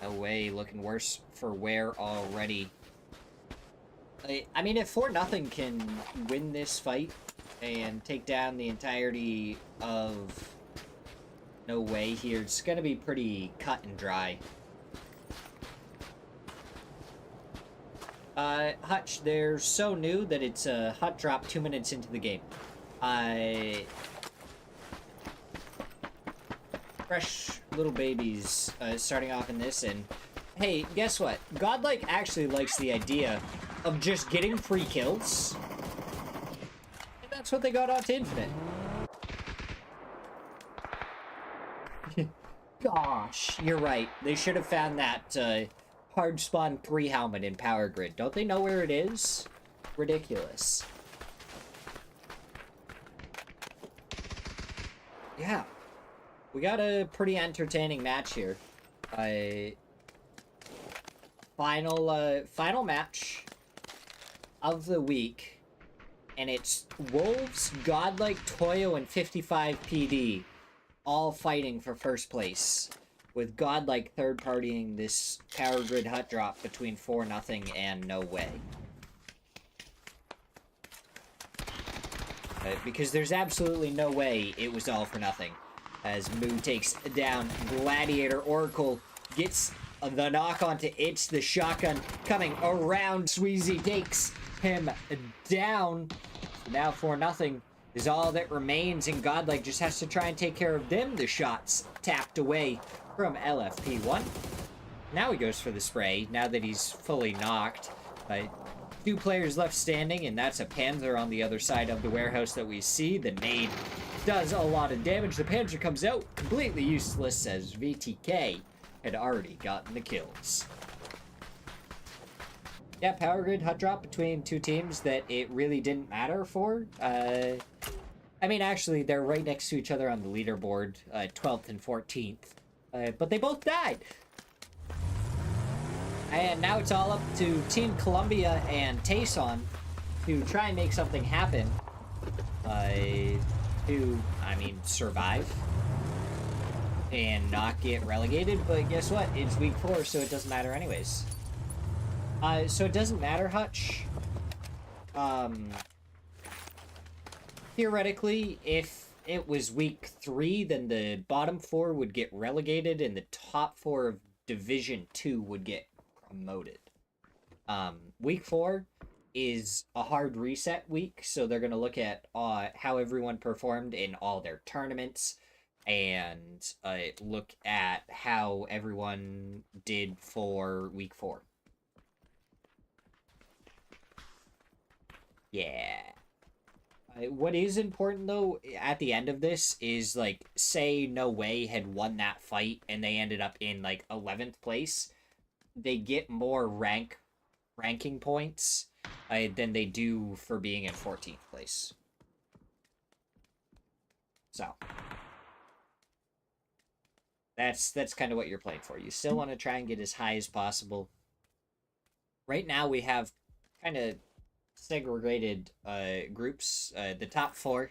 Speaker 1: Away, looking worse for wear already. I mean, if 4-0 can win this fight and take down the entirety of No Way here, it's gonna be pretty cut and dry. Hutch, they're so new that it's a hut drop 2 minutes into the game. Fresh little babies starting off in this, and hey, guess what? Godlike actually likes the idea of just getting free kills. And that's what they got onto Infinite. Gosh, you're right. They should have found that hard spawn 3 helmet in Power Grid. Don't they know where it is? Ridiculous. Yeah. We got a pretty entertaining match here. Final match of the week. And it's Wolves, Godlike, Toyo, and 55 PD all fighting for first place, with Godlike third-partying this Power Grid hut drop between 4-0 and No Way. Because there's absolutely no way it was all for nothing. As Moo takes down Gladiator, Oracle gets the knock onto It's the shotgun coming around. Sweezy takes him down. Now 4-0 is all that remains, and Godlike just has to try and take care of them. The shots tapped away from LFP1. Now he goes for the spray, now that he's fully knocked. 2 players left standing, and that's a Panzer on the other side of the warehouse that we see. The nade does a lot of damage. The Panzer comes out completely useless as VTK had already gotten the kills. Yeah, Power Grid hut drop between 2 teams that it really didn't matter for. I mean, actually, they're right next to each other on the leaderboard, 12th and 14th. But they both died. And now it's all up to Team Columbia and Tayson to try and make something happen. Survive and not get relegated. But guess what? It's week 4, so it doesn't matter anyways. So it doesn't matter, Hutch. Theoretically, if it was week 3, then the bottom 4 would get relegated and the top 4 of Division 2 would get promoted. Week 4 is a hard reset week, so they're going to look at how everyone performed in all their tournaments and look at how everyone did for week 4. Yeah. What is important, though, at the end of this is, like, say No Way had won that fight and they ended up in, like, 11th place. They get more ranking points than they do for being in 14th place. So that's kind of what you're playing for. You still want to try and get as high as possible. Right now we have kind of segregated groups. The top 4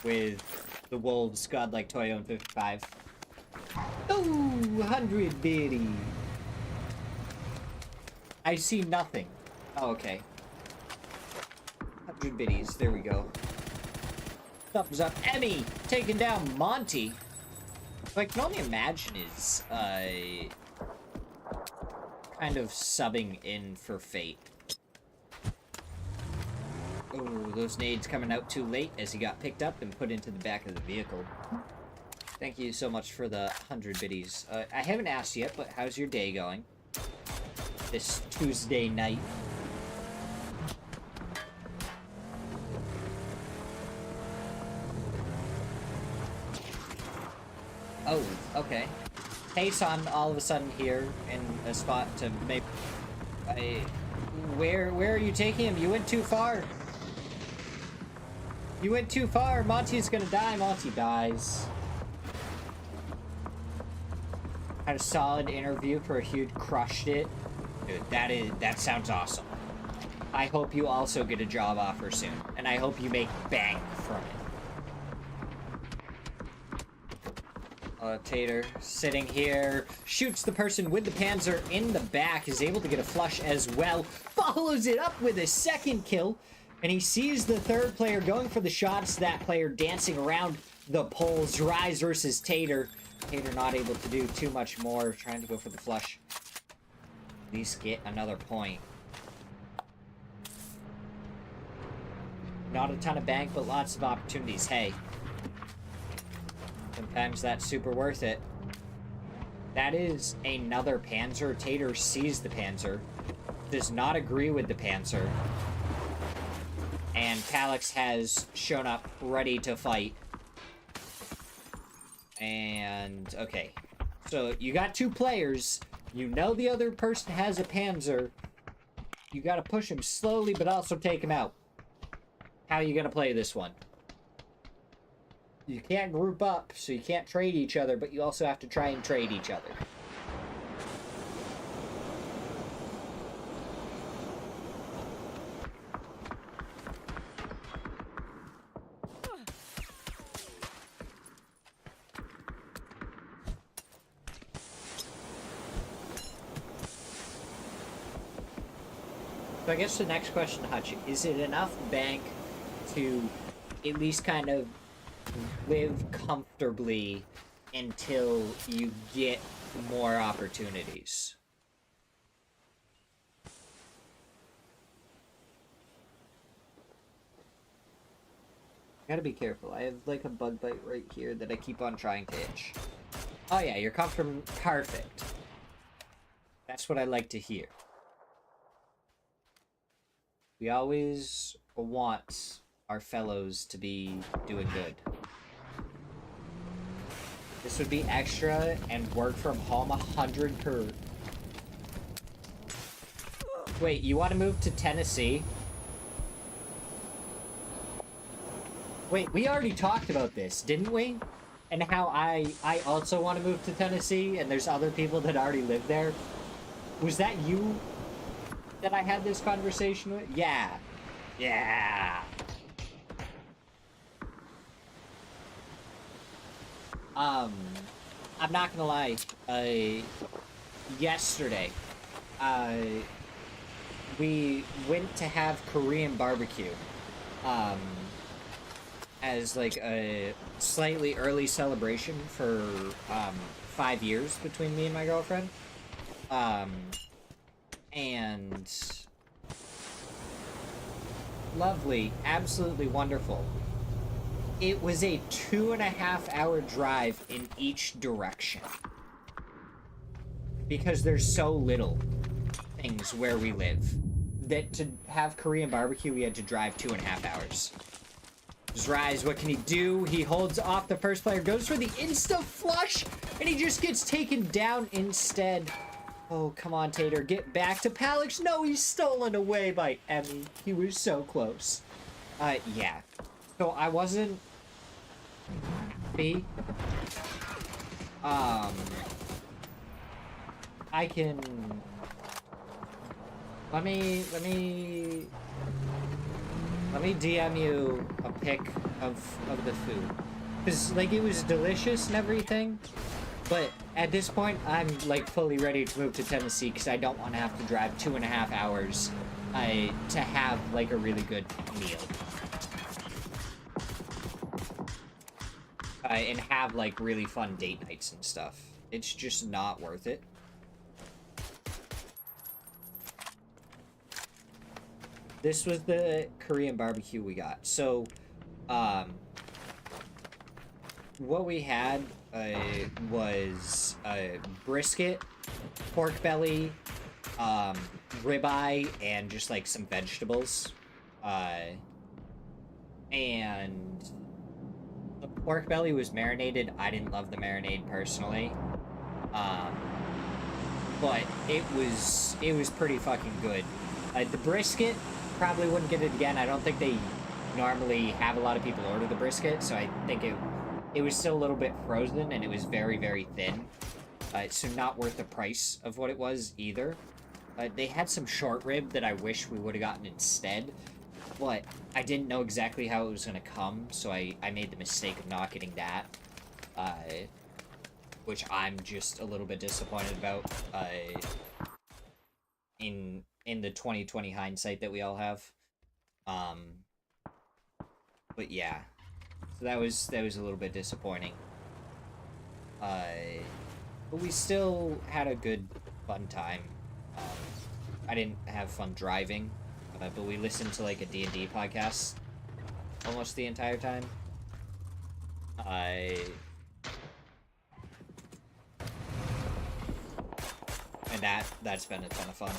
Speaker 1: with the Wolves, Godlike, Toyo, and 55. Oh, 100 bitty. I see nothing. Oh, okay. 100 biddies. There we go. Thumbs up. Emmy taking down Monty. What I can only imagine is kind of subbing in for Fate. Oh, those nades coming out too late as he got picked up and put into the back of the vehicle. Thank you so much for the 100 biddies. I haven't asked yet, but how's your day going? This Tuesday night. Oh, okay. Tayson all of a sudden here in a spot to make... Where are you taking him? You went too far. You went too far. Monty's gonna die. Monty dies. Had a solid interview for a huge crushed it. Dude, that sounds awesome. I hope you also get a job offer soon. And I hope you make bank from it. Tater sitting here, shoots the person with the Panzer in the back, is able to get a flush as well, follows it up with a second kill, and he sees the third player going for the shots, that player dancing around the poles. Rise versus Tater. Tater not able to do too much more, trying to go for the flush. At least get another point. Not a ton of bank, but lots of opportunities. Hey. Sometimes that's super worth it. That is another Panzer. Tater sees the Panzer, does not agree with the Panzer, and Calix has shown up ready to fight. And, okay. So, you got two players. You know the other person has a Panzer. You gotta push him slowly, but also take him out. How are you gonna play this one? You can't group up, so you can't trade each other, but you also have to try and trade each other. So I guess the next question, Hutch, is it enough bank to at least kind of live comfortably until you get more opportunities? Gotta be careful. I have like a bug bite right here that I keep on trying to itch. Oh yeah, you're comfortable. Perfect. That's what I like to hear. We always want our fellows to be doing good. This would be extra and work from home 100 per... Wait, you want to move to Tennessee? Wait, we already talked about this, didn't we? And how I also want to move to Tennessee, and there's other people that already live there. Was that you that I had this conversation with? Yeah. Yeah. I'm not gonna lie, yesterday, we went to have Korean barbecue, as like a slightly early celebration for, 5 years between me and my girlfriend, and lovely, absolutely wonderful. It was a 2.5-hour drive in each direction. Because there's so little things where we live that to have Korean barbecue, we had to drive 2.5 hours. Rise, what can he do? He holds off the first player, goes for the insta flush, and he just gets taken down instead. Oh, come on, Tater, get back to Palix. No, he's stolen away by Emmy. He was so close. Yeah. So I wasn't... B. I can... Let me DM you a pic of the food. Because, like, it was delicious and everything, but at this point, I'm, like, fully ready to move to Tennessee because I don't want to have to drive 2.5 hours to have, like, a really good meal. And have, like, really fun date nights and stuff. It's just not worth it. This was the Korean barbecue we got. So, what we had was brisket, pork belly, ribeye, and just like some vegetables. And the pork belly was marinated. I didn't love the marinade personally. But it was pretty fucking good. The brisket, probably wouldn't get it again. I don't think they normally have a lot of people order the brisket, so I think it was still a little bit frozen, and it was very, very thin. So not worth the price of what it was either. They had some short rib that I wish we would have gotten instead, but I didn't know exactly how it was going to come, so I made the mistake of not getting that, which I'm just a little bit disappointed about in the 2020 hindsight that we all have. But yeah, so that was a little bit disappointing. But we still had a good, fun time. I didn't have fun driving, but we listened to like a D&D podcast almost the entire time. And that's been a ton of fun.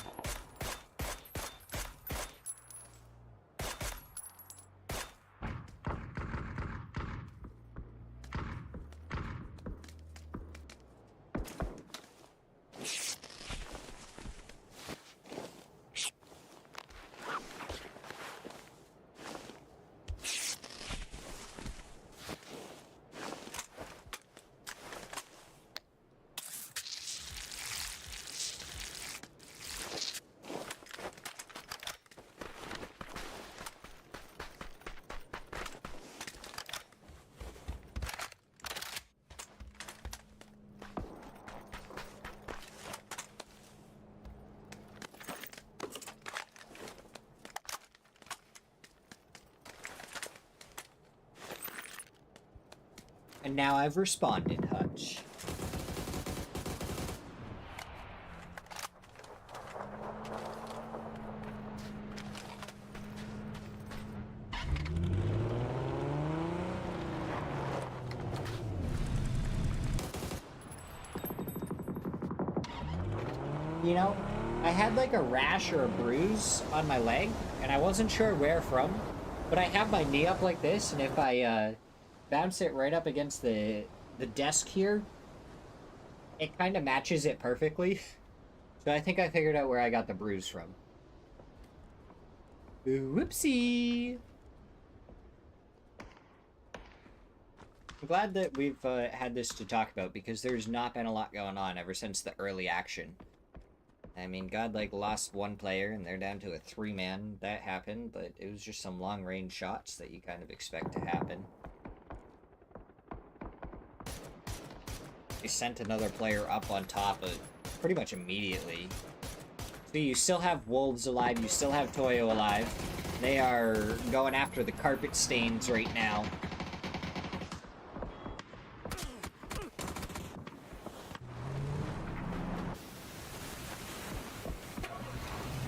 Speaker 1: And now I've responded, Hutch. You know, I had like a rash or a bruise on my leg, and I wasn't sure where from, but I have my knee up like this, and if I, bounce it right up against the desk here, it kind of matches it perfectly. So I think I figured out where I got the bruise from. Whoopsie! I'm glad that we've had this to talk about, because there's not been a lot going on ever since the early action. I mean, God, like, lost one player, and they're down to a 3-man. That happened, but it was just some long-range shots that you kind of expect to happen. They sent another player up on top of pretty much immediately. So you still have Wolves alive, you still have Toyo alive. They are going after the carpet stains right now.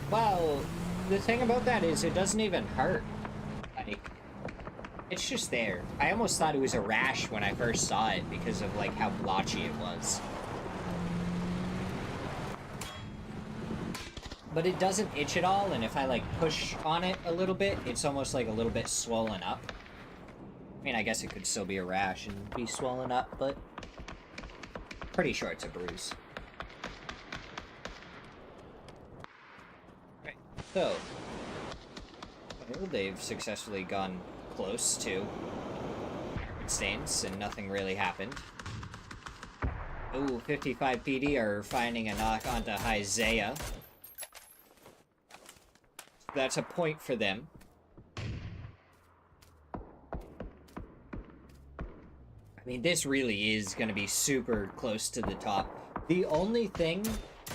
Speaker 1: Well, the thing about that is it doesn't even hurt. Like, it's just there. I almost thought it was a rash when I first saw it because of, like, how blotchy it was. But it doesn't itch at all, and if I, like, push on it a little bit, it's almost, like, a little bit swollen up. I mean, I guess it could still be a rash and be swollen up, but pretty sure it's a bruise. Right, so, well, they've successfully gone close to stains, and nothing really happened. Ooh, 55 PD are finding a knock onto Isaiah. That's a point for them. I mean, this really is going to be super close to the top. The only thing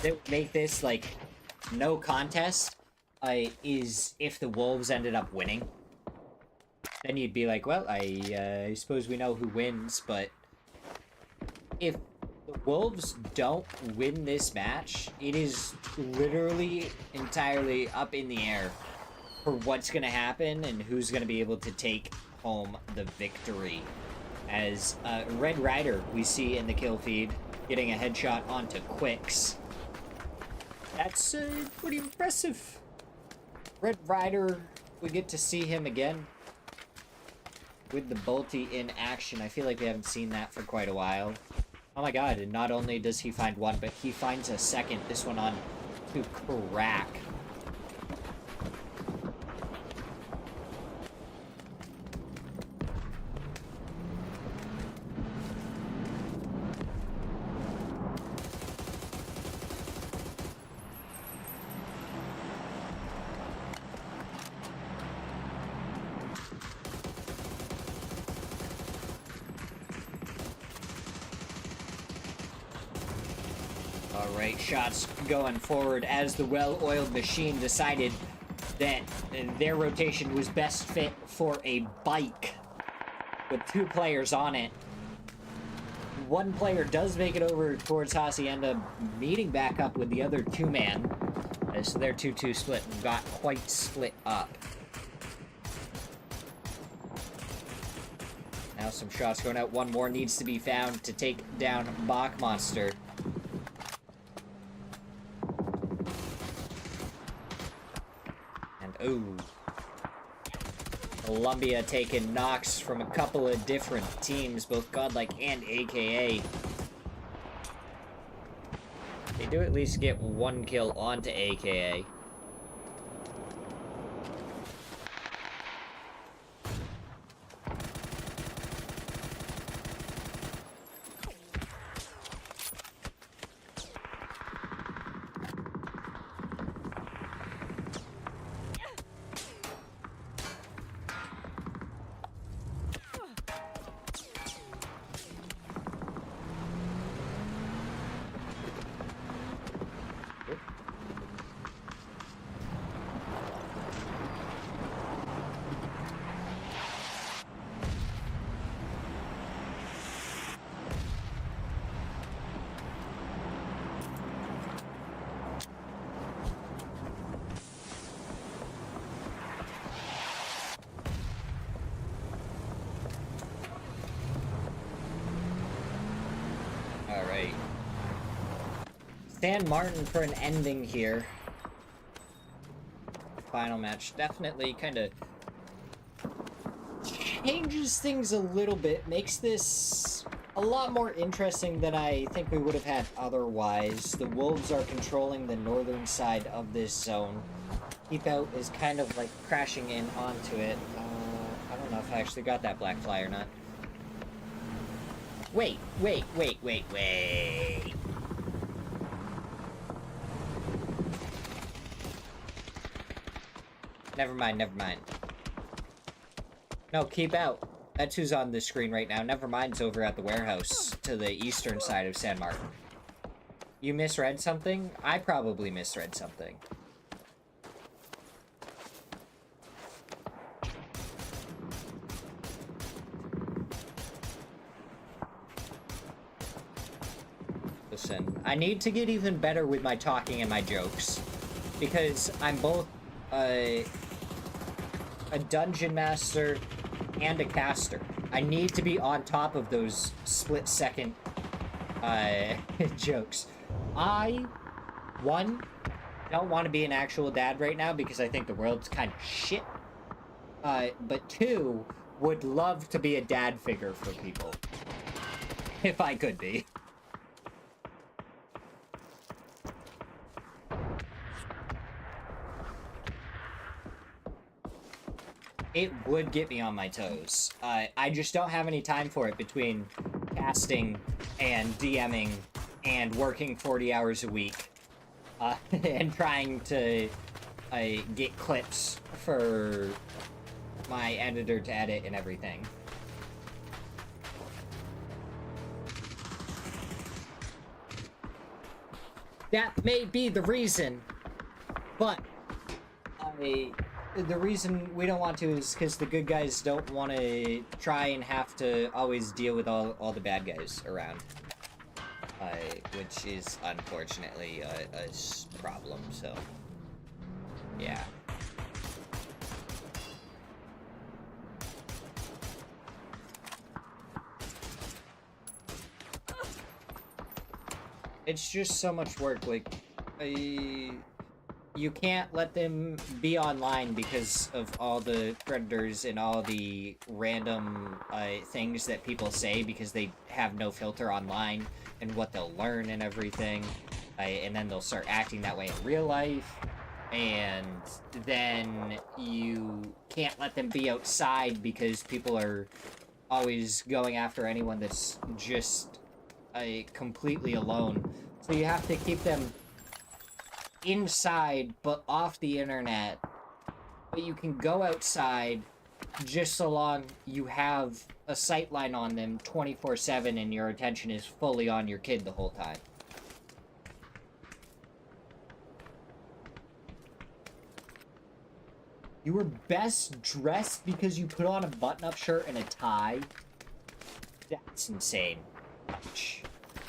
Speaker 1: that would make this, like, no contest is if the Wolves ended up winning. Then you'd be like, well, I suppose we know who wins, but if the Wolves don't win this match, it is literally entirely up in the air for what's going to happen and who's going to be able to take home the victory. As Red Rider, we see in the kill feed, getting a headshot onto Quicks. That's pretty impressive. Red Rider, we get to see him again with the Bolty in action. I feel like we haven't seen that for quite a while. Oh my god, and not only does he find one, but he finds a second, this one on to Crack. Alright, shots going forward as the well-oiled machine decided that their rotation was best fit for a bike with 2 players on it. One player does make it over towards Hacienda, meeting back up with the other 2-man. So their 2-2 split got quite split up. Now some shots going out. One more needs to be found to take down Bach Monster. Ooh. Columbia taking knocks from a couple of different teams, both Godlike and AKA. They do at least get 1 kill onto AKA. Alright. San Martin for an ending here. Final match definitely kind of changes things a little bit, makes this a lot more interesting than I think we would have had otherwise. The Wolves are controlling the northern side of this zone. Keep Out is kind of like crashing in onto it. I don't know if I actually got that black fly or not. Wait. Never mind. No, Keep Out. That's who's on the screen right now. Never mind's over at the warehouse to the eastern side of San Martin. You misread something? I probably misread something. Listen, I need to get even better with my talking and my jokes, because I'm both a dungeon master and a caster. I need to be on top of those split-second jokes. I, one, don't want to be an actual dad right now because I think the world's kind of shit. But two, would love to be a dad figure for people. If I could be. It would get me on my toes. I just don't have any time for it between casting and DMing and working 40 hours a week and trying to get clips for my editor to edit and everything. That may be the reason, but The reason we don't want to is because the good guys don't want to try and have to always deal with all the bad guys around. Which is unfortunately a problem, so yeah. It's just so much work, like, you can't let them be online because of all the predators and all the random things that people say because they have no filter online and what they'll learn and everything. And then they'll start acting that way in real life. And then you can't let them be outside because people are always going after anyone that's just completely alone. So you have to keep them inside but off the internet, but you can go outside just so long you have a sight line on them 24/7 and your attention is fully on your kid the whole time. You were best dressed because you put on a button-up shirt and a tie? That's insane.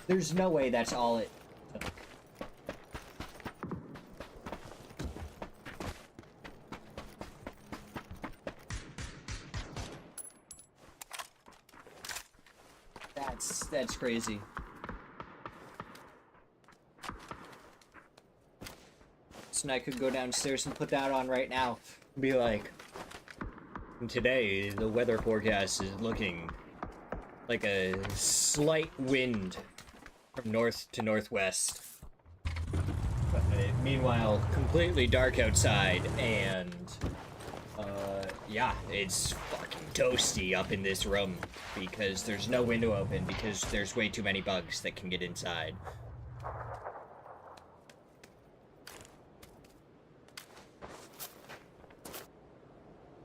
Speaker 1: There's no way that's all it took. That's crazy. So I could go downstairs and put that on right now. Be like, today the weather forecast is looking like a slight wind from north to northwest. But meanwhile, completely dark outside, and yeah, it's fucking toasty up in this room because there's no window open because there's way too many bugs that can get inside.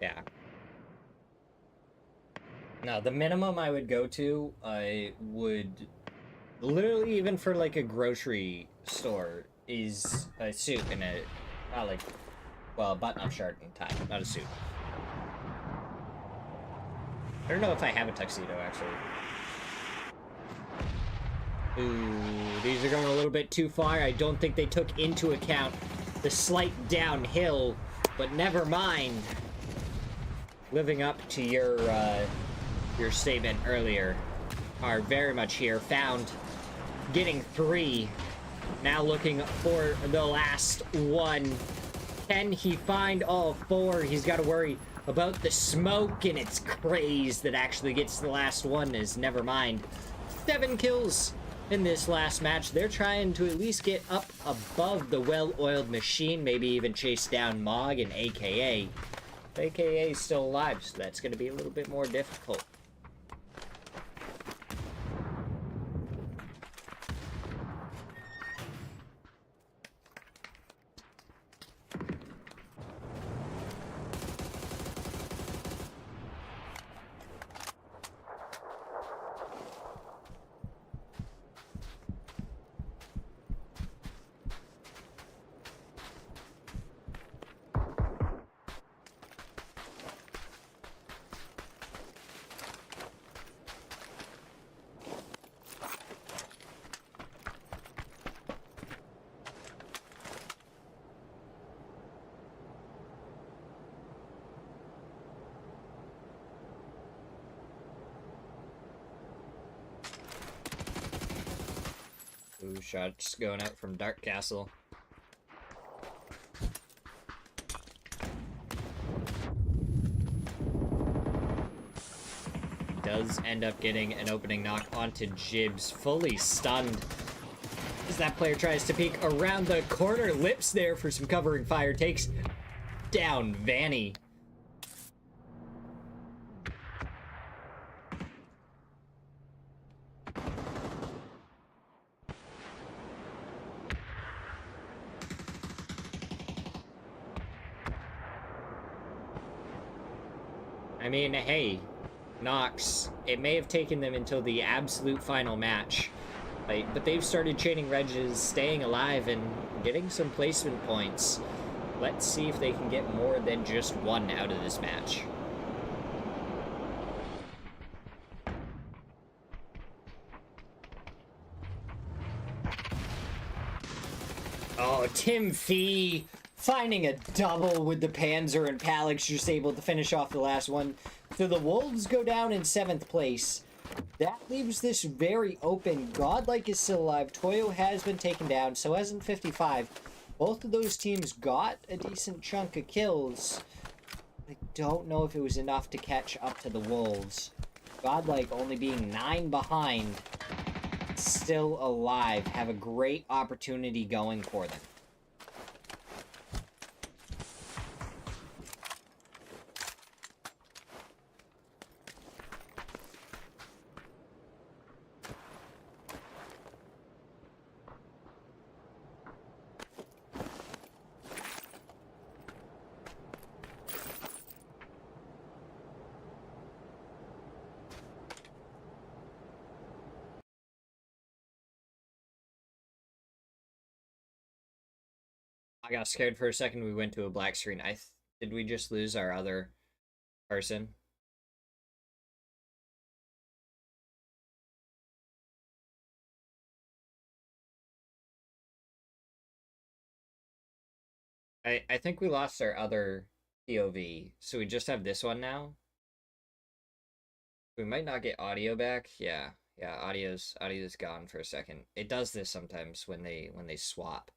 Speaker 1: Yeah. Now, the minimum I would go to, I would literally, even for like a grocery store, is a suit and a, not like, well, a button-up shirt and tie, not a suit. I don't know if I have a tuxedo, actually. Ooh, these are going a little bit too far. I don't think they took into account the slight downhill, but never mind. Living up to your statement earlier, are very much here. Found, getting 3, now looking for the last one. Can he find all 4? He's got to worry about the smoke and its craze that actually gets the last one, is never mind. 7 kills in this last match. They're trying to at least get up above the well-oiled machine, maybe even chase down Mog and AKA. AKA is still alive, so that's going to be a little bit more difficult. Ooh, shots going out from Dark Castle. Does end up getting an opening knock onto Jibs, fully stunned. As that player tries to peek around the corner, Lips there for some covering fire, takes down Vanny. I mean, hey, Nox, it may have taken them until the absolute final match, but they've started chaining Reg's, staying alive, and getting some placement points. Let's see if they can get more than just one out of this match. Oh, Tim Fee finding a double with the Panzer, and Palix just able to finish off the last one. So the Wolves go down in 7th place. That leaves this very open. Godlike is still alive. Toyo has been taken down. So hasn't 55. Both of those teams got a decent chunk of kills. I don't know if it was enough to catch up to the Wolves. Godlike only being 9 behind. Still alive. Have a great opportunity going for them. I got scared for a second. We went to a black screen. Did we just lose our other person? I think we lost our other POV, so we just have this one now. We might not get audio back. Yeah, audio's gone for a second. It does this sometimes when they swap.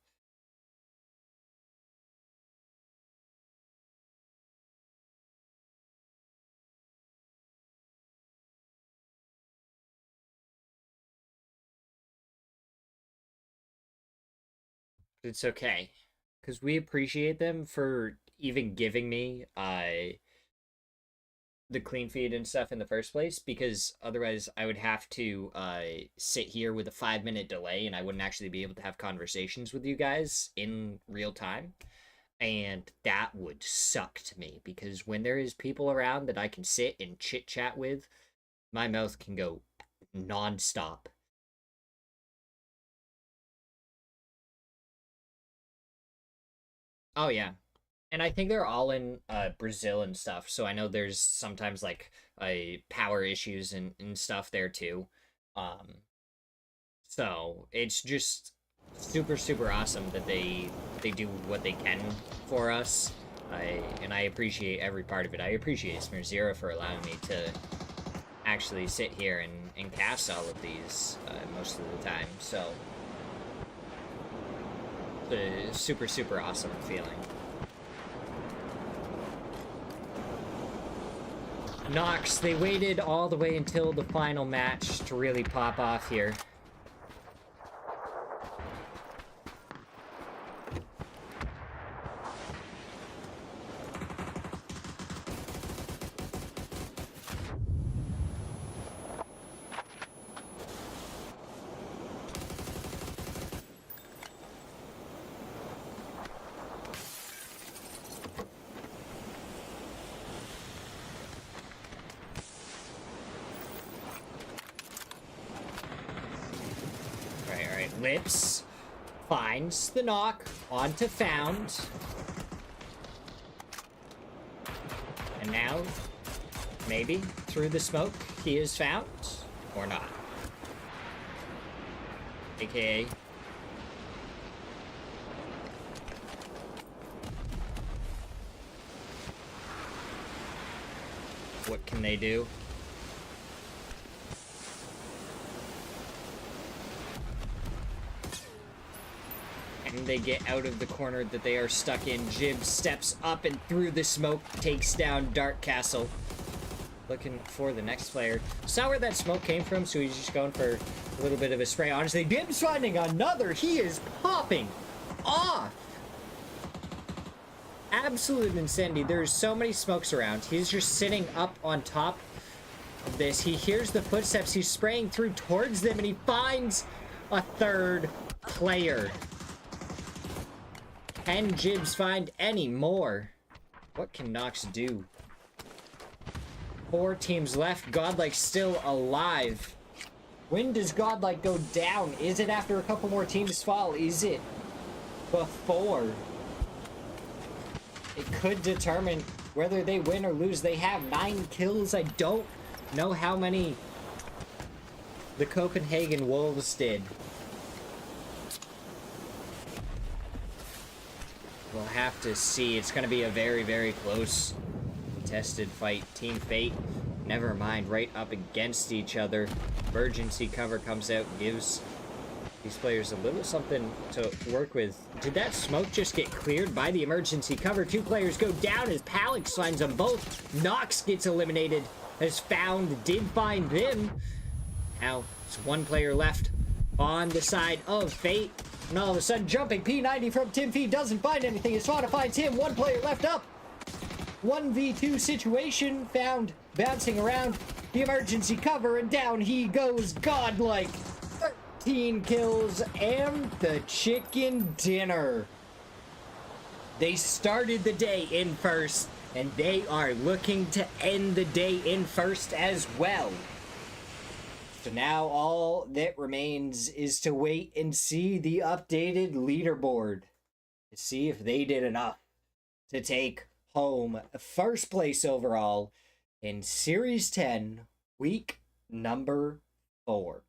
Speaker 1: It's okay, because we appreciate them for even giving me the clean feed and stuff in the first place, because otherwise I would have to sit here with a 5-minute delay and I wouldn't actually be able to have conversations with you guys in real time. And that would suck to me, because when there is people around that I can sit and chit chat with, my mouth can go nonstop. Oh yeah. And I think they're all in Brazil and stuff, so I know there's sometimes like power issues and stuff there too. Um, so it's just super awesome that they do what they can for us. I appreciate every part of it. I appreciate Smear Zero for allowing me to actually sit here and cast all of these most of the time. So it's a super awesome feeling. Nox, they waited all the way until the final match to really pop off here. Lips finds the knock onto Found. And now, maybe, through the smoke, he is found, or not. AKA... what can they do? And they get out of the corner that they are stuck in. Jib steps up and through the smoke takes down Dark Castle. Looking for the next player. Saw where that smoke came from, so he's just going for a little bit of a spray. Honestly, Jib's finding another. He is popping off. Absolute insanity. There's so many smokes around. He's just sitting up on top of this. He hears the footsteps. He's spraying through towards them, and he finds a third player. Can Jibs find any more? What can Nox do? 4 teams left. Godlike still alive. When does Godlike go down? Is it after a couple more teams fall? Is it before? it could determine whether they win or lose. They have 9 kills. I don't know how many the Copenhagen Wolves did. We'll have to see. It's going to be a very, very close, contested fight. Team Fate, never mind, right up against each other. Emergency cover comes out and gives these players a little something to work with. Did that smoke just get cleared by the emergency cover? 2 players go down as Palix finds them both. Nox gets eliminated. Did find them. Now, it's 1 player left on the side of Fate. And all of a sudden, jumping P90 from Tim Fee doesn't find anything. Espada finds him. 1 player left up. 1v2 situation found bouncing around the emergency cover, and down he goes godlike. 13 kills and the chicken dinner. They started the day in first, and they are looking to end the day in first as well. So now all that remains is to wait and see the updated leaderboard to see if they did enough to take home first place overall in Series 10, week number 4.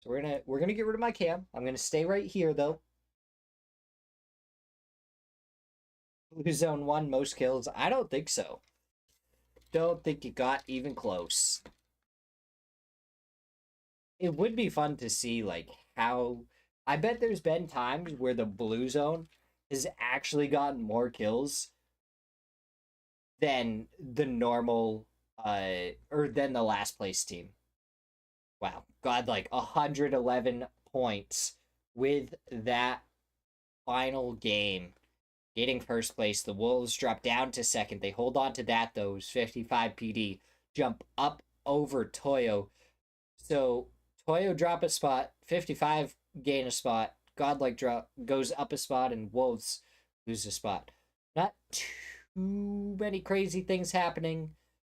Speaker 1: So we're gonna get rid of my cam. I'm gonna stay right here though. Blue Zone 1 most kills? I don't think so. Don't think it got even close. It would be fun to see, like, how... I bet there's been times where the Blue Zone has actually gotten more kills than the normal, or than the last place team. Wow. God, like, 111 points with that final game. Getting first place. The Wolves drop down to second. They hold on to that, though. It was 55 PD. Jump up over Toyo. So... Toyo drop a spot, 55 gain a spot, Godlike drop goes up a spot, and Wolves lose a spot. Not too many crazy things happening.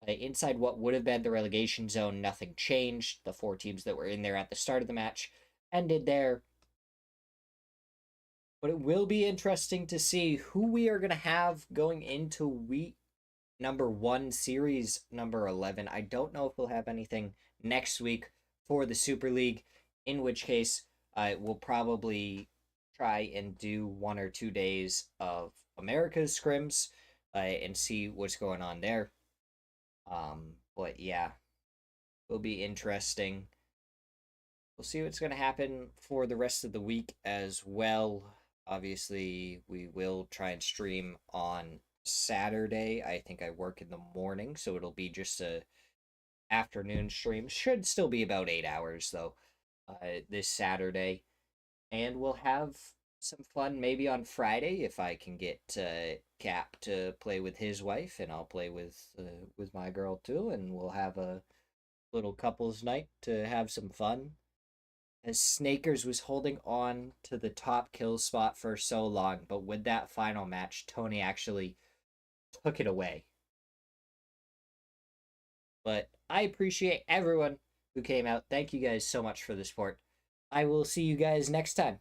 Speaker 1: Inside what would have been the relegation zone, nothing changed. The 4 teams that were in there at the start of the match ended there. But it will be interesting to see who we are going to have going into week number 1, series number 11. I don't know if we'll have anything next week for the Super League, in which case we'll probably try and do 1 or 2 days of America's scrims and see what's going on there. But yeah, will be interesting. We'll see what's going to happen for the rest of the week as well. Obviously, we will try and stream on Saturday. I think I work in the morning, so it'll be just a afternoon stream. Should still be about 8 hours though, this Saturday, and we'll have some fun maybe on Friday if I can get Cap to play with his wife, and I'll play with my girl too, and we'll have a little couples night to have some fun. As Snakers was holding on to the top kill spot for so long, but with that final match, Tony actually took it away. But I appreciate everyone who came out. Thank you guys so much for the support. I will see you guys next time.